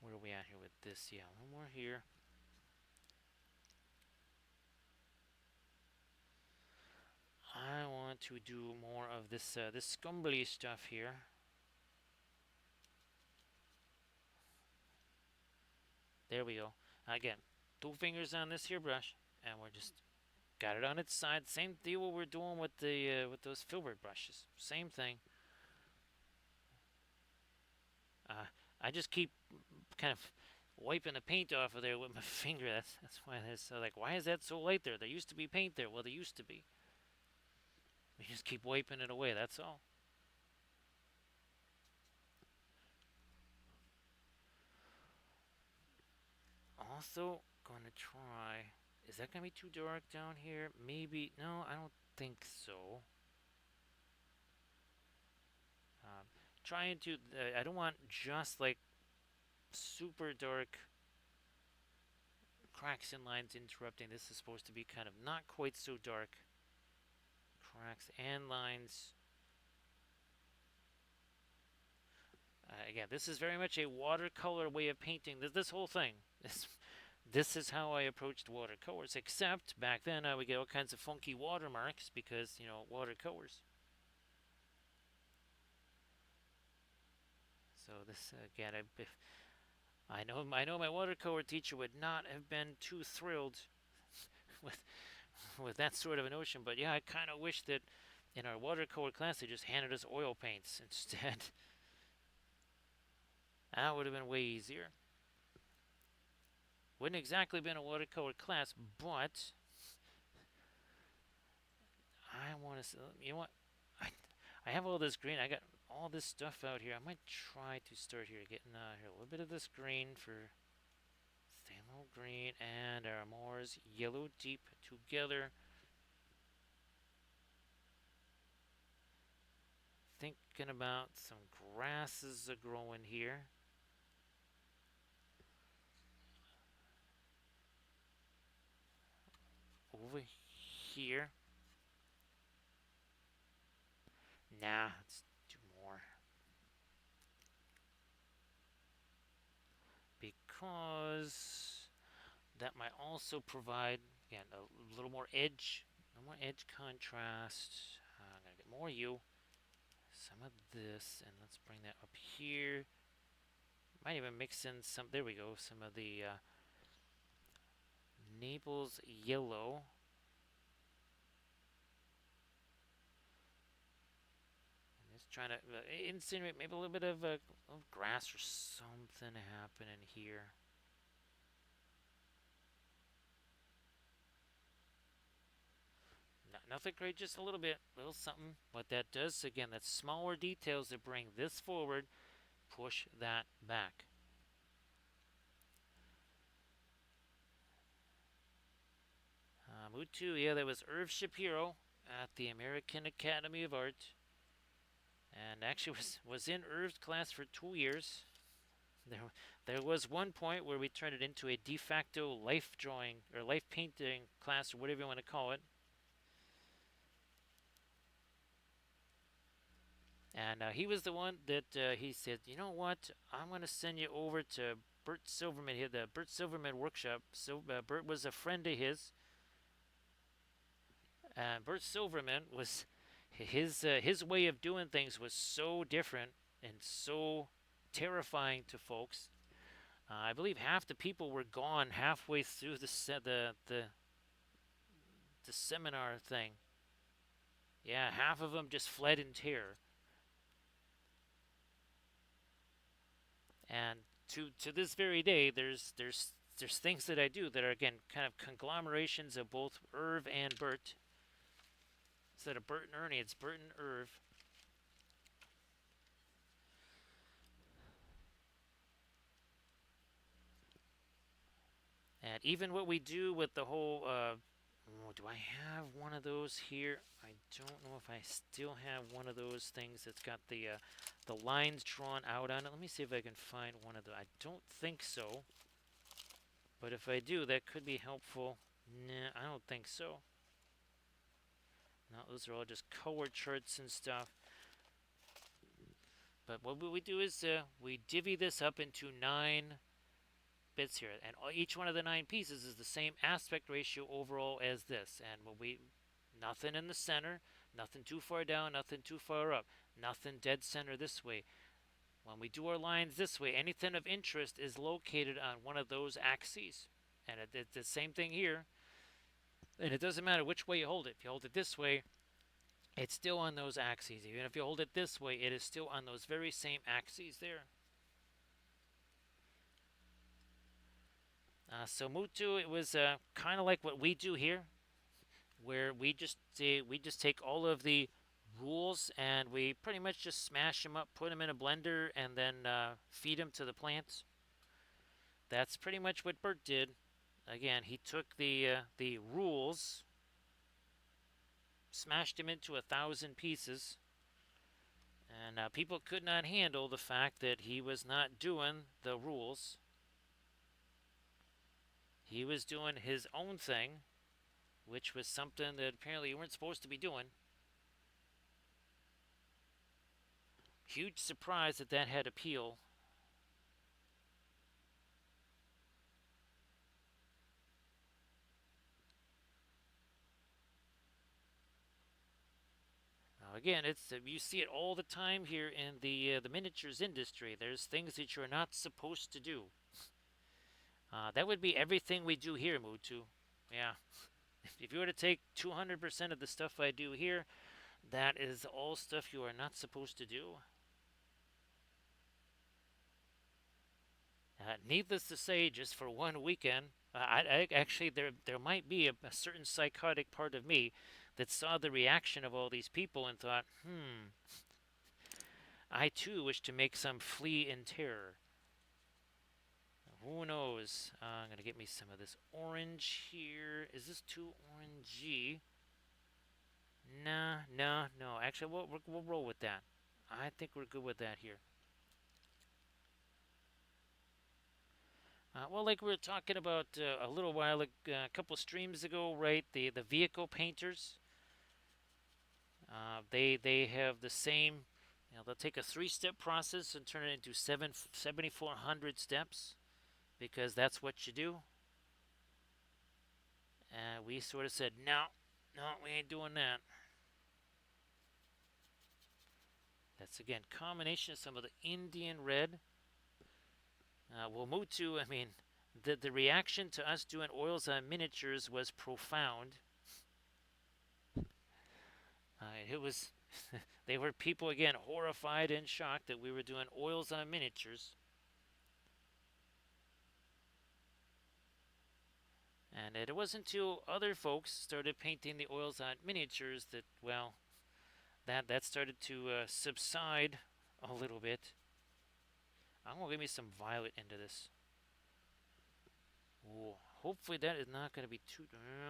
Where are we at here with this? Yeah, one more here. I want to do more of this scumbly stuff here. There we go. Again, 2 fingers on this here brush, and we're just got it on its side. Same deal what we're doing with the with those filbert brushes. Same thing. I just keep kind of wiping the paint off of there with my finger. That's why it's so like, why is that so light there? There used to be paint there. Well, there used to be. We just keep wiping it away. That's all. Also, gonna try. Is that gonna be too dark down here? Maybe. No, I don't think so. Um, trying to. I don't want just like super dark cracks and lines interrupting. This is supposed to be kind of not quite so dark. Cracks and lines. Again, this is very much a watercolor way of painting. This whole thing. This is how I approached watercolors. Except back then I would get all kinds of funky watermarks because watercolors. So this again, I know my watercolor teacher would not have been too thrilled with with that sort of a notion. But yeah, I kind of wish that in our watercolor class they just handed us oil paints instead. That would have been way easier. Wouldn't exactly been a watercolor class, but I want to. You know what? I have all this green. I got all this stuff out here. I might try to start here, getting here a little bit of this green for Stanlow green and our Moore's yellow deep together. Thinking about some grasses growing here. Over here. Nah, let's do more. Because that might also provide Again, a little more edge, a little more edge contrast. I'm gonna get more you. Some of this, and let's bring that up here. Might even mix in some. There we go. Some of the Naples yellow. And just trying to insinuate maybe a little bit of grass or something happening here. Nothing great, just a little bit, little something. What that does, again, that's smaller details that bring this forward, push that back. Mutu, yeah, that was Irv Shapiro at the American Academy of Art, and actually was in Irv's class for 2 years. There was one point where we turned it into a de facto life drawing or life painting class or whatever you want to call it. And he was the one that he said, you know what, I'm going to send you over to Bert Silverman here, the Bert Silverman workshop. So Bert was a friend of his, and Bert Silverman was his way of doing things was so different and so terrifying to folks. I believe half the people were gone halfway through the seminar thing. Yeah, half of them just fled in terror. And to this very day, there's things that I do that are again kind of conglomerations of both Irv and Bert. Instead of Bert and Ernie, it's Bert and Irv. And even what we do with the whole, do I have one of those here? I don't know if I still have one of those things that's got the lines drawn out on it. Let me see if I can find one of those. I don't think so. But if I do, that could be helpful. Nah, I don't think so. No, those are all just color charts and stuff. But what we do is we divvy this up into 9 bits here, and each one of the 9 pieces is the same aspect ratio overall as this. And when we, nothing in the center, nothing too far down, nothing too far up, nothing dead center this way. When we do our lines this way, anything of interest is located on one of those axes. And it's the same thing here. And it doesn't matter which way you hold it. If you hold it this way, it's still on those axes. Even if you hold it this way, it is still on those very same axes there. So Mutu, it was kind of like what we do here, where we just take all of the rules and we pretty much just smash them up, put them in a blender, and then feed them to the plants. That's pretty much what Bert did. Again, he took the rules, smashed them into 1,000 pieces, and people could not handle the fact that he was not doing the rules. He was doing his own thing, which was something that apparently you weren't supposed to be doing. Huge surprise that that had appeal. Now again, it's you see it all the time here in the miniatures industry. There's things that you're not supposed to do. That would be everything we do here, Mutu. Yeah. If you were to take 200% of the stuff I do here, that is all stuff you are not supposed to do. Needless to say, just for one weekend, actually there might be a certain psychotic part of me that saw the reaction of all these people and thought, I too wish to make some flee in terror. Who knows? I'm gonna get me some of this orange here. Is this too orangey? Nah, no, no. Actually, we'll roll with that. I think we're good with that here. Well, like we were talking about a little while, a couple streams ago, right? The vehicle painters, they have the same. They'll take a 3-step process and turn it into 7,400 steps, because that's what you do. And we sort of said, no, no, we ain't doing that. That's again combination of some of the Indian red. Well, Mutu, I mean, the reaction to us doing oils on miniatures was profound. It was, they were people again horrified and shocked that we were doing oils on miniatures. And it wasn't until other folks started painting the oils on miniatures that, well, that started to subside a little bit. I'm gonna give me some violet into this. Ooh, hopefully that is not gonna be too.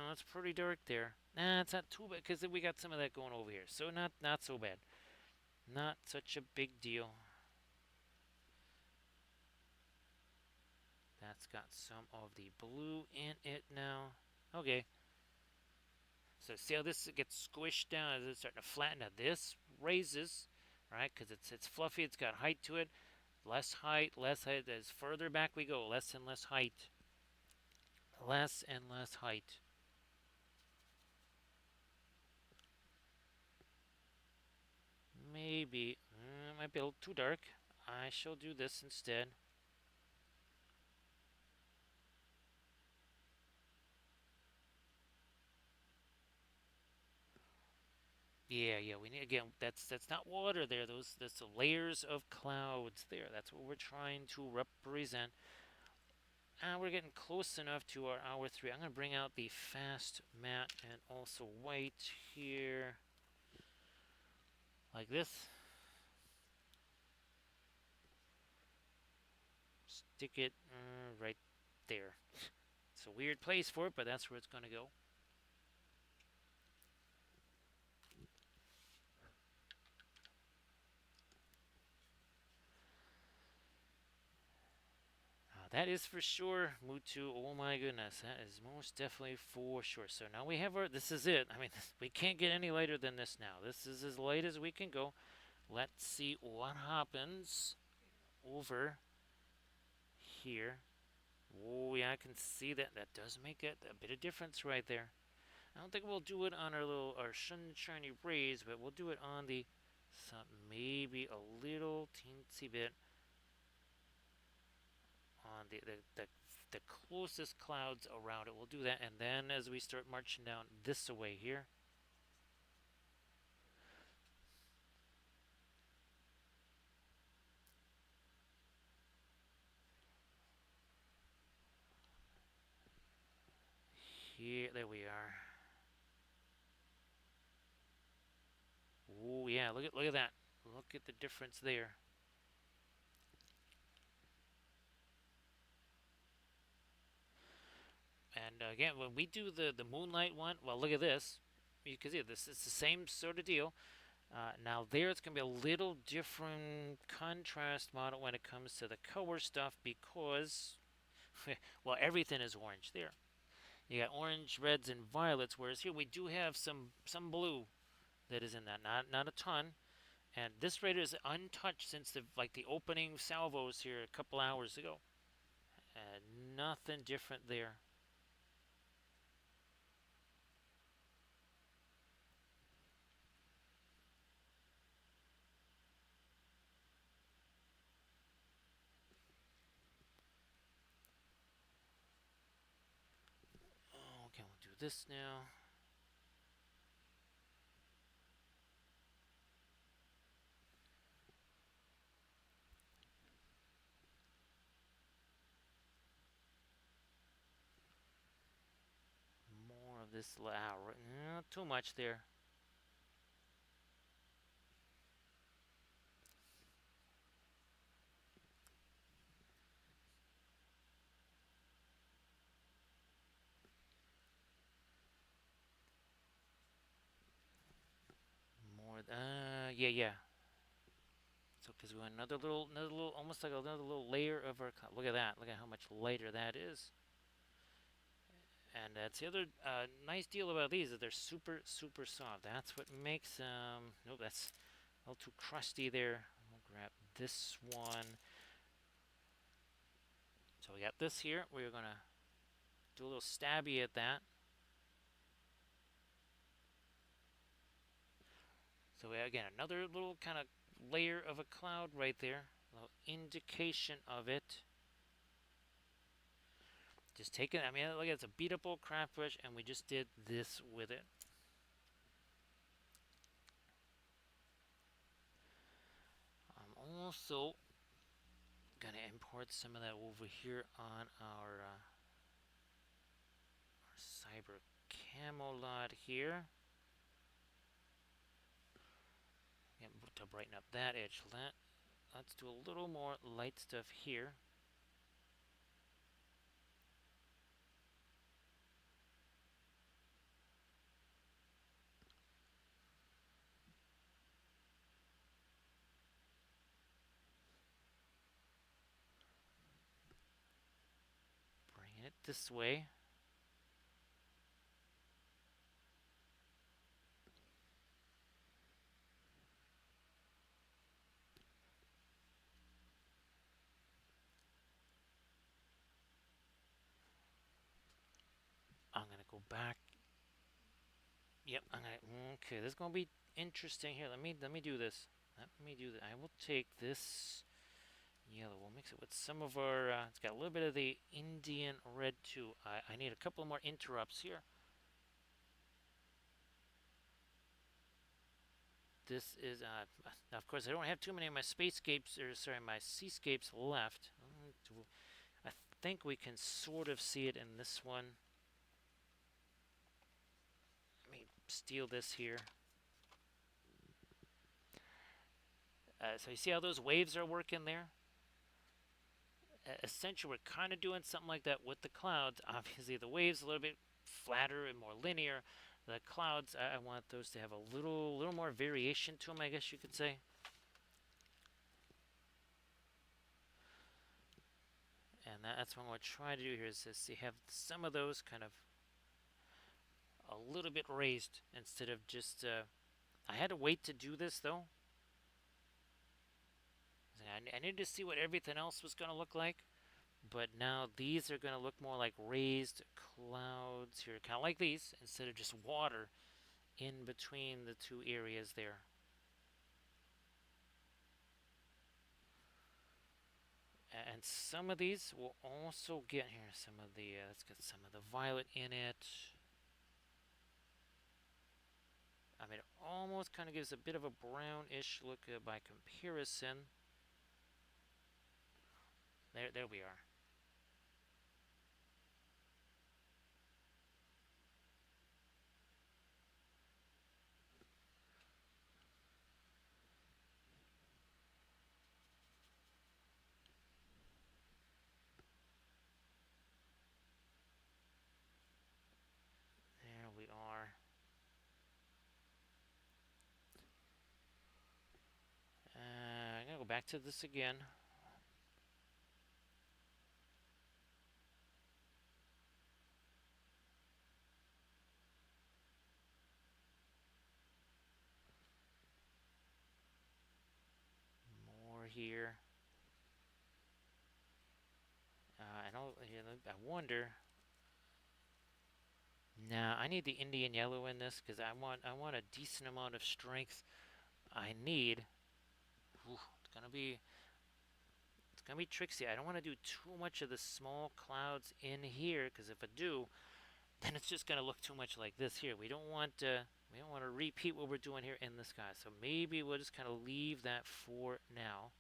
That's pretty dark there. Nah, it's not too bad because we got some of that going over here, so not so bad. Not such a big deal. That's got some of the blue in it now. Okay. So see how this gets squished down as it's starting to flatten. Now this raises, right? Because it's fluffy. It's got height to it. Less height, less height. As further back we go, less and less height. Less and less height. Maybe might be a little too dark. I shall do this instead. Yeah. We need again. That's not water there. That's the layers of clouds there. That's what we're trying to represent. And we're getting close enough to our hour 3. I'm gonna bring out the fast matte and also white here, like this. Stick it right there. It's a weird place for it, but that's where it's gonna go. That is for sure, Mutu. Oh my goodness, that is most definitely for sure. So now we have our. This is it. I mean, we can't get any lighter than this now. This is as light as we can go. Let's see what happens over here. Oh yeah, I can see that. That does make a bit of difference right there. I don't think we'll do it on our sunshiny rays, but we'll do it on the maybe a little teensy bit on the closest clouds around it. We'll do that, and then as we start marching down this way here, there we are. Oh yeah, look at that. Look at the difference there. And again, when we do the moonlight one, well, look at this. You can see this. It's the same sort of deal. Now there, it's going to be a little different contrast model when it comes to the color stuff because, well, everything is orange there. You got orange, reds, and violets, whereas here we do have some blue that is in that. Not a ton. And this raider is untouched since the opening salvos here a couple hours ago. Nothing different there. Oh, okay, we'll do this now. More of this. Not too much there. More. Yeah. So because we want another little, almost like another little layer of our. Look at that. Look at how much lighter that is. And that's the other nice deal about these is they're super soft. That's what makes them. Nope, that's a little too crusty there. We'll grab this one. So we got this here. We're gonna do a little stabby at that. So again, another little kind of layer of a cloud right there. A little indication of it. Just take it. I mean, look, it's a beat up old craft brush, and we just did this with it. I'm also gonna import some of that over here on our Cyber Camelot here. And to brighten up that edge. Let's do a little more light stuff here. Bring it this way. I'm gonna go back. Yep, I'm gonna. Okay, this is gonna be interesting here. Let me do this. Let me do that. I will take this yellow. We'll mix it with some of our. It's got a little bit of the Indian red too. I need a couple more interrupts here. This is. Of course, I don't have too many of my spacescapes, or sorry, my seascapes left. I think we can sort of see it in this one. Let me steal this here. So you see how those waves are working there? Essentially, we're kind of doing something like that with the clouds. Obviously, the waves a little bit flatter and more linear. The clouds, I want those to have a little more variation to them, I guess you could say. And that's what we're trying to do here is to have some of those kind of a little bit raised instead of just. I had to wait to do this though. I needed to see what everything else was going to look like. But now these are going to look more like raised clouds here, kind of like these, instead of just water in between the two areas there. And some of these will also get here. Some of the let's get some of the violet in it. I mean, it almost kind of gives a bit of a brownish look by comparison. There we are. There we are. I'm gonna go back to this again. More here. I wonder. Nah, I need the Indian yellow in this because I want a decent amount of strength. I need. Ooh, it's gonna be tricksy. I don't want to do too much of the small clouds in here because if I do, then it's just gonna look too much like this here. We don't want to repeat what we're doing here in the sky. So maybe we'll just kind of leave that for now.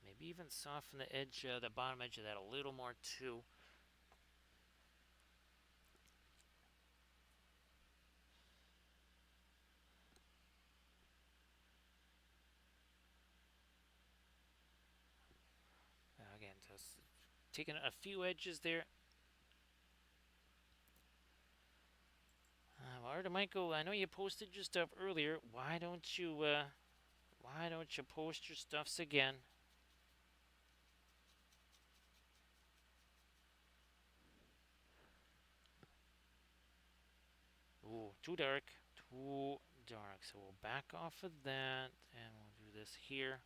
Maybe even soften the edge, the bottom edge of that a little more too. Again, just taking a few edges there. Alright, Michael, I know you posted your stuff earlier. Why don't you post your stuffs again? Ooh, too dark. Too dark. So we'll back off of that and we'll do this here.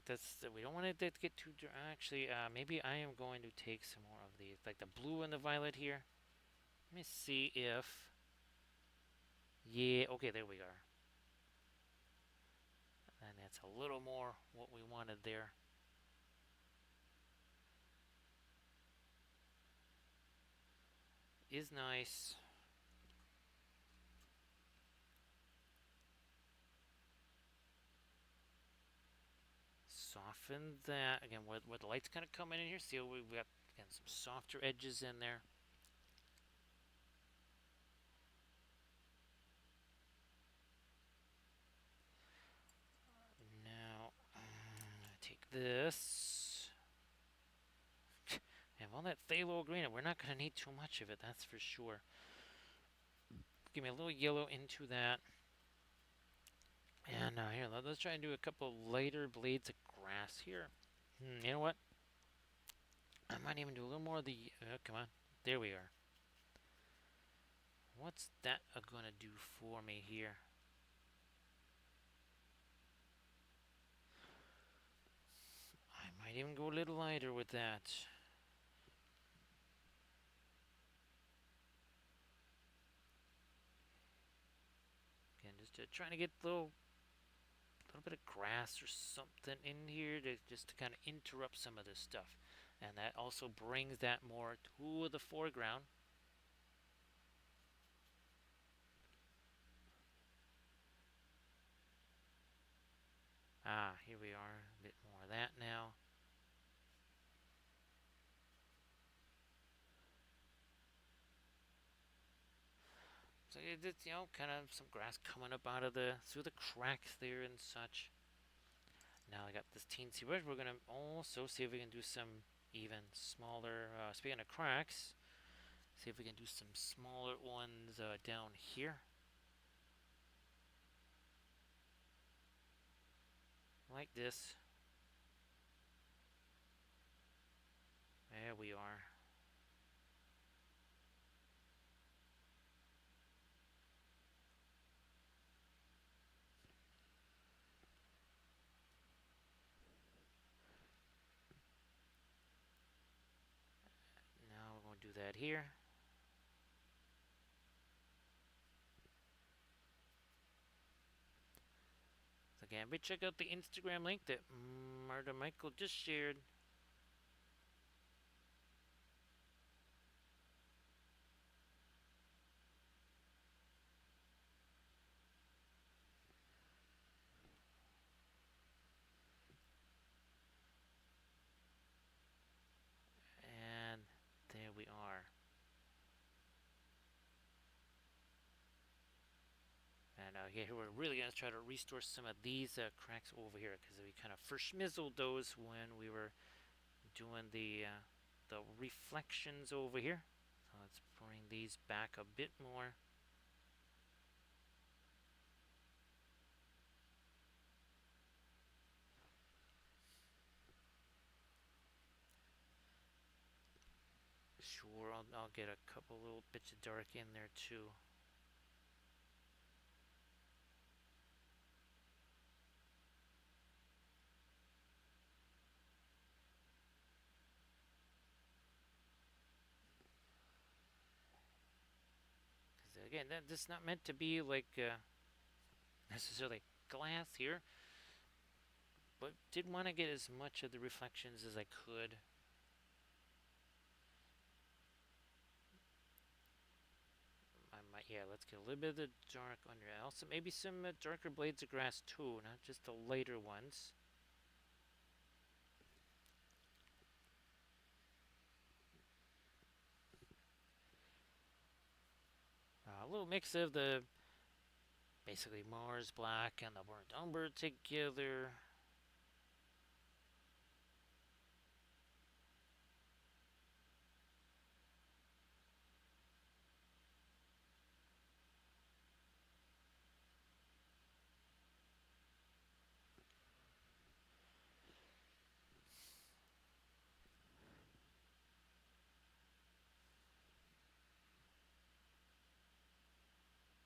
That's we don't want it to get too. Actually, maybe I am going to take some more of these, like the blue and the violet here. Let me see if. Yeah. Okay, there we are. And that's a little more what we wanted there. Is nice. Soften that again. Where the light's kind of coming in here. See, we got again some softer edges in there. Now, take this. And all that phthalo green, we're not going to need too much of it, that's for sure. Give me a little yellow into that. And here, let's try and do a couple lighter blades of grass here. You know what? I might even do a little more of the. Come on. There we are. What's that going to do for me here? I might even go a little lighter with that. Again, just trying to get a little bit of grass or something in here to just to kind of interrupt some of this stuff. And that also brings that more to the foreground. Here we are. A bit more of that now. So it's, kind of some grass coming up out of through the cracks there and such. Now I got this teensy brush. We're gonna also see if we can do some even smaller. Speaking of cracks, see if we can do some smaller ones down here, like this. There we are. Now we're going to do that here. So again, check out the Instagram link that Marta Michael just shared. And there we are. And here we're really going to try to restore some of these cracks over here because we kind of first schmizzled those when we were doing the reflections over here. So let's bring these back a bit more. Sure, I'll get a couple little bits of dark in there too. Because again, this is not meant to be like necessarily glass here, but did want to get as much of the reflections as I could. Yeah, let's get a little bit of the dark under it. Also, maybe some darker blades of grass too, not just the lighter ones. A little mix of the basically Mars black and the burnt umber together.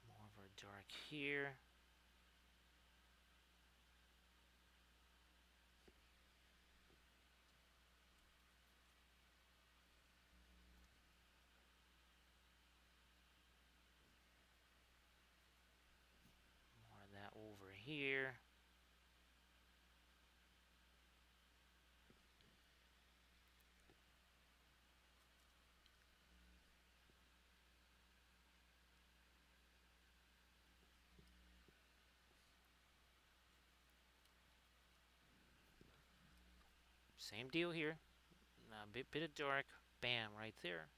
More of our dark here. here. Same deal here. A bit of dark. Bam, right there.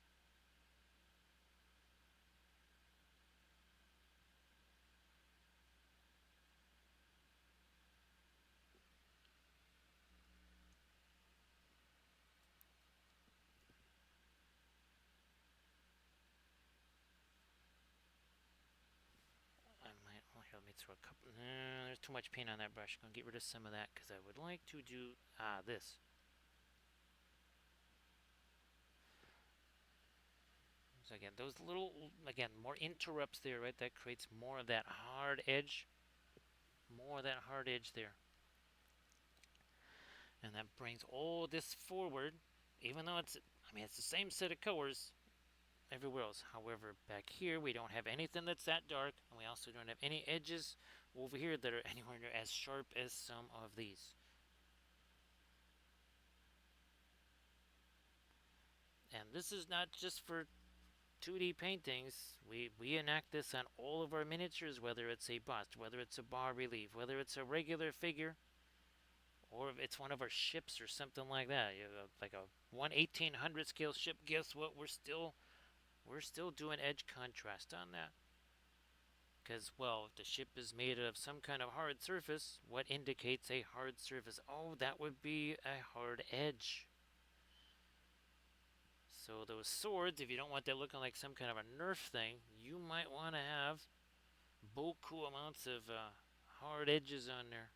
I might. Well, here, let me throw a couple. There's too much paint on that brush. I'm gonna get rid of some of that because I would like to do this. So again, those little more interrupts there, right? That creates more of that hard edge, more of that hard edge there, and that brings all this forward. Even though it's the same set of colors everywhere else. However, back here we don't have anything that's that dark, and we also don't have any edges over here that are anywhere near as sharp as some of these. And this is not just for 2D paintings. We enact this on all of our miniatures, whether it's a bust, whether it's a bas relief, whether it's a regular figure, or if it's one of our ships or something like that. Like a 1/1800 scale ship. Guess what? We're still doing edge contrast on that. Because, well, if the ship is made of some kind of hard surface, what indicates a hard surface? Oh, that would be a hard edge. So those swords, if you don't want that looking like some kind of a Nerf thing, you might want to have beaucoup amounts of hard edges on there.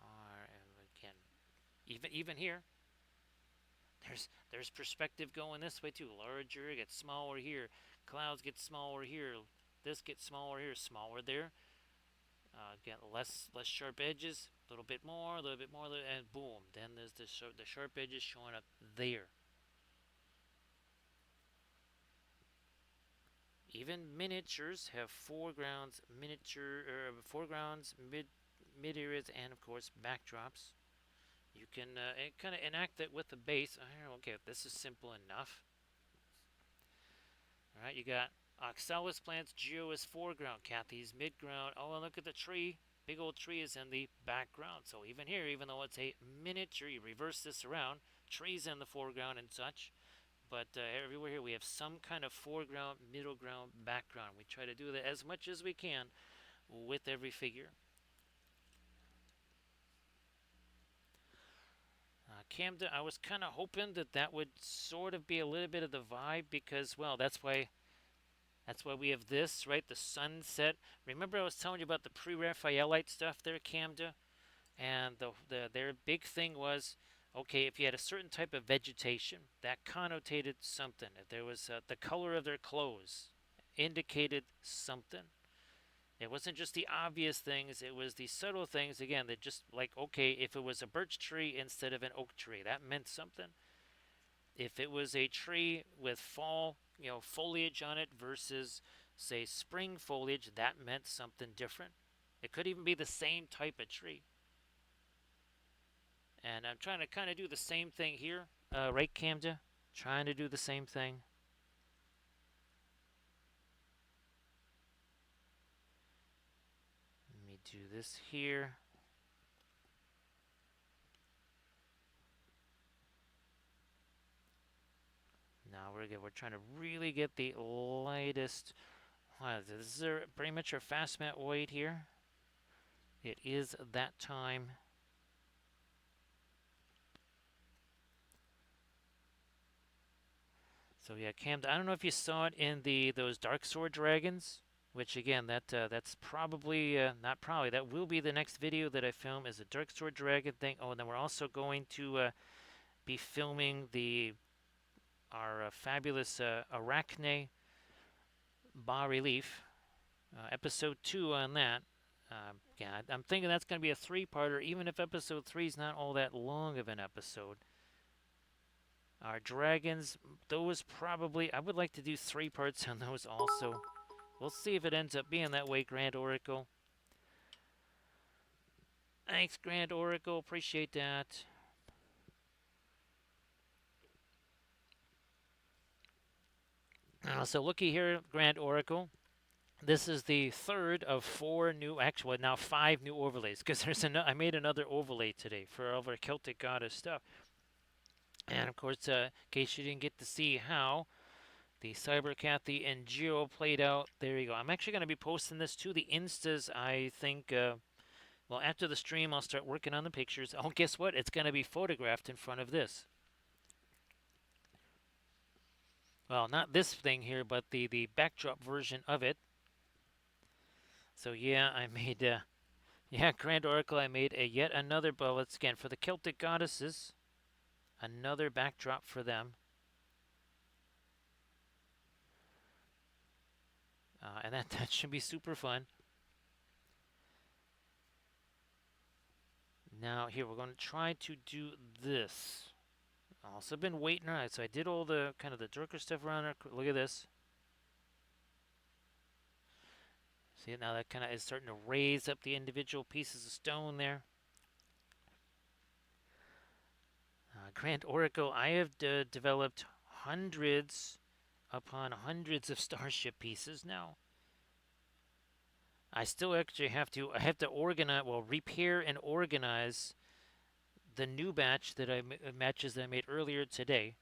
And again, even here, there's perspective going this way too. Larger gets smaller here. Clouds get smaller here. This gets smaller here. Smaller there. Again, less sharp edges. A little bit more. A little bit more. And boom. Then there's the sharp edges showing up there. Even miniatures have foregrounds, foregrounds, mid areas, and of course backdrops. You can kind of enact that with the base. Okay, this is simple enough. All right, you got oxalis plants. Geo is foreground. Kathy's midground. Oh, and look at the tree. Big old tree is in the background. So even here, even though it's a miniature, you reverse this around. Trees in the foreground and such. But everywhere here we have some kind of foreground, middle ground, background. We try to do that as much as we can with every figure. Camden, I was kind of hoping that would sort of be a little bit of the vibe because, well, that's why we have this, right? The sunset. Remember I was telling you about the pre-Raphaelite stuff there, Camden? And their big thing was, okay, if you had a certain type of vegetation, that connotated something. If there was the color of their clothes, indicated something. It wasn't just the obvious things; it was the subtle things. Again, that just like, okay, if it was a birch tree instead of an oak tree, that meant something. If it was a tree with fall, foliage on it versus, say, spring foliage, that meant something different. It could even be the same type of tree. And I'm trying to kind of do the same thing here, right, Camden? Trying to do the same thing. Let me do this here. Now we're good. We're trying to really get the lightest. This is pretty much our fast mat weight here. It is that time. So yeah, Cam, I don't know if you saw it in those Dark Sword Dragons, which again, that's probably not probably that will be the next video that I film is a Dark Sword Dragon thing. Oh, and then we're also going to be filming our fabulous Arachne bas relief, episode 2 on that. Yeah, I'm thinking that's going to be a 3-parter, even if episode 3 is not all that long of an episode. Our dragons, those probably, I would like to do 3 parts on those also. We'll see if it ends up being that way, Grand Oracle. Thanks, Grand Oracle. Appreciate that. So looky here, Grand Oracle. This is the third of 4 new, actually now 5 new overlays, because I made another overlay today for all of our Celtic Goddess stuff. And of course, in case you didn't get to see how the Cyber Cathy and Geo played out, there you go. I'm actually going to be posting this to the Instas, I think. Well, after the stream, I'll start working on the pictures. Oh, guess what? It's going to be photographed in front of this. Well, not this thing here, but the backdrop version of it. So yeah, I made, yeah, Grand Oracle, I made yet another, well, it's again, for the Celtic Goddesses, another backdrop for them. And that should be super fun. Now, here, we're going to try to do this. Also been waiting on it, so I did all the kind of the darker stuff around there. Look at this. See, now that kind of is starting to raise up the individual pieces of stone there. Grand Oracle, I have developed hundreds upon hundreds of starship pieces now. I still actually have to organize, well, repair and organize the new batches that I made earlier today.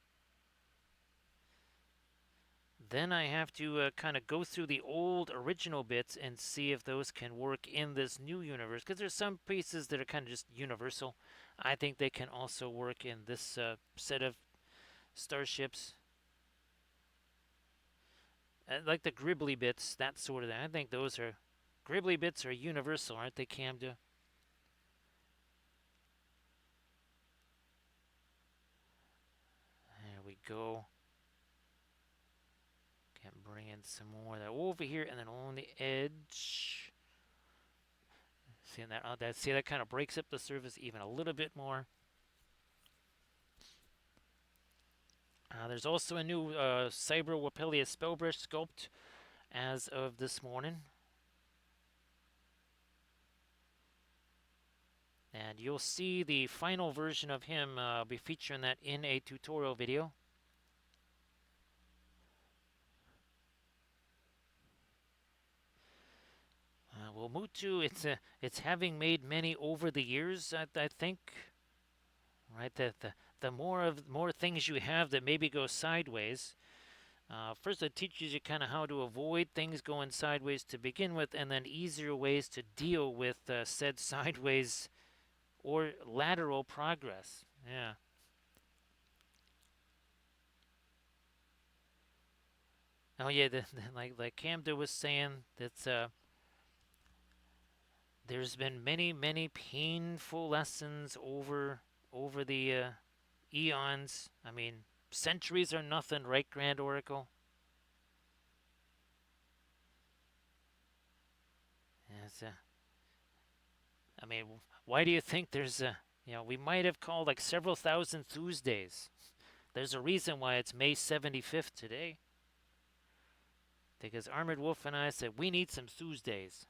Then I have to kind of go through the old original bits and see if those can work in this new universe, because there's some pieces that are kind of just universal. I think they can also work in this set of starships. Like the gribbly bits, that sort of thing. I think those are, gribbly bits are universal, aren't they, Camda? There we go. Can bring in some more of that over here, and then on the edge. See that? See, that kind of breaks up the surface even a little bit more. There's also a new Cyber Wapelia Spellbrush sculpt as of this morning. And you'll see the final version of him. I'll be featuring that in a tutorial video. Well, Mutu, it's having made many over the years, I think. Right, the more things you have that maybe go sideways. First, it teaches you kind of how to avoid things going sideways to begin with, and then easier ways to deal with said sideways or lateral progress. Yeah. Oh yeah, like Camden was saying, that's there's been many painful lessons over the eons. I mean, centuries are nothing, right, Grand Oracle? Yes. I mean, why do you think there's a, we might have called like several thousand Tuesdays. There's a reason why it's May 75th today. Because Armored Wolf and I said we need some Tuesdays.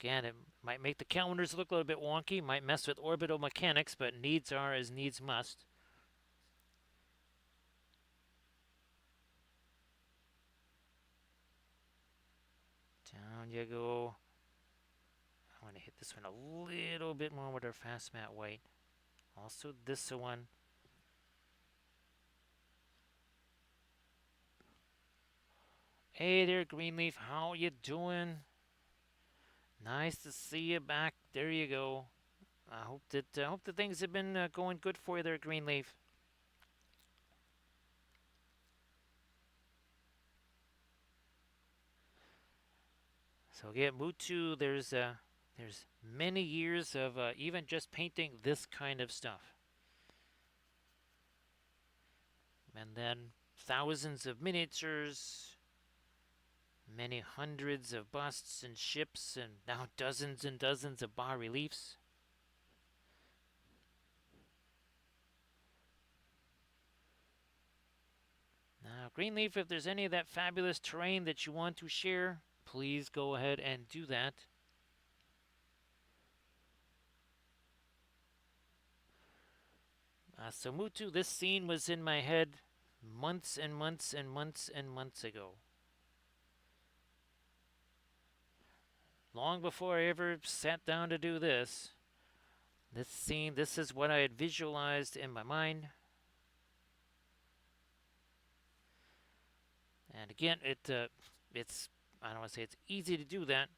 Again, it might make the calendars look a little bit wonky, might mess with orbital mechanics, but needs are as needs must. Down you go. I want to hit this one a little bit more with our fast matte white. Also this one. Hey there, Greenleaf. How you doing? Nice to see you back. There you go. I hope that things have been going good for you there, Greenleaf. So yeah, Mutu, there's many years of even just painting this kind of stuff, and then thousands of miniatures, many hundreds of busts and ships, and now dozens and dozens of bas reliefs. Greenleaf, if there's any of that fabulous terrain that you want to share, please go ahead and do that. So Mutu, this scene was in my head months and months and months and months ago. Long before I ever sat down to do this. This scene, this is what I had visualized in my mind. And again, it's I don't want to say it's easy to do that,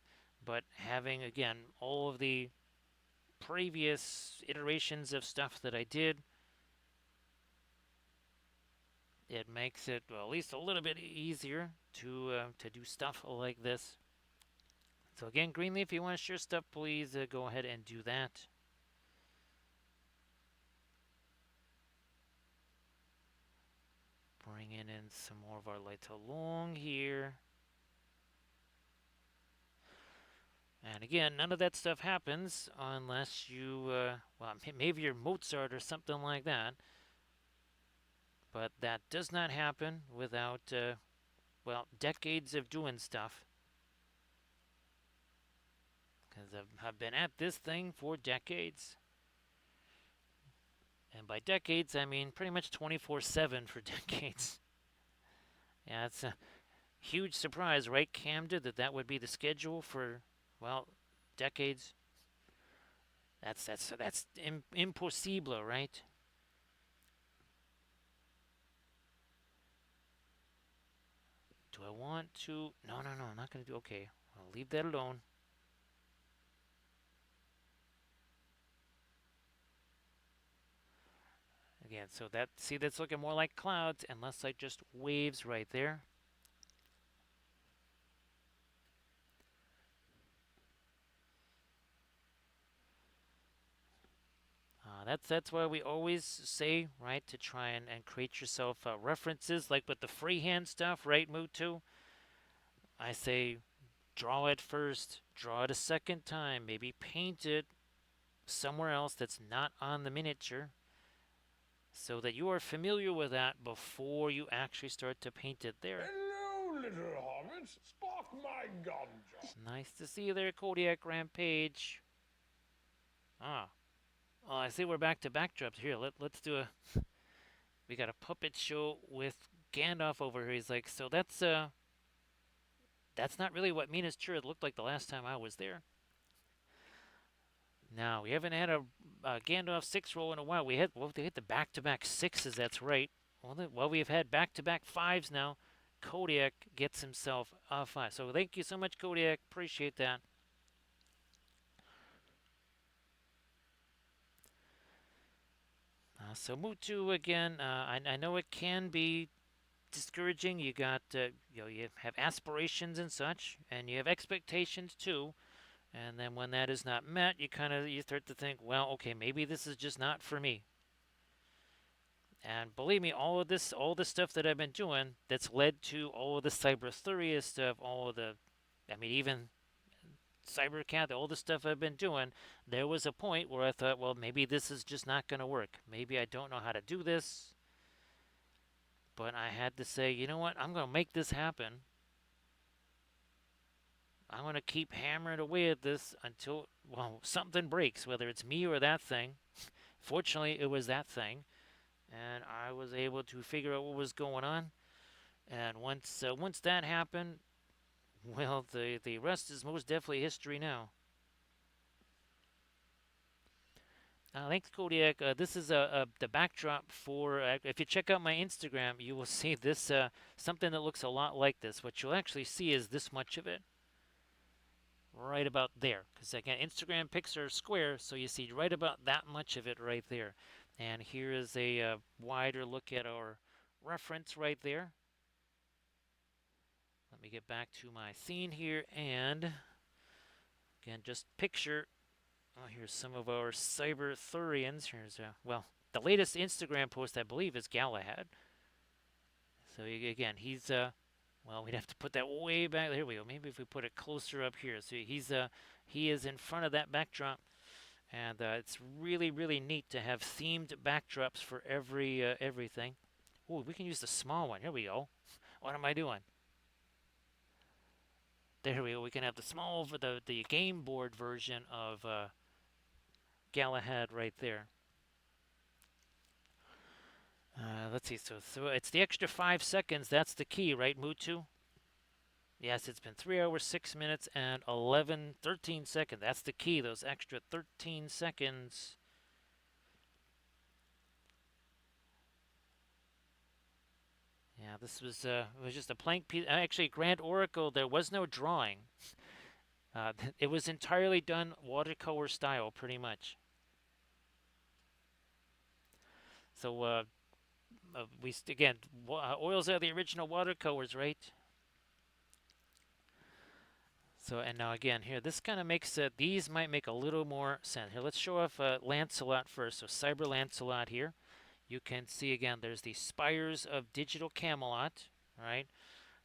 but having again all of the previous iterations of stuff that I did, it makes it well, at least a little bit easier to do stuff like this. So again, Greenleaf, if you want to share stuff, please go ahead and do that. Bringing in some more of our lights along here. And again, none of that stuff happens unless you, well, maybe you're Mozart or something like that. But that does not happen without, well, decades of doing stuff. Because I've been at this thing for decades. And by decades, I mean pretty much 24/7 for decades. Yeah, it's a huge surprise, right, Camden, that would be the schedule for, well, decades. That's impossible, right? Do I want to? No, no, no, I'm not going to do. Okay, I'll leave that alone. Again, so that, see, that's looking more like clouds and less like just waves right there. That's why we always say, right, to try and create yourself references, like with the freehand stuff, right, Mutu? I say draw it first, draw it a second time, maybe paint it somewhere else that's not on the miniature, so that you are familiar with that before you actually start to paint it there. Hello, little hobbits. Spark my gun, John. It's nice to see you there, Kodiak Rampage. Ah. Oh, I see we're back to backdrops. Here, let's do a... We got a puppet show with Gandalf over here. He's like, so that's not really what Minas Tirith looked like the last time I was there. Now, we haven't had a Gandalf 6 roll in a while. They hit the back-to-back 6s, that's right. Well, we've had back-to-back 5s now. Kodiak gets himself a 5. So thank you so much, Kodiak. Appreciate that. So Mutu again. I know it can be discouraging. You got you have aspirations and such, and you have expectations too. And then when that is not met, you start to think, well, okay, maybe this is just not for me. And believe me, all this stuff that I've been doing, that's led to all of the Cyber stuff, I mean, even Cyber Camelot, all the stuff I've been doing, there was a point where I thought, well, maybe this is just not going to work. Maybe I don't know how to do this. But I had to say, you know what? I'm going to make this happen. I'm going to keep hammering away at this until, well, something breaks, whether it's me or that thing. Fortunately, it was that thing. And I was able to figure out what was going on. And once that happened, well, the rest is most definitely history now. Thanks, Kodiak. This is the backdrop for. If you check out my Instagram, you will see this something that looks a lot like this. What you'll actually see is this much of it, right about there. Because again, Instagram pics are square, so you see right about that much of it right there. And here is a wider look at our reference right there. Let me get back to my scene here, and again, just picture. Oh, here's some of our Cyber Thurians. Here's well, the latest Instagram post I believe is Galahad. So again, he's well, we'd have to put that way back. Here we go. Maybe if we put it closer up here. So he is in front of that backdrop, and it's really neat to have themed backdrops for everything. Oh, we can use the small one. Here we go. What am I doing? There we go. We can have the small, the game board version of Galahad right there. Let's see. So it's the extra 5 seconds. That's the key, right, Mutu? Yes, it's been 3 hours, 6 minutes, and 13 seconds. That's the key, those extra 13 seconds. Yeah, this was it was just a blank piece. Actually, Grand Oracle, there was no drawing. It was entirely done watercolor style, pretty much. So again, oils are the original watercolors, right? So and now again here, this kind of makes these might make a little more sense. Here, let's show off Lancelot first. So Cyber Lancelot here. You can see again, there's the spires of digital Camelot, right?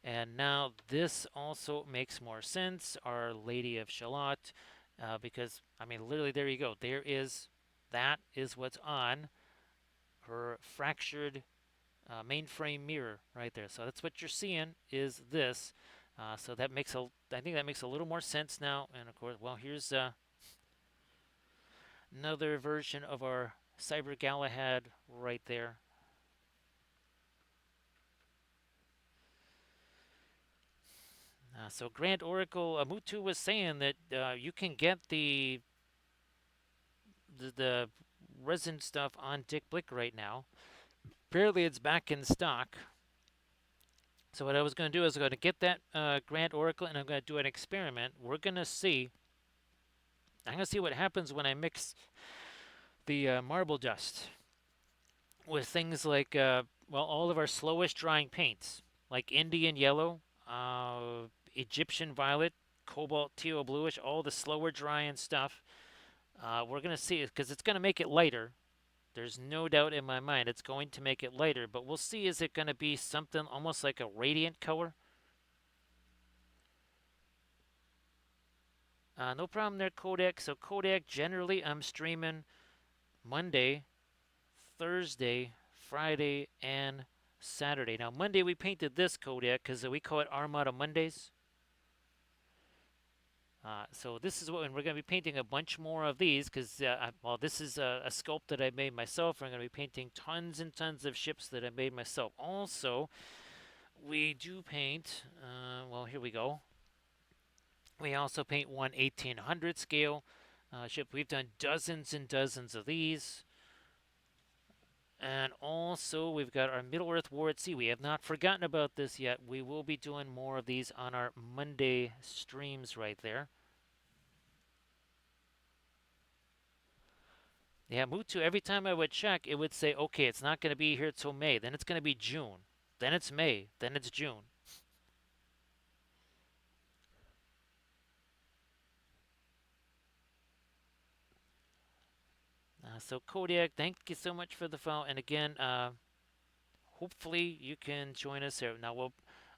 And now this also makes more sense. Our Lady of Shalott, because I mean, literally, there you go. That is what's on her fractured mainframe mirror right there. So that's what you're seeing is this. So that makes I think that makes a little more sense now. And of course, well, here's another version of our Cyber Galahad right there. So Grand Oracle Mutu was saying that you can get the resin stuff on Dick Blick right now. Apparently, it's back in stock. So what I was going to do is I'm going to get that Grand Oracle, and I'm going to do an experiment. We're going to see. I'm going to see what happens when I mix the marble dust with things like well, all of our slowest drying paints, like Indian yellow, Egyptian violet, cobalt teal bluish, all the slower drying stuff. We're going to see it because it's going to make it lighter. There's no doubt in my mind it's going to make it lighter, but we'll see, is it going to be something almost like a radiant color? No problem there, Kodak. So Kodak, generally I'm streaming Monday, Thursday, Friday, and Saturday. Now Monday we painted this Kodak because we call it Armada Mondays. So this is what, and we're going to be painting a bunch more of these because, well, this is a sculpt that I made myself. I'm going to be painting tons and tons of ships that I made myself. Also, we do paint, well, here we go. We also paint one 1800 scale ship. We've done dozens and dozens of these. And also, we've got our Middle Earth War at Sea. We have not forgotten about this yet. We will be doing more of these on our Monday streams right there. Yeah, Mutu, every time I would check, it would say, okay, it's not going to be here till May. Then it's going to be June. Then it's May. Then it's June. So Kodiak, thank you so much for the follow. And again, hopefully you can join us here. Now,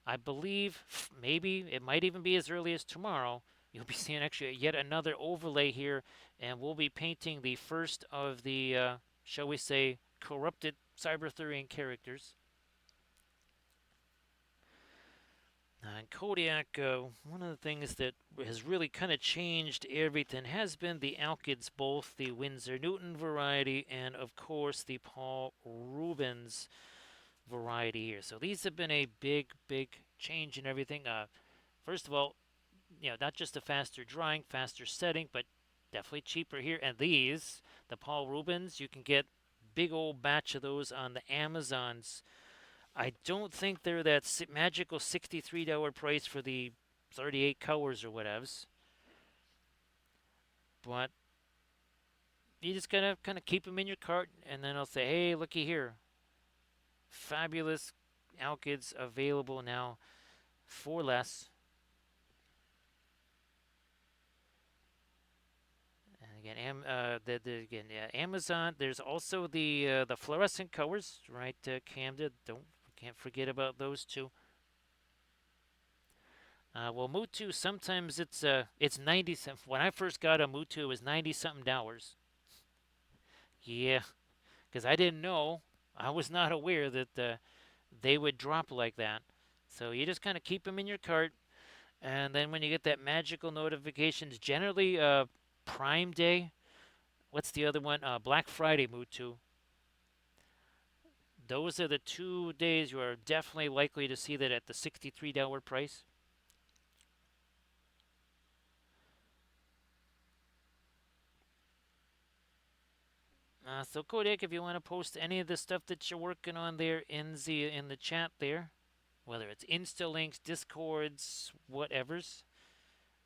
I believe maybe it might even be as early as tomorrow. You'll be seeing actually yet another overlay here, and we'll be painting the first of the, shall we say, corrupted Cyberthurian characters. In Kodiak, one of the things that has really kind of changed everything has been the Alkids, both the Winsor Newton variety and, of course, the Paul Rubens variety here. So these have been a big, big change in everything. First of all, not just a faster drying, faster setting, but definitely cheaper here. And these, the Paul Rubens, you can get big old batch of those on the Amazons. I don't think they're that magical $63 price for the 38 colors or whatevs. But you just gotta kind of keep them in your cart, and then I'll say, hey, looky here. Fabulous Alkids available now for less. And again, Amazon. There's also the fluorescent colors, right? Camden. Can't forget about those two. Well, Mutu, sometimes it's 90 something. When I first got a Mutu, it was 90 something dollars. Yeah, because I didn't know. I was not aware that they would drop like that. So you just kind of keep them in your cart, and then when you get that magical notifications, generally Prime Day. What's the other one? Black Friday, Mutu. Those are the 2 days you are definitely likely to see that at the $63 price. So Kodak, if you want to post any of the stuff that you're working on there in the chat there, whether it's Insta links, Discords, whatevers,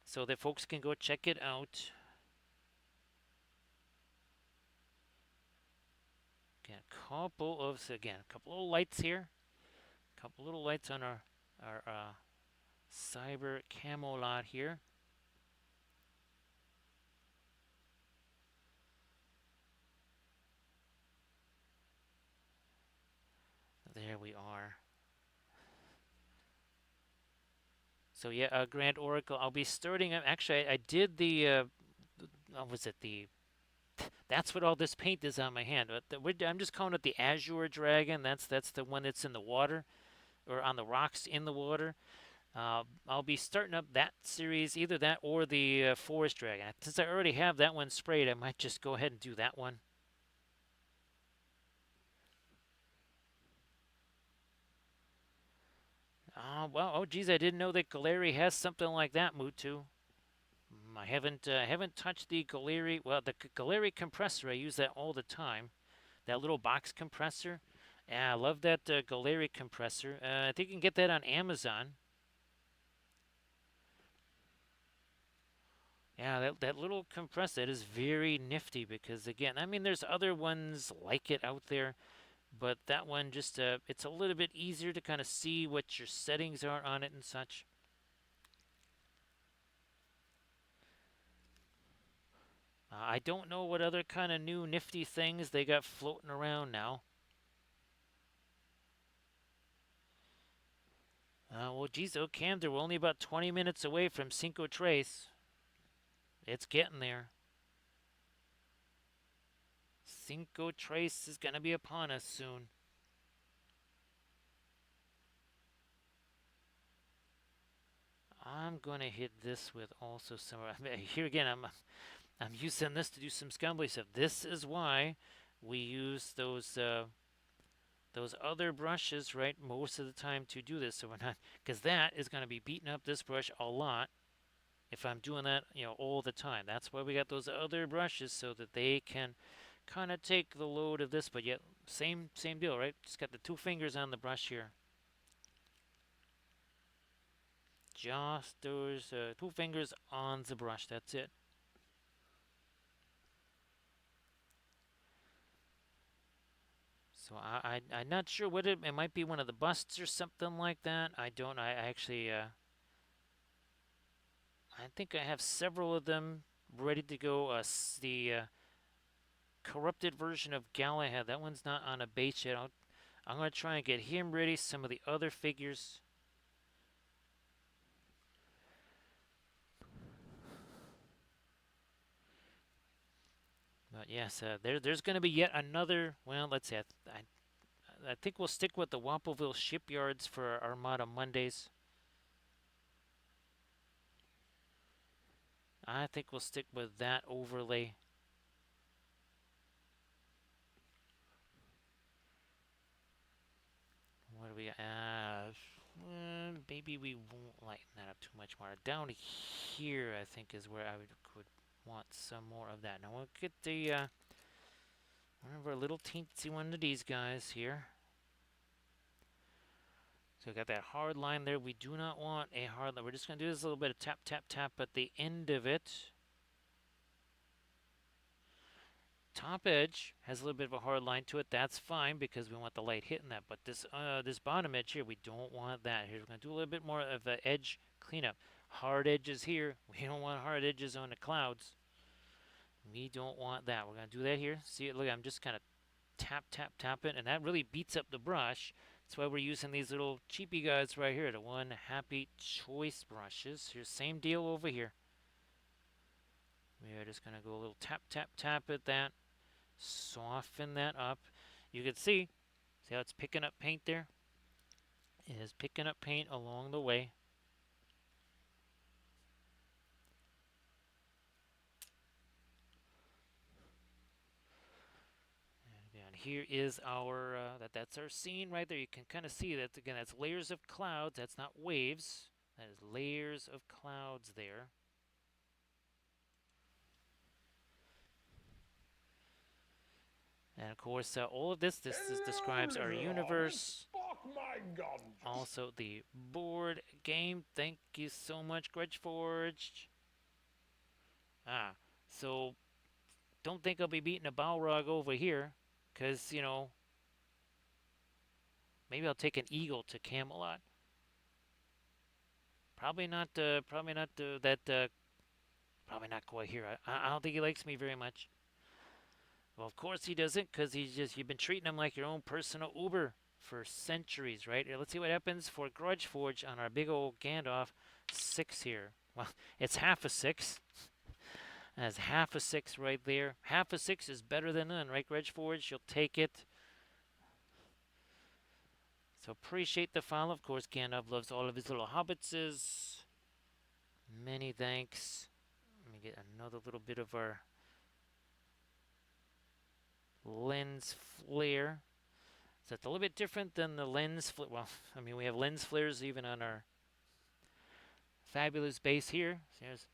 so that folks can go check it out. Again, a couple of lights here, a couple little lights on our Cyber Camelot here. There we are. So yeah, Grand Oracle. I'll be starting. Actually, I did the. Was it the? That's what all this paint is on my hand. I'm just calling it the Azure Dragon. That's the one that's in the water or on the rocks in the water. I'll be starting up that series, either that or the Forest Dragon. Since I already have that one sprayed, I might just go ahead and do that one. Well, oh geez, I didn't know that Galeri has something like that, Mutu. I haven't touched the Galeri. Well, the Galeri compressor, I use that all the time. That little box compressor. Yeah, I love that Galeri compressor. I think you can get that on Amazon. Yeah, that little compressor, that is very nifty because, again, I mean, there's other ones like it out there, but that one just, it's a little bit easier to kind of see what your settings are on it and such. I don't know what other kind of new nifty things they got floating around now. Well, geez, oh, Camden, we're only about 20 minutes away from Cinco Tres. It's getting there. Cinco Tres is going to be upon us soon. I'm going to hit this with also some. Here again, I'm using this to do some scumbly stuff. This is why we use those other brushes, right, most of the time to do this. So we're not, because that is going to be beating up this brush a lot if I'm doing that, all the time. That's why we got those other brushes so that they can kind of take the load of this, but yet same deal, right? Just got the two fingers on the brush here. Just those two fingers on the brush. That's it. So I'm not sure what it might be, one of the busts or something like that. I don't. I actually I think I have several of them ready to go. The corrupted version of Galahad. That one's not on a base yet. I'm gonna try and get him ready. Some of the other figures. But yes, there's going to be yet another. Well, let's see. I think we'll stick with the Wampoville shipyards for our Armada Mondays. I think we'll stick with that overlay. What do we? Maybe we won't lighten that up too much more. Down here, I think, is where I would want some more of that. Now we'll get the one of our little teensy one of these guys here. So we got that hard line there. We do not want a hard line. We're just going to do this little bit of tap, tap, tap at the end of it. Top edge has a little bit of a hard line to it. That's fine because we want the light hitting that. But this bottom edge here, we don't want that. Here we're going to do a little bit more of the edge cleanup. Hard edges here. We don't want hard edges on the clouds. We don't want that. We're going to do that here. See it? Look, I'm just kind of tap, tap, tap it. And that really beats up the brush. That's why we're using these little cheapy guys right here. The One Happy Choice brushes. Here's same deal over here. We are just going to go a little tap, tap, tap at that. Soften that up. You can see See how it's picking up paint there? It is picking up paint along the way. And here is our that's our scene right there. You can kind of see that again. That's layers of clouds. That's not waves. That is layers of clouds there. And of course, all of this Hello, describes our little hobbits. universe. Spark my guns. Also, the board game. Thank you so much, Grudge Forged. Ah, so don't think I'll be beating a Balrog over here, because maybe I'll take an eagle to Camelot. Probably not. Probably not that. Probably not quite here. I don't think he likes me very much. Well, of course he doesn't, because you've been treating him like your own personal Uber for centuries, right? Here, let's see what happens for Grudge Forge on our big old Gandalf 6 here. Well, it's half a 6. That's half a 6 right there. Half a 6 is better than none, right, Grudge Forge? You'll take it. So appreciate the follow. Of course, Gandalf loves all of his little hobbitses. Many thanks. Let me get another little bit of our lens flare. So it's a little bit different than the lens flare. Well, I mean, we have lens flares even on our fabulous base here. So there's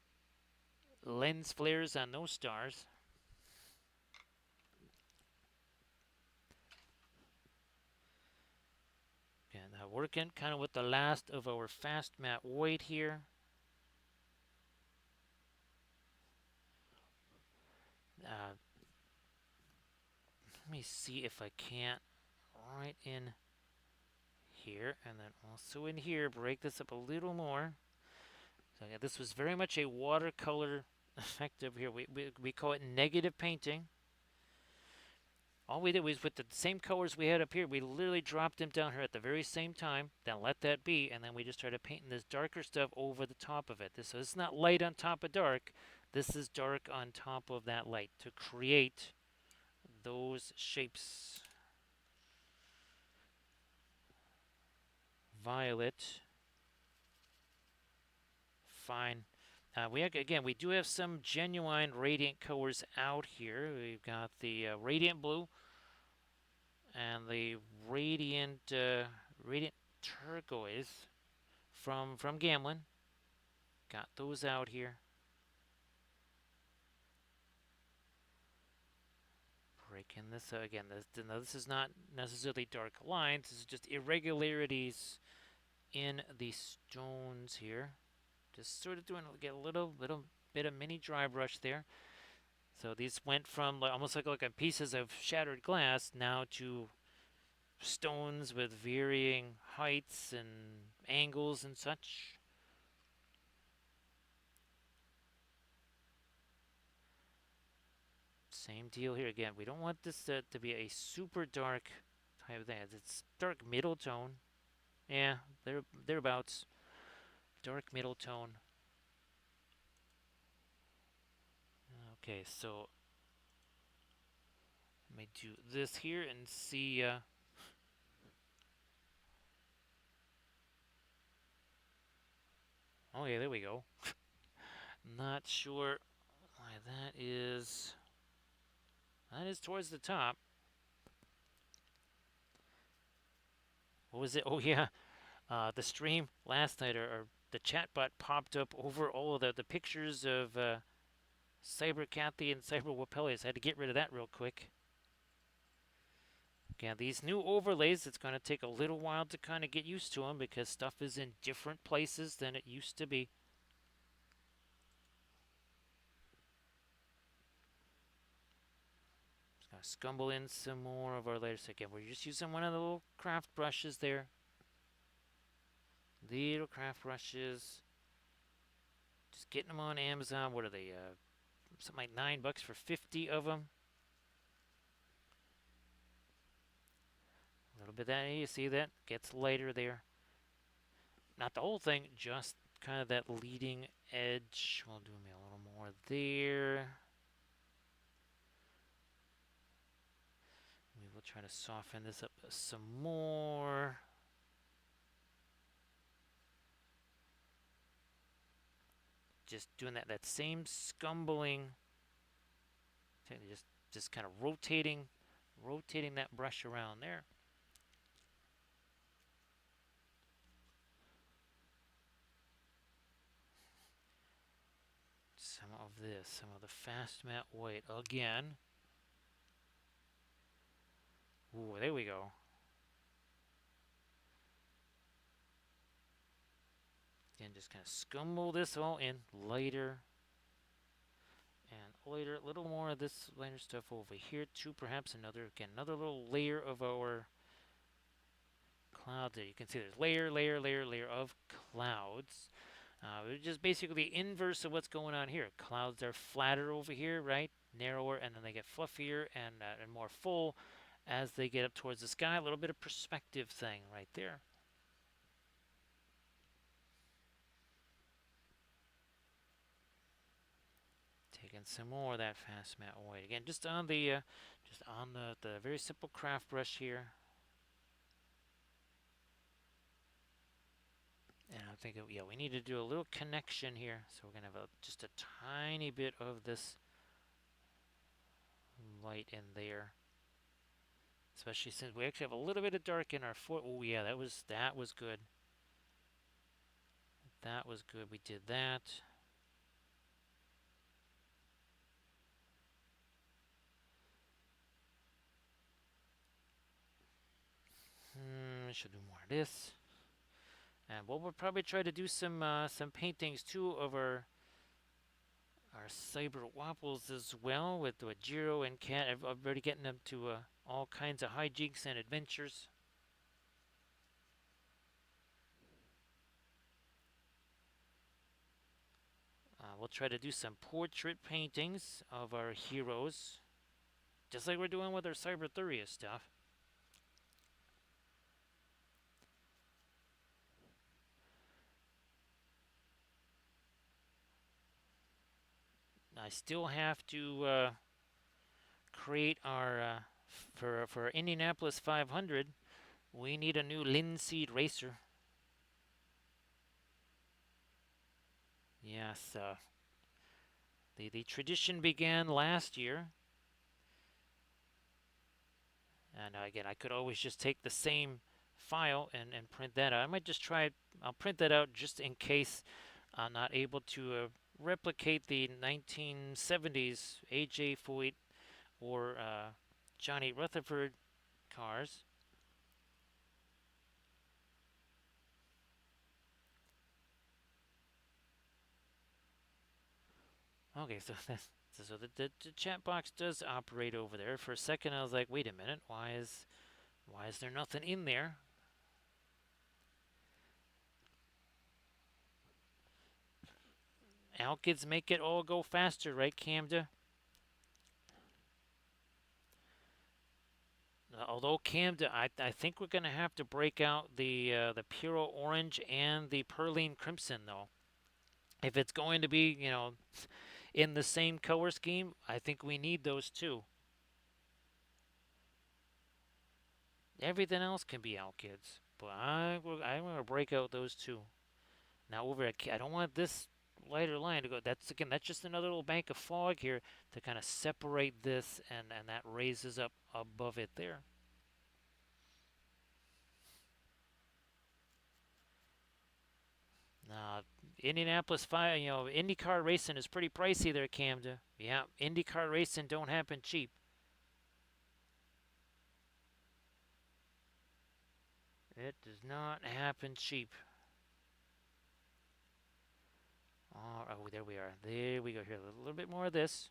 lens flares on those stars. And working kind of with the last of our fast matte white here. Let me see if I can't right in here and then also in here break this up a little more. So yeah, this was very much a watercolor effect over here. We call it negative painting. All we did was with the same colors we had up here, we literally dropped them down here at the very same time, then let that be, and then we just started painting this darker stuff over the top of it. So this is not light on top of dark. This is dark on top of that light to create those shapes. Violet. Fine. We do have some genuine radiant colors out here. We've got the radiant blue and the radiant turquoise from Gamlin. Got those out here. Breaking this again. This is not necessarily dark lines. This is just irregularities in the stones here. Just sort of get a little bit of mini dry brush there. So these went from almost like pieces of shattered glass now to stones with varying heights and angles and such. Same deal here again. We don't want this to be a super dark type of thing. It's dark middle tone. Yeah, thereabouts. Dark middle tone. Okay, so let me do this here and see. Oh yeah, there we go. Not sure why that is. That is towards the top. What was it? Oh yeah, the stream last night, or the chat bot popped up over all of the pictures of Cyber Kathy and Cyber Wapelius. I had to get rid of that real quick. Yeah, these new overlays, it's going to take a little while to kind of get used to them because stuff is in different places than it used to be. Just going to scumble in some more of our layers. Again, we're just using one of the little craft brushes there. Little craft brushes. Just getting them on Amazon. What are they? Something like $9 for 50 of them. A little bit of that, you see that? Gets lighter there. Not the whole thing, just kind of that leading edge. We'll do me a little more there. we'll try to soften this up some more. Just doing that same scumbling, just kind of rotating that brush around there. Some of the fast matte white again. Ooh, there we go. Again, just kind of scumble this all in lighter and lighter. A little more of this lighter stuff over here too. Perhaps another little layer of our cloud there. You can see there's layer of clouds. It's just basically the inverse of what's going on here. Clouds are flatter over here, right? Narrower, and then they get fluffier and more full as they get up towards the sky. A little bit of perspective thing right there. Taking some more of that fast matte white again, just on the very simple craft brush here. And I'm thinking, yeah, we need to do a little connection here. So we're gonna have just a tiny bit of this light in there, especially since we actually have a little bit of dark in our foot. Oh yeah, that was good. That was good. We did that. I should do more of this. And we'll probably try to do some paintings too of our cyber wapples as well with Jiro and Cat. I'm already getting them to all kinds of hijinks and adventures. We'll try to do some portrait paintings of our heroes, just like we're doing with our Cyberthuria stuff. I still have to create our for Indianapolis 500. We need a new linseed racer. Yes, the tradition began last year. And again, I could always just take the same file and print that out. I might just try it. I'll print that out just in case I'm not able to replicate the 1970s AJ Foyt or Johnny Rutherford cars. Okay, so the chat box does operate over there. For a second, I was like, wait a minute, why is there nothing in there? Alkids make it all go faster, right, Camda? Although Camden, I think we're going to have to break out the Puro Orange and the Perline Crimson, though. If it's going to be, in the same color scheme, I think we need those two. Everything else can be out, kids. But I'm going to break out those two. Now over at, I don't want this lighter line to go. That's just another little bank of fog here to kind of separate this, and that raises up above it there. Indianapolis 5, IndyCar racing is pretty pricey there, Camden. Yeah, IndyCar racing don't happen cheap. It does not happen cheap. Oh, there we are. There we go. Here, a little bit more of this.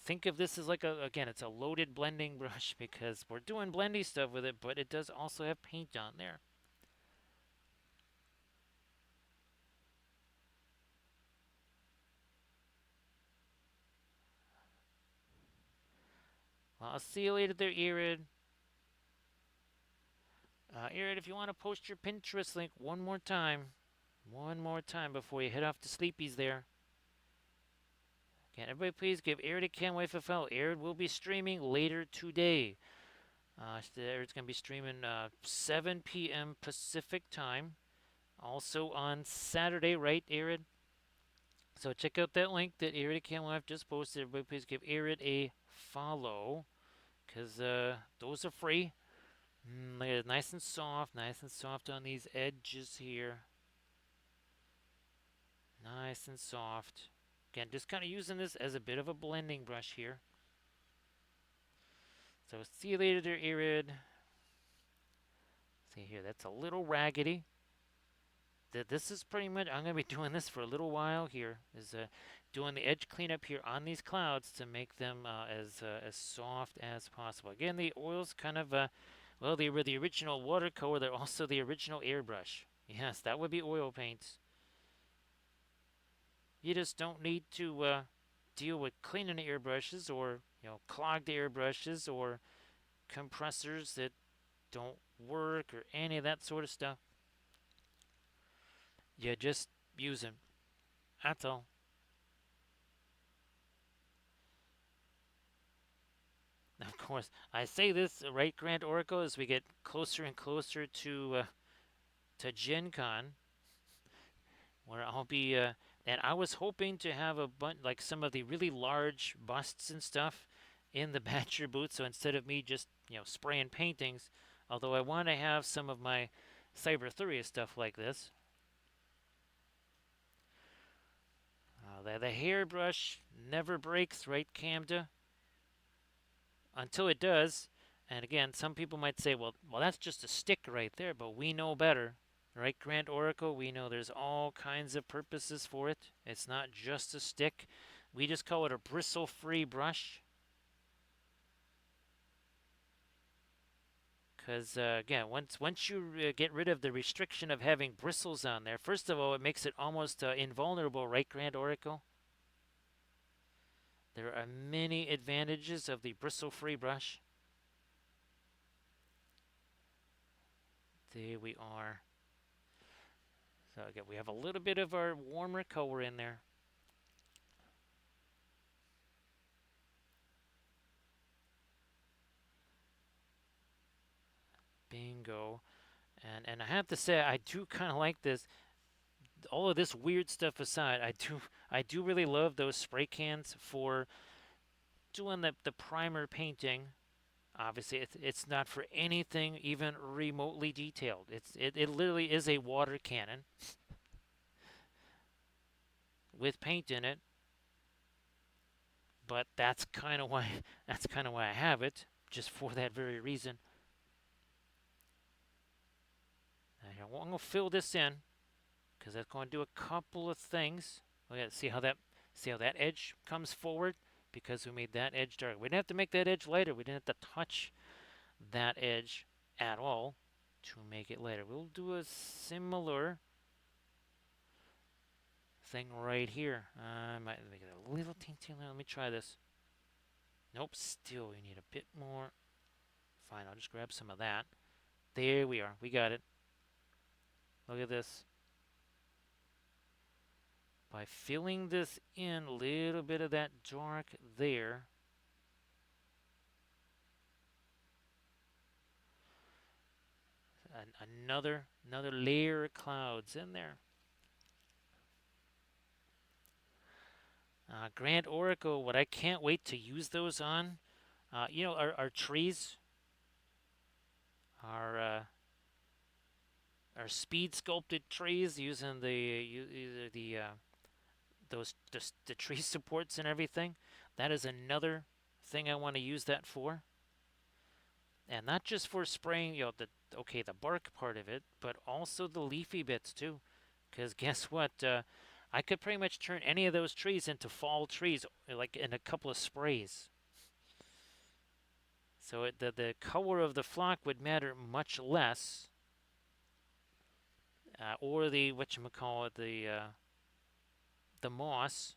Think of this as like it's a loaded blending brush because we're doing blendy stuff with it, but it does also have paint on there. Well, I'll see you later there, Irid. Irid, if you want to post your Pinterest link one more time before you head off to Sleepy's there. Can everybody please give Irid a can't wait for fellow. Irid will be streaming later today. It's going to be streaming 7 p.m. Pacific time. Also on Saturday, right, Arid? So check out that link that Arid Camelot just posted. Everybody please give Arid a follow, because those are free. Look at it, nice and soft on these edges here. Nice and soft. Again, just kind of using this as a bit of a blending brush here. So see you later there, Arid. See here, that's a little raggedy. This is pretty much, I'm going to be doing this for a little while here, is doing the edge cleanup here on these clouds to make them as soft as possible. Again, the oil's kind of, well, they were the original watercolor, they're also the original airbrush. Yes, that would be oil paints. You just don't need to deal with cleaning the airbrushes, or clogged airbrushes, or compressors that don't work, or any of that sort of stuff. You just use them. That's all. Of course, I say this, right, Grand Oracle, as we get closer and closer to Gen Con, where I'll be, and I was hoping to have a bunch, like some of the really large busts and stuff in the Badger booth. So instead of me just, spraying paintings, although I want to have some of my Cyber stuff like this. The hairbrush never breaks, right, Camda? Until it does. And again, some people might say, well, that's just a stick right there, but we know better. Right, Grand Oracle? We know there's all kinds of purposes for it. It's not just a stick. We just call it a bristle-free brush. Because, again, once you get rid of the restriction of having bristles on there, first of all, it makes it almost invulnerable, right, Grand Oracle? There are many advantages of the bristle-free brush. There we are. So again, we have a little bit of our warmer color in there. Bingo. And I have to say, I do kind of like this. All of this weird stuff aside, I do really love those spray cans for doing the primer painting. Obviously, it's not for anything even remotely detailed. It literally is a water cannon with paint in it. But that's kind of why I have it, just for that very reason. Now, I'm gonna fill this in, because that's going to do a couple of things. Look at see how that edge comes forward, because we made that edge dark. We didn't have to make that edge lighter. We didn't have to touch that edge at all to make it lighter. We'll do a similar thing right here. I might make it a little teeny. Let me try this. Nope, still we need a bit more. Fine, I'll just grab some of that. There we are. We got it. Look at this. By filling this in, a little bit of that dark there. Another layer of clouds in there. Grand Oracle, what I can't wait to use those on, our trees, our our speed sculpted trees, using the the tree supports and everything. That is another thing I want to use that for, and not just for spraying, the bark part of it, but also the leafy bits too. Because guess what? I could pretty much turn any of those trees into fall trees, like in a couple of sprays. So the color of the flock would matter much less, or the whatchamacallit, the moss.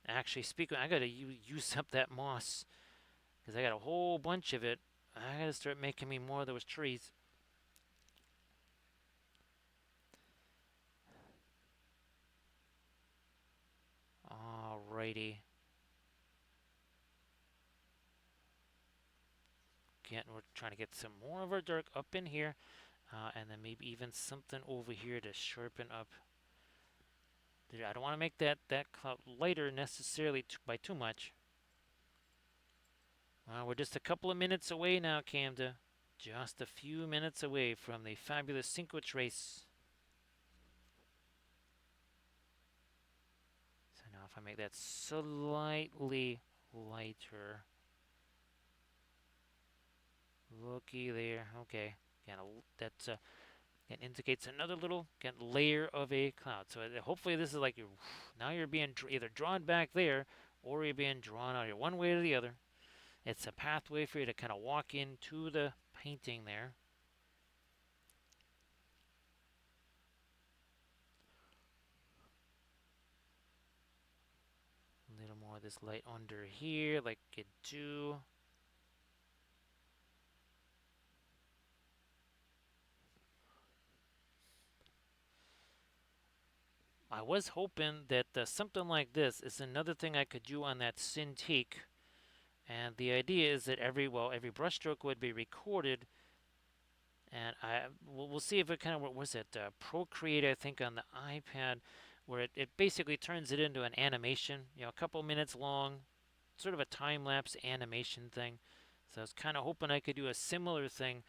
Actually, speaking, I gotta use up that moss, because I got a whole bunch of it. I gotta start making me more of those trees. Alrighty. Again, we're trying to get some more of our dark up in here, and then maybe even something over here to sharpen up. I don't want to make that cloud lighter necessarily by too much. We're just a couple of minutes away now, Camda. Just a few minutes away from the fabulous Cinco Trace. So now if I make that slightly lighter. Looky there. Okay. Again, that indicates another little layer of a cloud. So hopefully this is like now you're being either drawn back there or you're being drawn out here, one way or the other. It's a pathway for you to kind of walk into the painting there. A little more of this light under here, like you do. I was hoping that something like this is another thing I could do on that Cintiq. And the idea is that every brushstroke would be recorded, and we'll see if it kind of what was it Procreate, I think, on the iPad, where it basically turns it into an animation, a couple minutes long, sort of a time lapse animation thing. So I was kind of hoping I could do a similar thing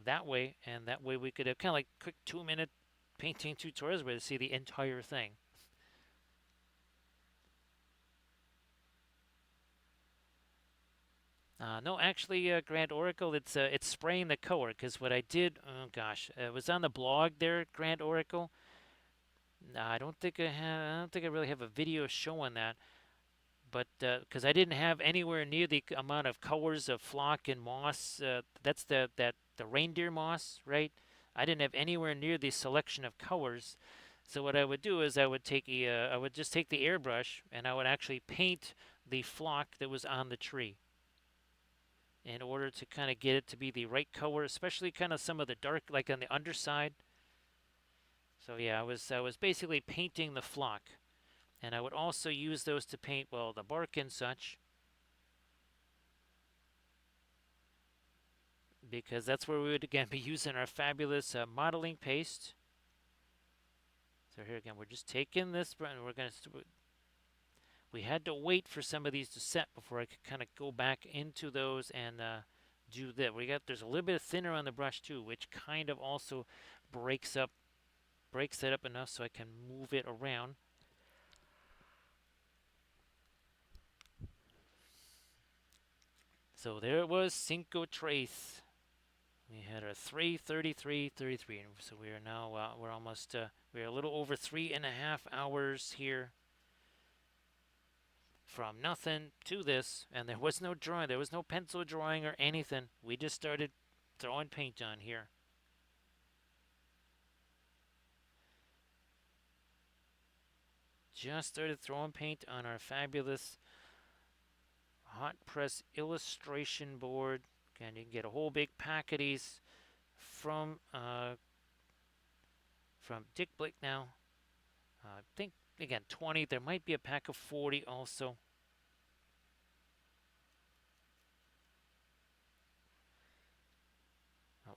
that way, and that way we could have kind of like quick 2 minute painting tutorials where you see the entire thing. No, actually, Grand Oracle, it's spraying the color because what I did, oh gosh, it was on the blog there, Grand Oracle. I don't think I don't think I really have a video showing that, but because I didn't have anywhere near the amount of colors of flock and moss, that's the reindeer moss, right? I didn't have anywhere near the selection of colors. So what I would do is I would just take the airbrush and I would actually paint the flock that was on the tree in order to kind of get it to be the right color, especially kind of some of the dark, like on the underside. So yeah, I was basically painting the flock, and I would also use those to paint the bark and such, because that's where we would again be using our fabulous modeling paste. So here again, we're just taking this, and we had to wait for some of these to set before I could kind of go back into those and do that. There's a little bit thinner on the brush too, which kind of also breaks that up enough so I can move it around. So there it was, Cinco Trace. We had our 3:33:33, and so we are now we're almost we're a little over 3.5 hours here from nothing to this, and there was no drawing, there was no pencil drawing or anything. We just started throwing paint on here. Just started throwing paint on our fabulous hot press illustration board. And you can get a whole big pack of these from Dick Blick now. I think again 20. There might be a pack of 40 also.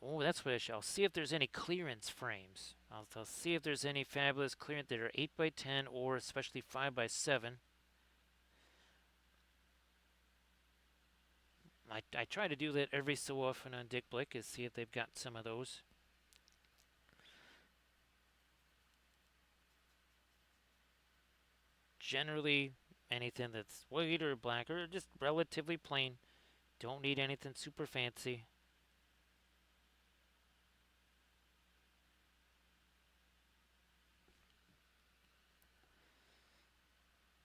Oh, that's what I'll see if there's any clearance frames. I'll see if there's any fabulous clearance that are 8x10 or especially 5x7. I try to do that every so often on Dick Blick, is see if they've got some of those. Generally, anything that's white or black or just relatively plain. Don't need anything super fancy.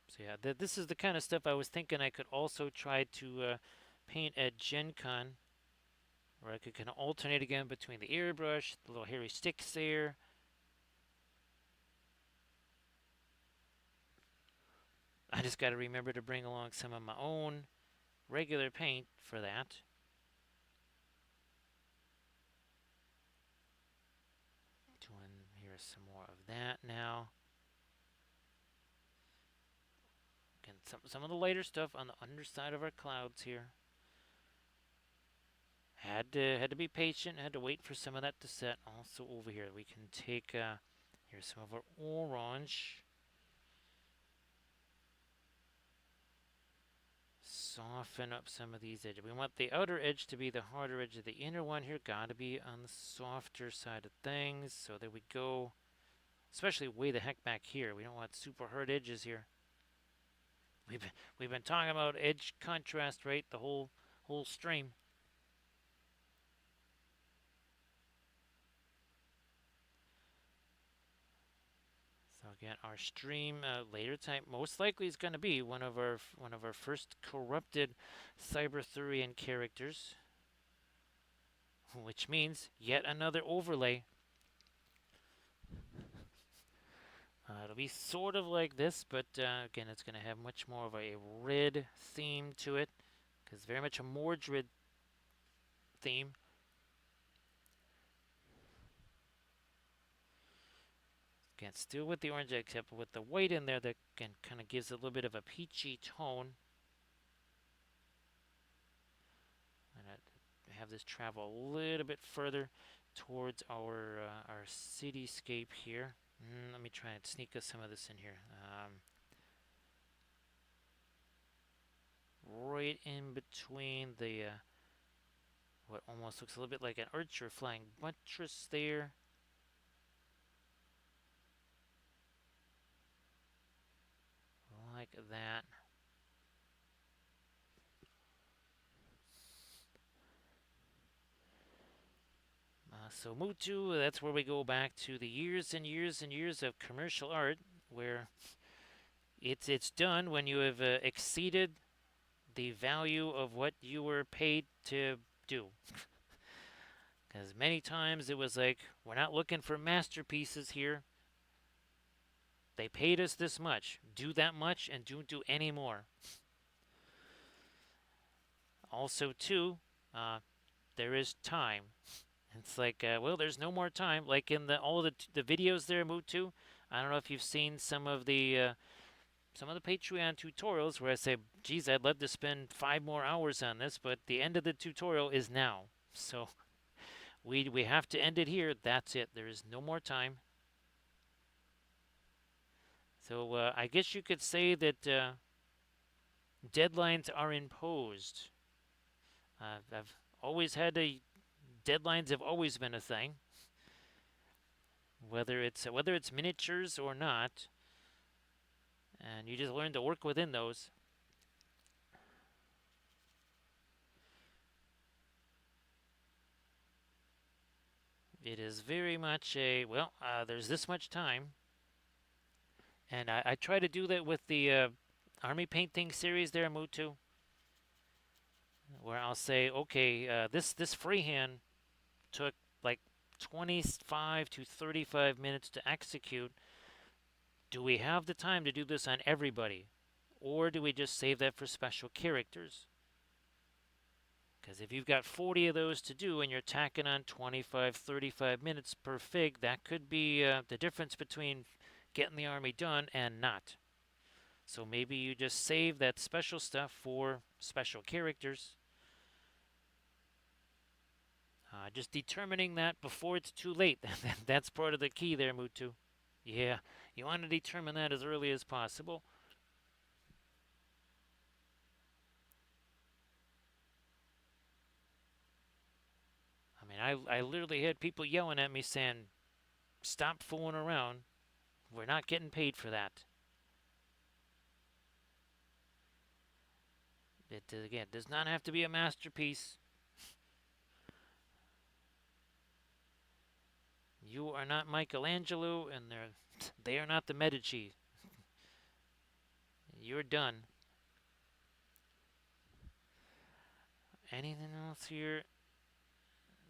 So yeah, this is the kind of stuff I was thinking I could also try to paint at Gen Con, where I could kind of alternate again between the airbrush, the little hairy sticks there. I just got to remember to bring along some of my own regular paint for that. Doing here's some more of that now. Again, some of the lighter stuff on the underside of our clouds here. Had to be patient. Had to wait for some of that to set. Also over here, we can take here's some of our orange. Soften up some of these edges. We want the outer edge to be the harder edge of the inner one here. Got to be on the softer side of things. So there we go. Especially way the heck back here. We don't want super hard edges here. We've been, we've been talking about edge contrast, right? The whole stream. So again, our stream later type most likely is going to be one of our first corrupted Cyberthurian characters, which means yet another overlay. It'll be sort of like this, but again, it's going to have much more of a red theme to it, because very much a Mordred theme. Again, still with the orange, except with the white in there that again kind of gives a little bit of a peachy tone. And have this travel a little bit further towards our cityscape here. Let me try and sneak us some of this in here. Right in between the what almost looks a little bit like an archer flying buttress there. Like that. So Mutu, that's where we go back to the years and years and years of commercial art, where it's done when you have exceeded the value of what you were paid to do. Because many times it was like, we're not looking for masterpieces here. They paid us this much. Do that much and don't do any more. Also, too, there is time. It's like, well, there's no more time. Like in all of the videos there, Mutu. I don't know if you've seen some of the Patreon tutorials where I say, geez, I'd love to spend 5 more hours on this, but the end of the tutorial is now. So we have to end it here. That's it. There is no more time. So I guess you could say that deadlines are imposed. I've always had deadlines have always been a thing, whether it's miniatures or not, and you just learn to work within those. It is very much there's this much time, and I try to do that with the army painting series there, Mutu, where I'll say, okay, this freehand took like 25 to 35 minutes to execute. Do we have the time to do this on everybody? Or do we just save that for special characters? Because if you've got 40 of those to do and you're tacking on 25, 35 minutes per fig, that could be the difference between getting the army done and not. So maybe you just save that special stuff for special characters. Just determining that before it's too late. That's part of the key there, Mutu. Yeah, you want to determine that as early as possible. I mean, I literally had people yelling at me saying, stop fooling around. We're not getting paid for that. It, again, does not have to be a masterpiece. You are not Michelangelo, and they are not the Medici. You're done. Anything else here?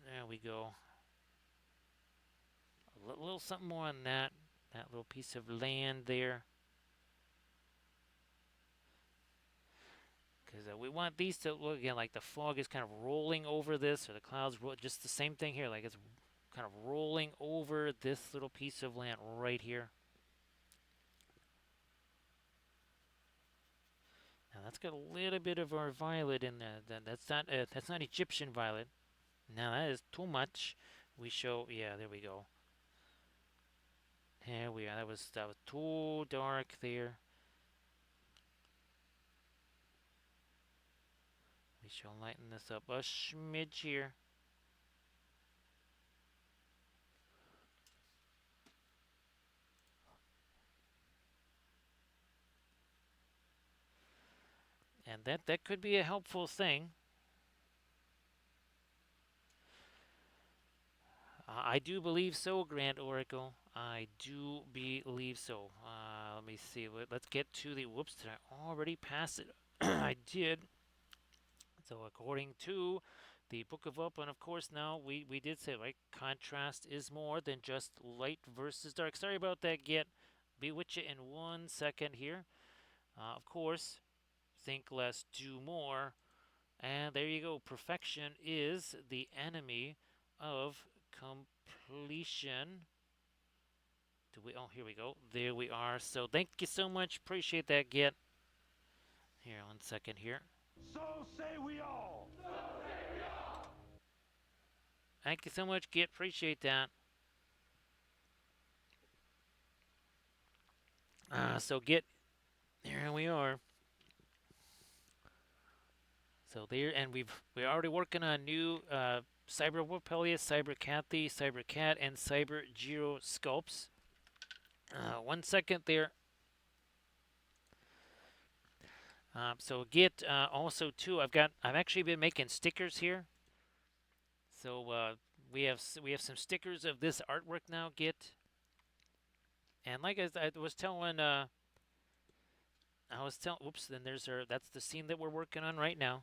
There we go. A little something more on that little piece of land there. Because we want these to look again like the fog is kind of rolling over this, or the clouds just the same thing here, like it's kind of rolling over this little piece of land right here. Now that's got a little bit of our violet in there. That's not Egyptian violet. Now that is too much. We show, yeah, there we go. Here we are. That was too dark there. We shall lighten this up a smidge here. And that could be a helpful thing. I do believe so, Grand Oracle. I do believe so. Let me see. Let's get to the. Whoops, did I already pass it? I did. So, according to the Book of Up, and of course, now we did say, right, contrast is more than just light versus dark. Sorry about that, Get. Be with you in 1 second here. Of course, think less, do more. And there you go. Perfection is the enemy of completion. Do we? Oh, here we go. There we are. So thank you so much. Appreciate that, Get. Here, 1 second here. So say we all. Thank you so much, Get. Appreciate that. So Get. Here we are. So there, and we're already working on new Cyber Warpelia, Cyber Cathy, Cyber Cat, and Cyber Giro sculpts. 1 second there. So Get also too. I've actually been making stickers here. So we have some stickers of this artwork now. Get, and like I was telling I was telling. Oops. Then there's our. That's the scene that we're working on right now.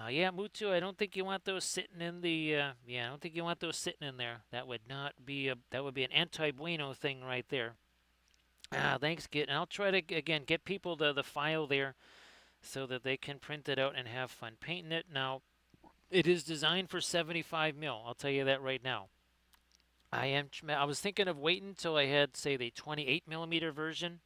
Yeah, Mutu. I don't think you want those sitting in the. Yeah, I don't think you want those sitting in there. That would not be a. That would be an anti-bueno thing right there. Thanks, Get. And I'll try to again get people the file there so that they can print it out and have fun painting it. Now, it is designed for 75 mil. I'll tell you that right now. I was thinking of waiting until I had, say, the 28 millimeter version,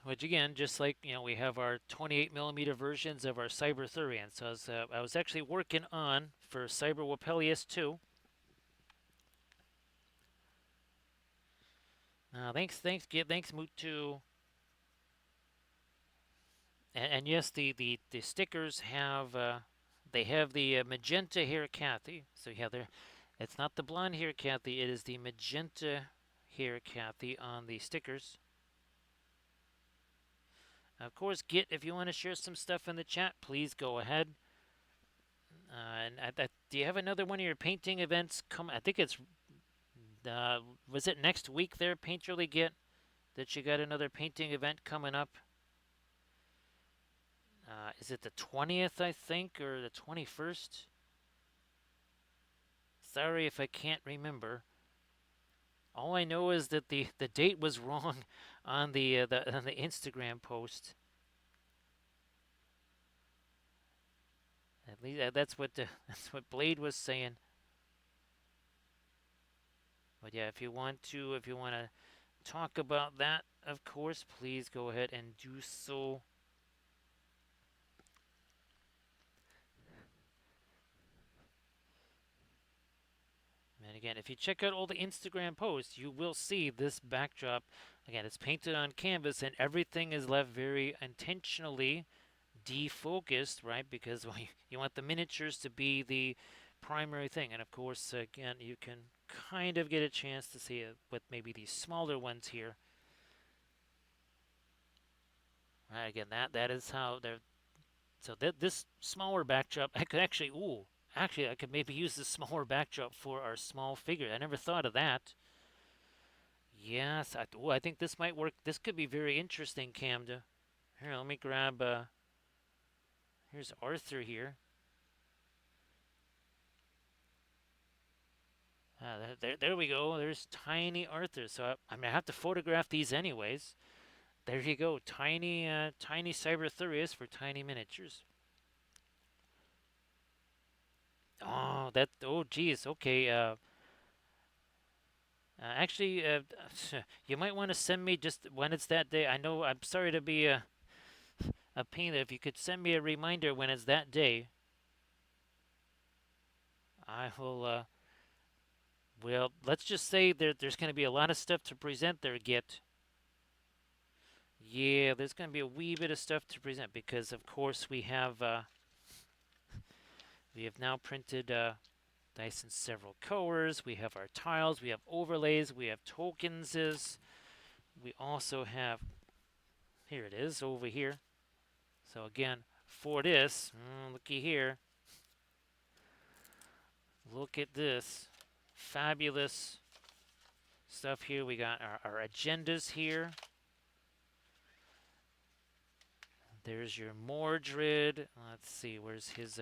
which again, just like we have our 28 millimeter versions of our Cyber Thurian. So I was actually working on for Cyber Wapelius 2. Thanks, Mutu. And yes, the stickers have they have the magenta hair Kathy. So yeah, it's not the blonde hair Kathy. It is the magenta hair Kathy on the stickers. Of course, Git, if you want to share some stuff in the chat, please go ahead. Do you have another one of your painting events come? I think it's was it next week there, Painterly Git, that you got another painting event coming up? Is it the 20th, I think, or the 21st? Sorry if I can't remember. All I know is that the date was wrong on the Instagram post. At least that's what that's what Blade was saying. But yeah, if you want to talk about that, of course, please go ahead and do so. And again, if you check out all the Instagram posts, you will see this backdrop. Again, it's painted on canvas, and everything is left very intentionally defocused, right? Because you want the miniatures to be the primary thing. And of course, again, you can kind of get a chance to see it with maybe these smaller ones here. Right, again, that is how they're. So this smaller backdrop, I could actually, actually, I could maybe use this smaller backdrop for our small figure. I never thought of that. Yes, I think this might work. This could be very interesting, Camda. Here, let me grab. Here's Arthur here. There we go. There's tiny Arthur. So I'm gonna have to photograph these anyways. There you go. Tiny Cyberthurius for tiny miniatures. Oh, geez. Okay. Actually, you might want to send me just when it's that day. I know I'm sorry to be a pain. If you could send me a reminder when it's that day, I will. Well, let's just say there's going to be a lot of stuff to present there, Git. Yeah, there's going to be a wee bit of stuff to present because, of course, we have now printed dice in several colors. We have our tiles. We have overlays. We have tokens. We also have here it is over here. So again, for this, looky here. Look at this fabulous stuff here. We got our agendas here. There's your Mordred. Let's see, where's his,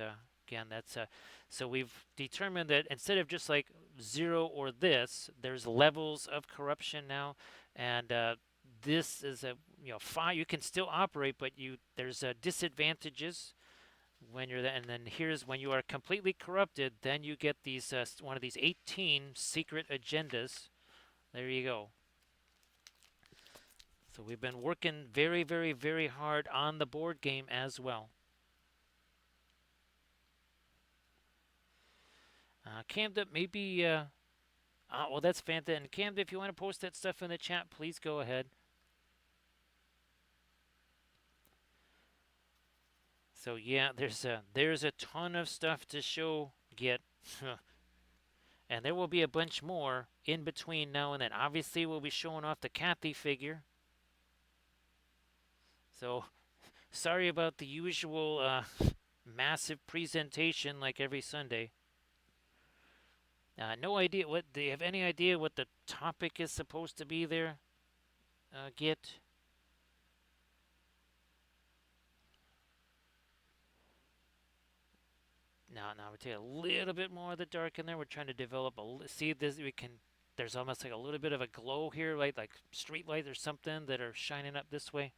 again, that's, so we've determined that instead of just like 0 or this, there's levels of corruption now, and this is a, 5, you can still operate, but there's disadvantages when you're that, and then here's when you are completely corrupted, then you get these, one of these 18 secret agendas. There you go. So we've been working very, very, very hard on the board game as well. Camden, maybe. Well, that's fantastic. And Camden, if you want to post that stuff in the chat, please go ahead. So yeah, there's a ton of stuff to show. Get, and there will be a bunch more in between now and then. Obviously, we'll be showing off the Kathy figure. So sorry about the usual massive presentation like every Sunday. No idea what. Do you have any idea what the topic is supposed to be there? Git. Now we take a little bit more of the dark in there. We're trying to develop see this. We can. There's almost like a little bit of a glow here, right? Like street lights or something that are shining up this way.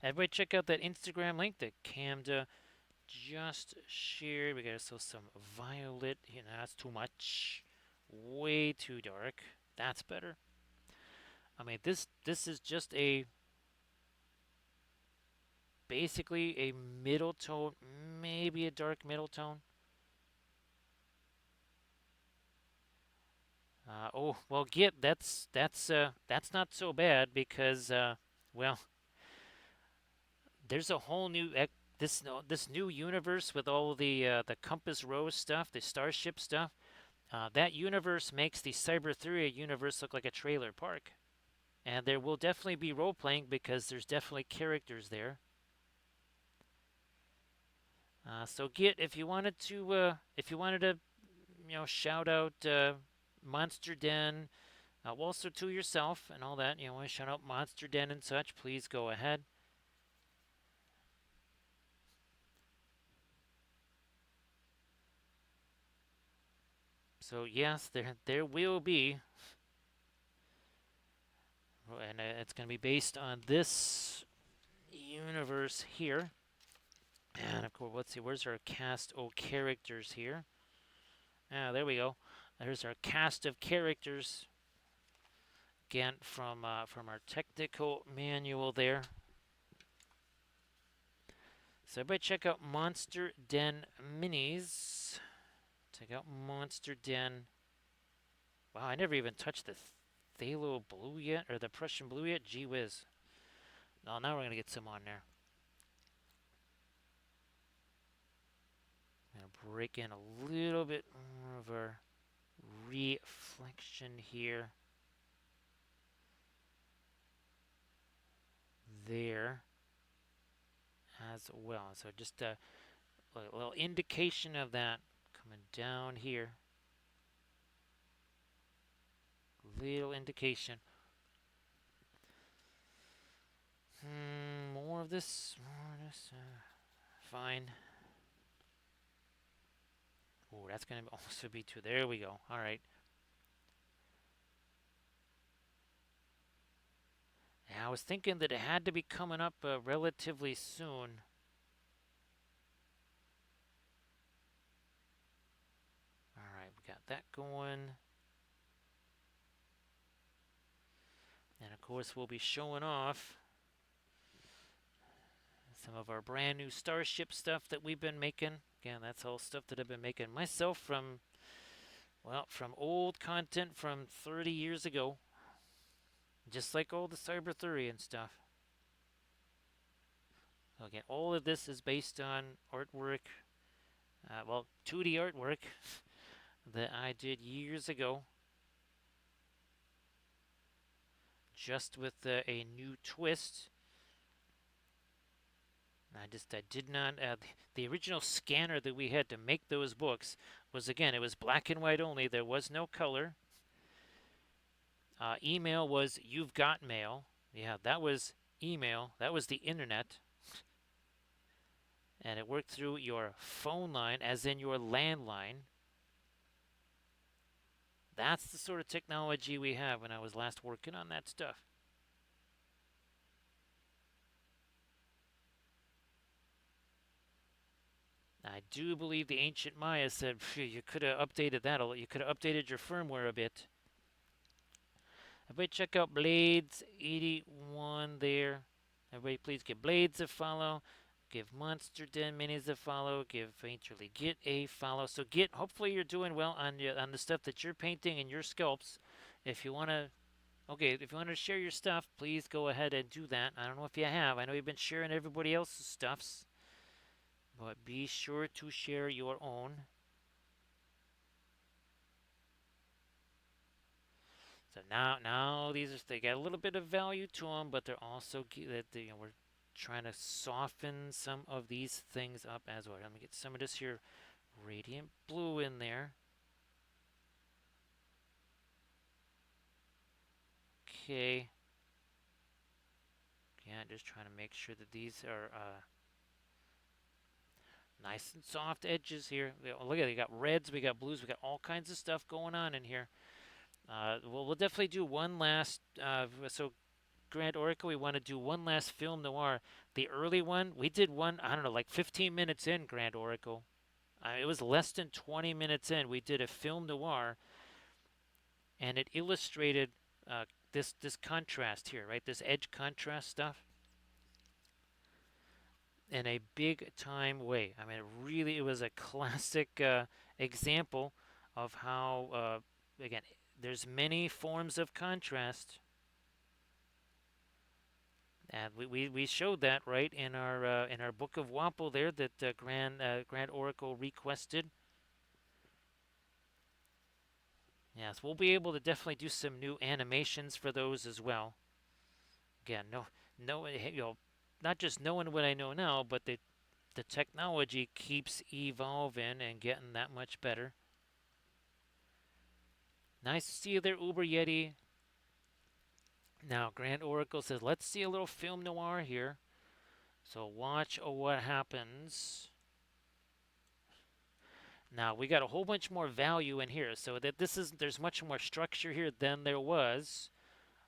Everybody, check out that Instagram link that Camda just shared. We got also some violet. That's too much. Way too dark. That's better. I mean, this is just basically a middle tone, maybe a dark middle tone. Oh well, Git, that's not so bad because well, there's a whole new this new universe with all the Compass Rose stuff, the Starship stuff. That universe makes the Cybertheria universe look like a trailer park, and there will definitely be role playing because there's definitely characters there. So Git, if you wanted to shout out Monster Den, also to yourself and all that, want to shout out Monster Den and such, please go ahead. So yes, there will be, and it's going to be based on this universe here. And of course, let's see, where's our cast of characters here? There we go. There's our cast of characters. Again, from our technical manual there. So everybody check out Monster Den Minis. Check out Monster Den. Wow, I never even touched the Phthalo Blue yet, or the Prussian Blue yet. Gee whiz. No, now we're going to get some on there. I'm going to break in a little bit more of our reflection here. There as well. So just a little indication of that coming down here. Little indication. More of this. Fine. Oh, that's going to also be two. There we go. All right. Yeah, I was thinking that it had to be coming up relatively soon. All right, we got that going. course, we'll be showing off some of our brand new Starship stuff that we've been making. Again, that's all stuff that I've been making myself from, well, from old content from 30 years ago. Just like all the Cyber Theory and stuff. Again, all of this is based on artwork, well, 2D artwork that I did years ago, just with a new twist. I did not. The original scanner that we had to make those books was, again, it was black and white only. There was no color. Email was "You've got mail." Yeah, that was email. That was the internet, and it worked through your phone line, as in your landline. That's the sort of technology we have when I was last working on that stuff. I do believe the ancient Maya said you could have updated that. You could have updated your firmware a bit. Everybody check out Blades 81 there. Everybody please give Blades a follow. Give Monster Den Minis a follow. Give Painterly Git a follow. So Git, hopefully you're doing well on the stuff that you're painting and your sculpts. If you want to, okay, if you want to share your stuff, please go ahead and do that. I don't know if you have. I know you've been sharing everybody else's stuffs, but be sure to share your own. So now these they got a little bit of value to them, but they're also we're trying to soften some of these things up as well. Let me get some of this here radiant blue in there. Okay. Yeah, just trying to make sure that these are nice and soft edges here. Look at it, we got reds, we got blues, we got all kinds of stuff going on in here. We'll definitely do one last. So Grand Oracle, we want to do one last film noir. The early one, we did one, I don't know, like 15 minutes in Grand Oracle. It was less than 20 minutes in. We did a film noir, and it illustrated this contrast here, right? This edge contrast stuff in a big time way. I mean, it was a classic example of how, again, there's many forms of contrast. And we showed that right in our book of Wappo there that Grand Oracle requested. Yes, we'll be able to definitely do some new animations for those as well. Again, not just knowing what I know now, but the technology keeps evolving and getting that much better. Nice to see you there, Uber Yeti. Now, Grand Oracle says, let's see a little film noir here. So watch what happens. Now, we got a whole bunch more value in here. So that there's much more structure here than there was.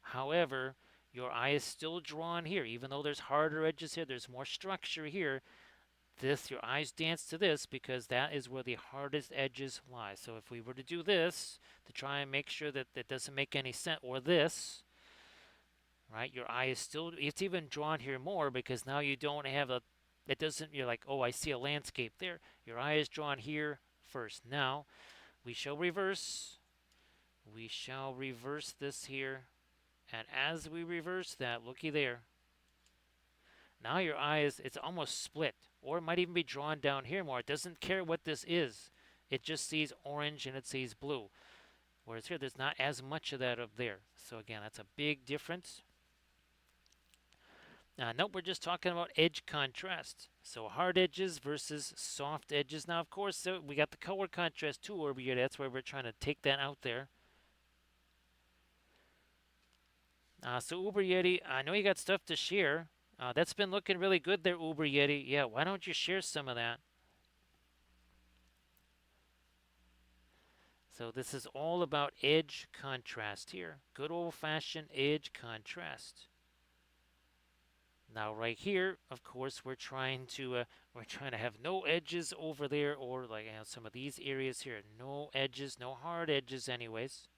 However, your eye is still drawn here. Even though there's harder edges here, there's more structure here. Your eyes dance to this because that is where the hardest edges lie. So if we were to do this to try and make sure that it doesn't make any sense, or this, right? Your eye is still, it's even drawn here more because now you don't have it doesn't, you're like, oh, I see a landscape there. Your eye is drawn here first. Now, we shall reverse. We shall reverse this here. And as we reverse that, looky there. Now your eye it's almost split. Or it might even be drawn down here more. It doesn't care what this is. It just sees orange and it sees blue. Whereas here, there's not as much of that up there. So again, that's a big difference. Nope, we're just talking about edge contrast. So hard edges versus soft edges. Now, of course, we got the color contrast too over here. That's why we're trying to take that out there. So Uber Yeti, I know you got stuff to share. That's been looking really good there, Uber Yeti. Yeah, why don't you share some of that? So this is all about edge contrast here. Good old-fashioned edge contrast. Now right here, of course, we're trying to have no edges over there, or like some of these areas here, no edges, no hard edges, anyways.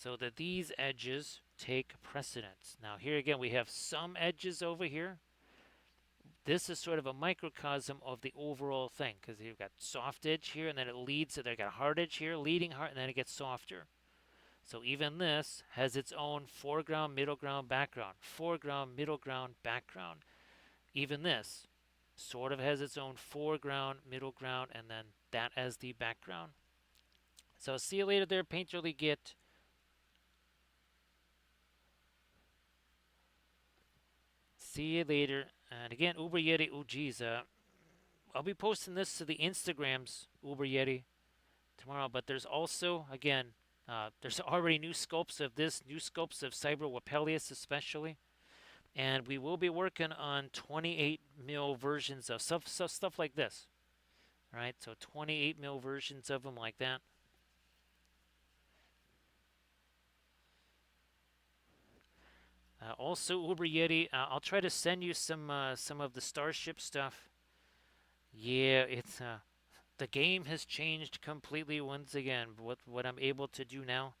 so that these edges take precedence. Now here again we have some edges over here. This is sort of a microcosm of the overall thing because you've got soft edge here and then it leads to, they got hard edge here, leading hard, and then it gets softer. So even this has its own foreground, middle ground, background. Foreground, middle ground, background. Even this sort of has its own foreground, middle ground, and then that as the background. So see you later there, Painterly Git. See you later. And again, Uber Yeti. Oh, geez. I'll be posting this to the Instagrams, Uber Yeti, tomorrow. But there's also, again, there's already new scopes of this, new scopes of Cyber Wapelius especially. And we will be working on 28 mil versions of stuff like this. Right? So 28 mil versions of them like that. Also, Uber Yeti, I'll try to send you some of the Starship stuff. Yeah, it's the game has changed completely once again. What I'm able to do now,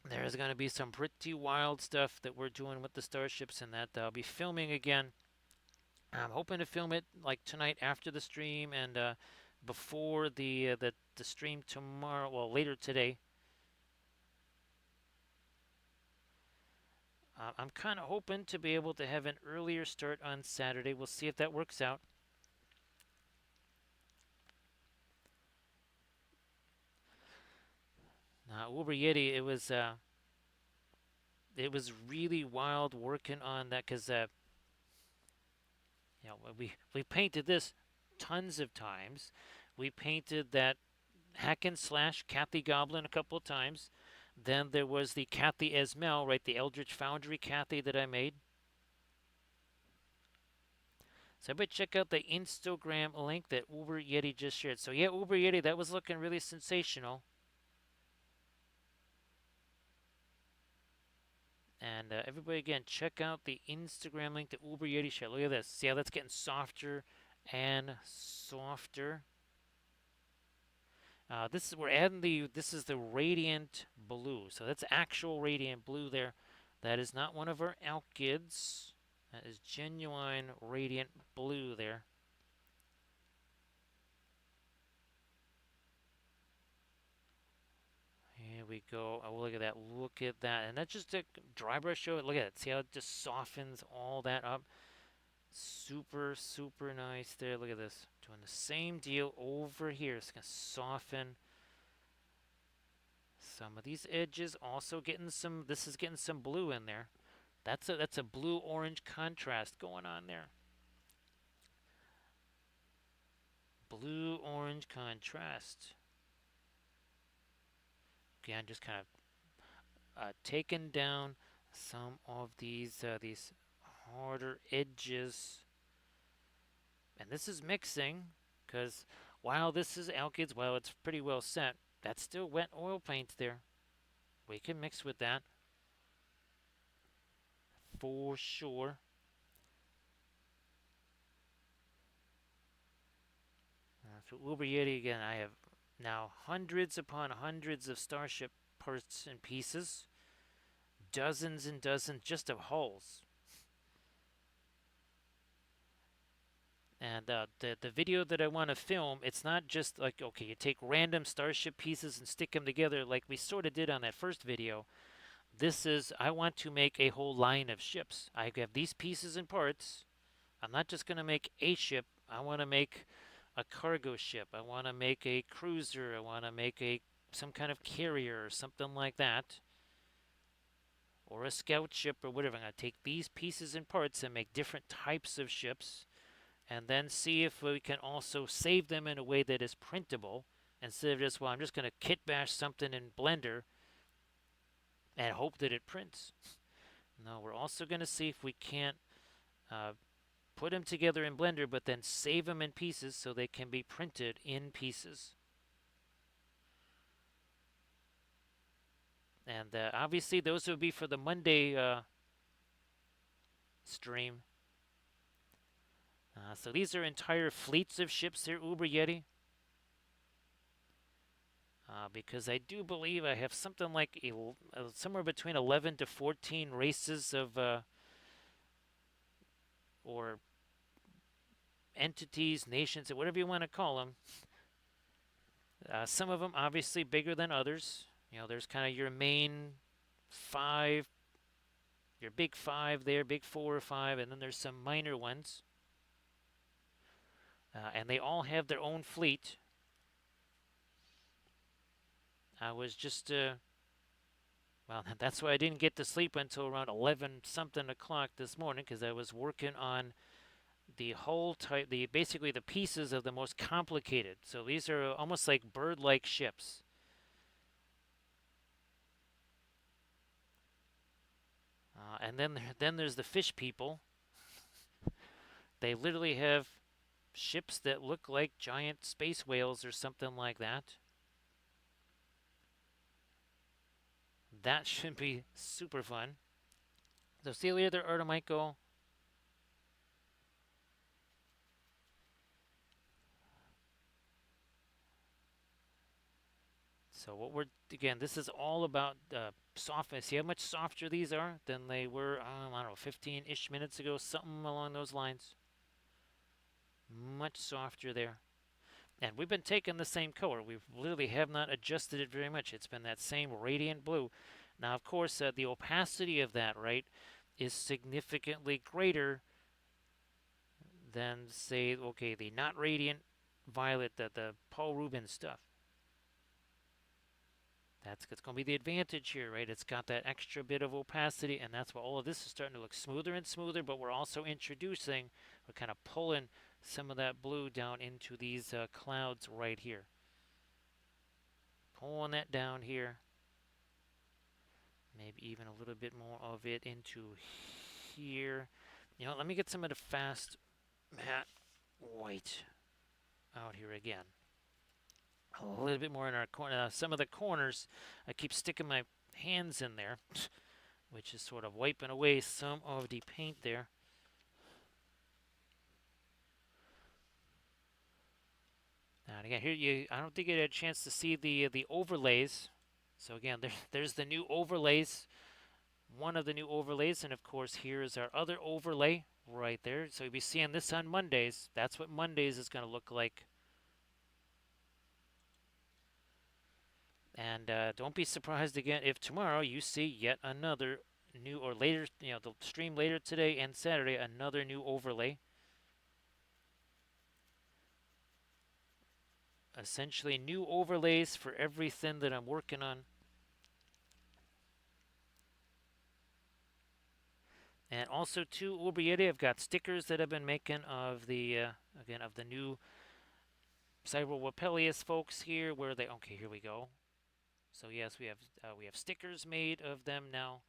there's going to be some pretty wild stuff that we're doing with the Starships, and that I'll be filming again. I'm hoping to film it like tonight after the stream and before the stream tomorrow. Well, later today. I'm kind of hoping to be able to have an earlier start on Saturday. We'll see if that works out. Uber Yeti, it was really wild working on that because you know we painted this tons of times. We painted that hack and slash Kathy Goblin a couple of times. Then there was the Kathy Esmel, right? The Eldritch Foundry Kathy that I made. So everybody check out the Instagram link that Uber Yeti just shared. So yeah, Uber Yeti, that was looking really sensational. And everybody, again, check out the Instagram link that Uber Yeti shared. Look at this. See how that's getting softer and softer. This is we're adding this is the radiant blue. So that's actual radiant blue there. That is not one of our alkyds. That is genuine radiant blue there. Here we go. Oh, look at that. Look at that. And that's just a dry brush show. Look at it. See how it just softens all that up. Super, super nice there. Look at this. Doing the same deal over here. It's going to soften some of these edges. Also getting some, this is getting some blue in there. That's a blue-orange contrast going on there. Blue-orange contrast. Again, just kind of taking down some of these harder edges. And this is mixing because while this is alkyds, while it's pretty well set, that's still wet oil paint there. We can mix with that for sure. So Uber Yeti again, I have now hundreds upon hundreds of Starship parts and pieces, dozens and dozens just of hulls. And the video that I want to film, it's not just like, okay, you take random Starship pieces and stick them together like we sort of did on that first video. This is, I want to make a whole line of ships. I have these pieces and parts. I'm not just going to make a ship. I want to make a cargo ship. I want to make a cruiser. I want to make some kind of carrier or something like that. Or a scout ship or whatever. I'm going to take these pieces and parts and make different types of ships and then see if we can also save them in a way that is printable instead of just, well, I'm just going to kit bash something in Blender and hope that it prints. No, we're also going to see if we can't put them together in Blender, but then save them in pieces so they can be printed in pieces. And obviously, those would be for the Monday stream. So these are entire fleets of ships here, Uber Yeti. because I do believe I have something like somewhere between 11 to 14 races of or entities, nations, whatever you want to call them. Some of them obviously bigger than others. You know, there's kind of your main five, your big five there, big four or five, and then there's some minor ones. And they all have their own fleet. I was just, well, that's why I didn't get to sleep until around 11 something o'clock this morning because I was working on the whole type, the basically the pieces of the most complicated. So these are almost like bird-like ships. And then there's the fish people. They literally have ships that look like giant space whales or something like that. That should be super fun. So see you later there, Artemichael. So what we're again, this is all about softness. See how much softer these are than they were, I don't know, 15-ish minutes ago, something along those lines. Much softer there. And we've been taking the same color. We literally have not adjusted it very much. It's been that same radiant blue. Now, of course, the opacity of that, right, is significantly greater than, say, okay, the not radiant violet, the Paul Rubens stuff. That's going to be the advantage here, right? It's got that extra bit of opacity, and that's why all of this is starting to look smoother and smoother, but we're also introducing, we're kind of pulling some of that blue down into these clouds right here. Pulling that down here. Maybe even a little bit more of it into here. You know, let me get some of the fast matte white out here again. A little bit more in our corner. Some of the corners, I keep sticking my hands in there, which is sort of wiping away some of the paint there. And again, here I don't think you had a chance to see the overlays. So again, there's the new overlays, one of the new overlays, and of course here is our other overlay right there. So you'll be seeing this on Mondays. That's what Mondays is going to look like. And don't be surprised again if tomorrow you see yet another new, or later, you know, the stream later today and Saturday, another new overlay. Essentially new overlays for everything that I'm working on. And also too, Ubriete, I've got stickers that I've been making of the again of the new Cyber Wapelius folks here. Where they? Okay, here we go. So yes, we have stickers made of them now.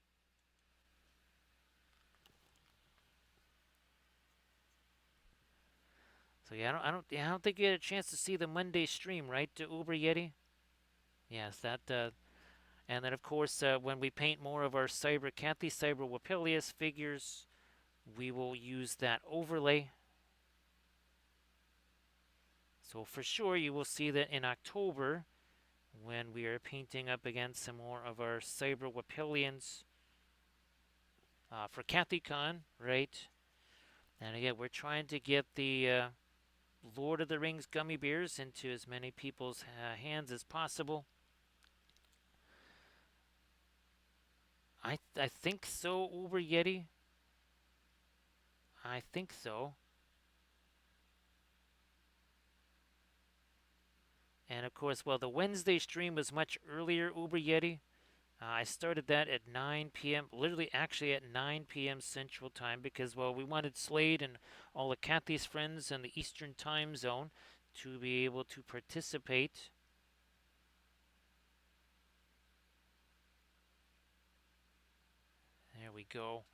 So yeah, I don't think you had a chance to see the Monday stream, right, to Uber Yeti? Yes, that. And then of course, when we paint more of our Cyber Cathy, Cyber Wapelius figures, we will use that overlay. So for sure, you will see that in October, when we are painting up against some more of our Cyber Wapelians for CathyCon, right? And again, we're trying to get the Lord of the Rings gummy bears into as many people's hands as possible. I think so, Uber Yeti. I think so. And of course, well, the Wednesday stream was much earlier, Uber Yeti. I started that at 9 p.m., literally actually at 9 p.m. Central Time because, well, we wanted Slade and all of Kathy's friends in the Eastern Time Zone to be able to participate. There we go.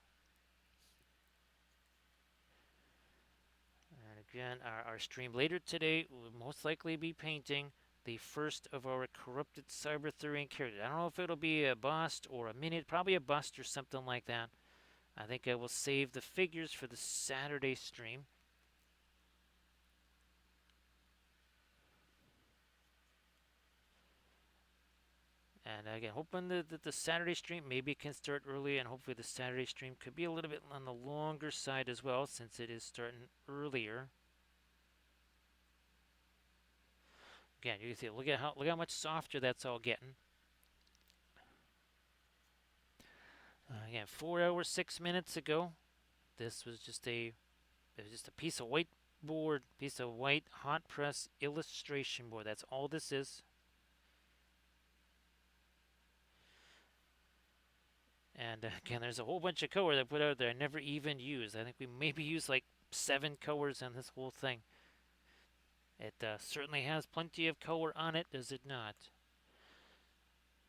And again, our stream later today will most likely be painting the first of our corrupted Cyberthurian characters. I don't know if it'll be a bust or a mini, probably a bust or something like that. I think I will save the figures for the Saturday stream. And again, hoping that the Saturday stream maybe can start early, and hopefully the Saturday stream could be a little bit on the longer side as well, since it is starting earlier. Again, you can see look how much softer that's all getting. Again, 4 hours 6 minutes ago, this was just a piece of whiteboard, piece of white hot press illustration board. That's all this is. And again, there's a whole bunch of colors I put out there I never even used. I think we maybe used like 7 colors on this whole thing. It certainly has plenty of color on it, does it not?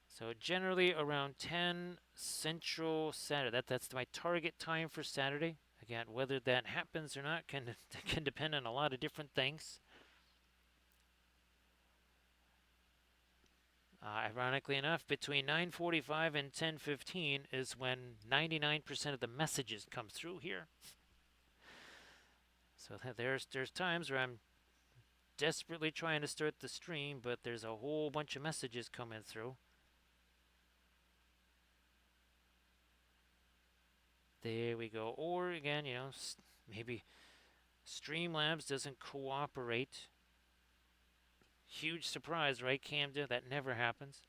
So generally around 10 Central Saturday. That's my target time for Saturday. Again, whether that happens or not can depend on a lot of different things. Ironically enough, between 9:45 and 10:15 is when 99% of the messages come through here. So there's times where I'm desperately trying to start the stream, but there's a whole bunch of messages coming through. There we go. Or again, maybe Streamlabs doesn't cooperate. Huge surprise, right, Camden? That never happens.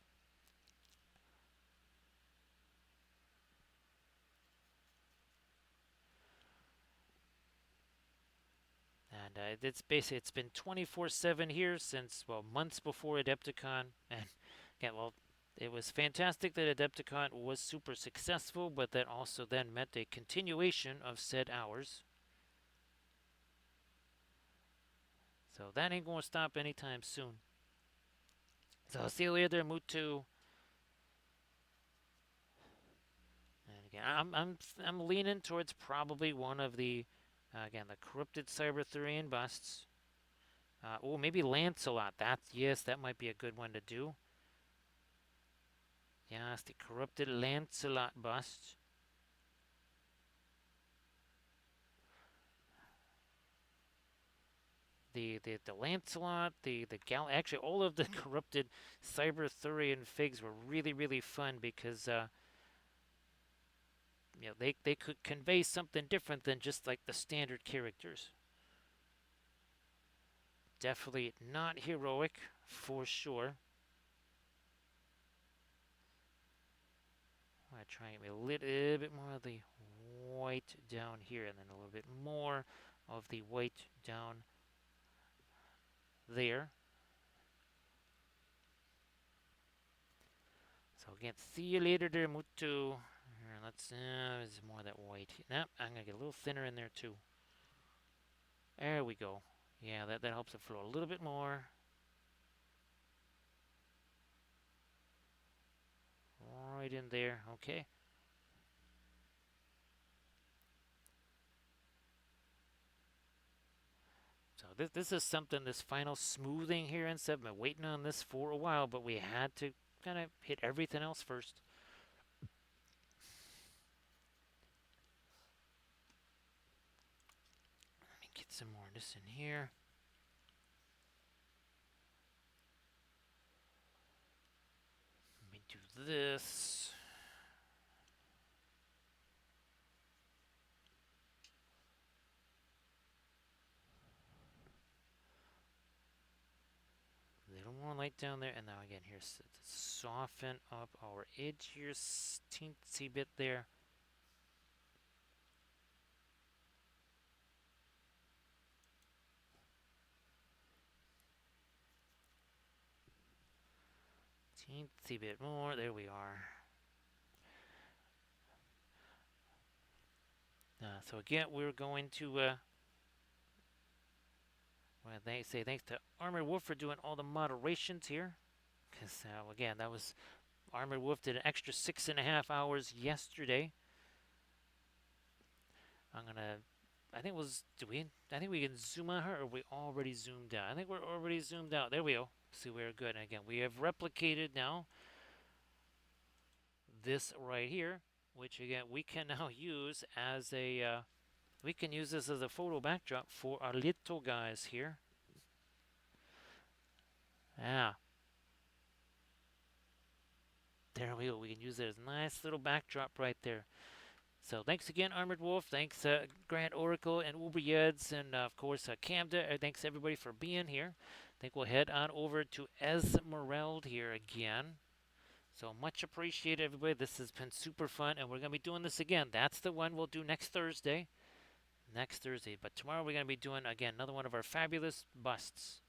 And it's been 24/7 here since, well, months before Adepticon. And yeah, well, it was fantastic that Adepticon was super successful, but that also then meant a continuation of said hours. So that ain't going to stop anytime soon. So I'll see you later, Mutu. And again, I'm leaning towards probably one of the again the corrupted Cyberthurian busts. Oh, maybe Lancelot. Yes, that might be a good one to do. Yes, the corrupted Lancelot bust. The Lancelot, the Gal. Actually, all of the corrupted Cyberthurian figs were really fun because they could convey something different than just like the standard characters. Definitely not heroic for sure. I'm gonna try and get a little bit more of the white down here, and then a little bit more of the white down there. So again, see you later there, Mutu. Here, let's there's more of that white. Nope, I'm gonna get a little thinner in there too. There we go. Yeah, that helps it flow a little bit more. Right in there, okay. So this is something, this final smoothing here in 7. I've been waiting on this for a while, but we had to kind of hit everything else first. Let me get some more of this in here. Let me do this. A little more light down there, and now again here, soften up our edge here, teensy bit there. Teensy bit more. There we are. So again, we're going to well, they say thanks to Armored Wolf for doing all the moderations here. Because again, that was Armored Wolf did an extra 6.5 hours yesterday. I'm gonna. I think it was. I think we can zoom on her, or we already zoomed out. I think we're already zoomed out. There we go. See, we're good. And again, we have replicated now this right here, which again we can now use as a. We can use this as a photo backdrop for our little guys here. Yeah. There we go. We can use it as a nice little backdrop right there. So thanks again, Armored Wolf. Thanks, Grant Oracle and Uber Yeds, and of course, Camda. Thanks everybody for being here. I think we'll head on over to Esmeralda here again. So much appreciated, everybody. This has been super fun, and we're going to be doing this again. That's the one we'll do next Thursday. Next Thursday. But tomorrow we're going to be doing, again, another one of our fabulous busts.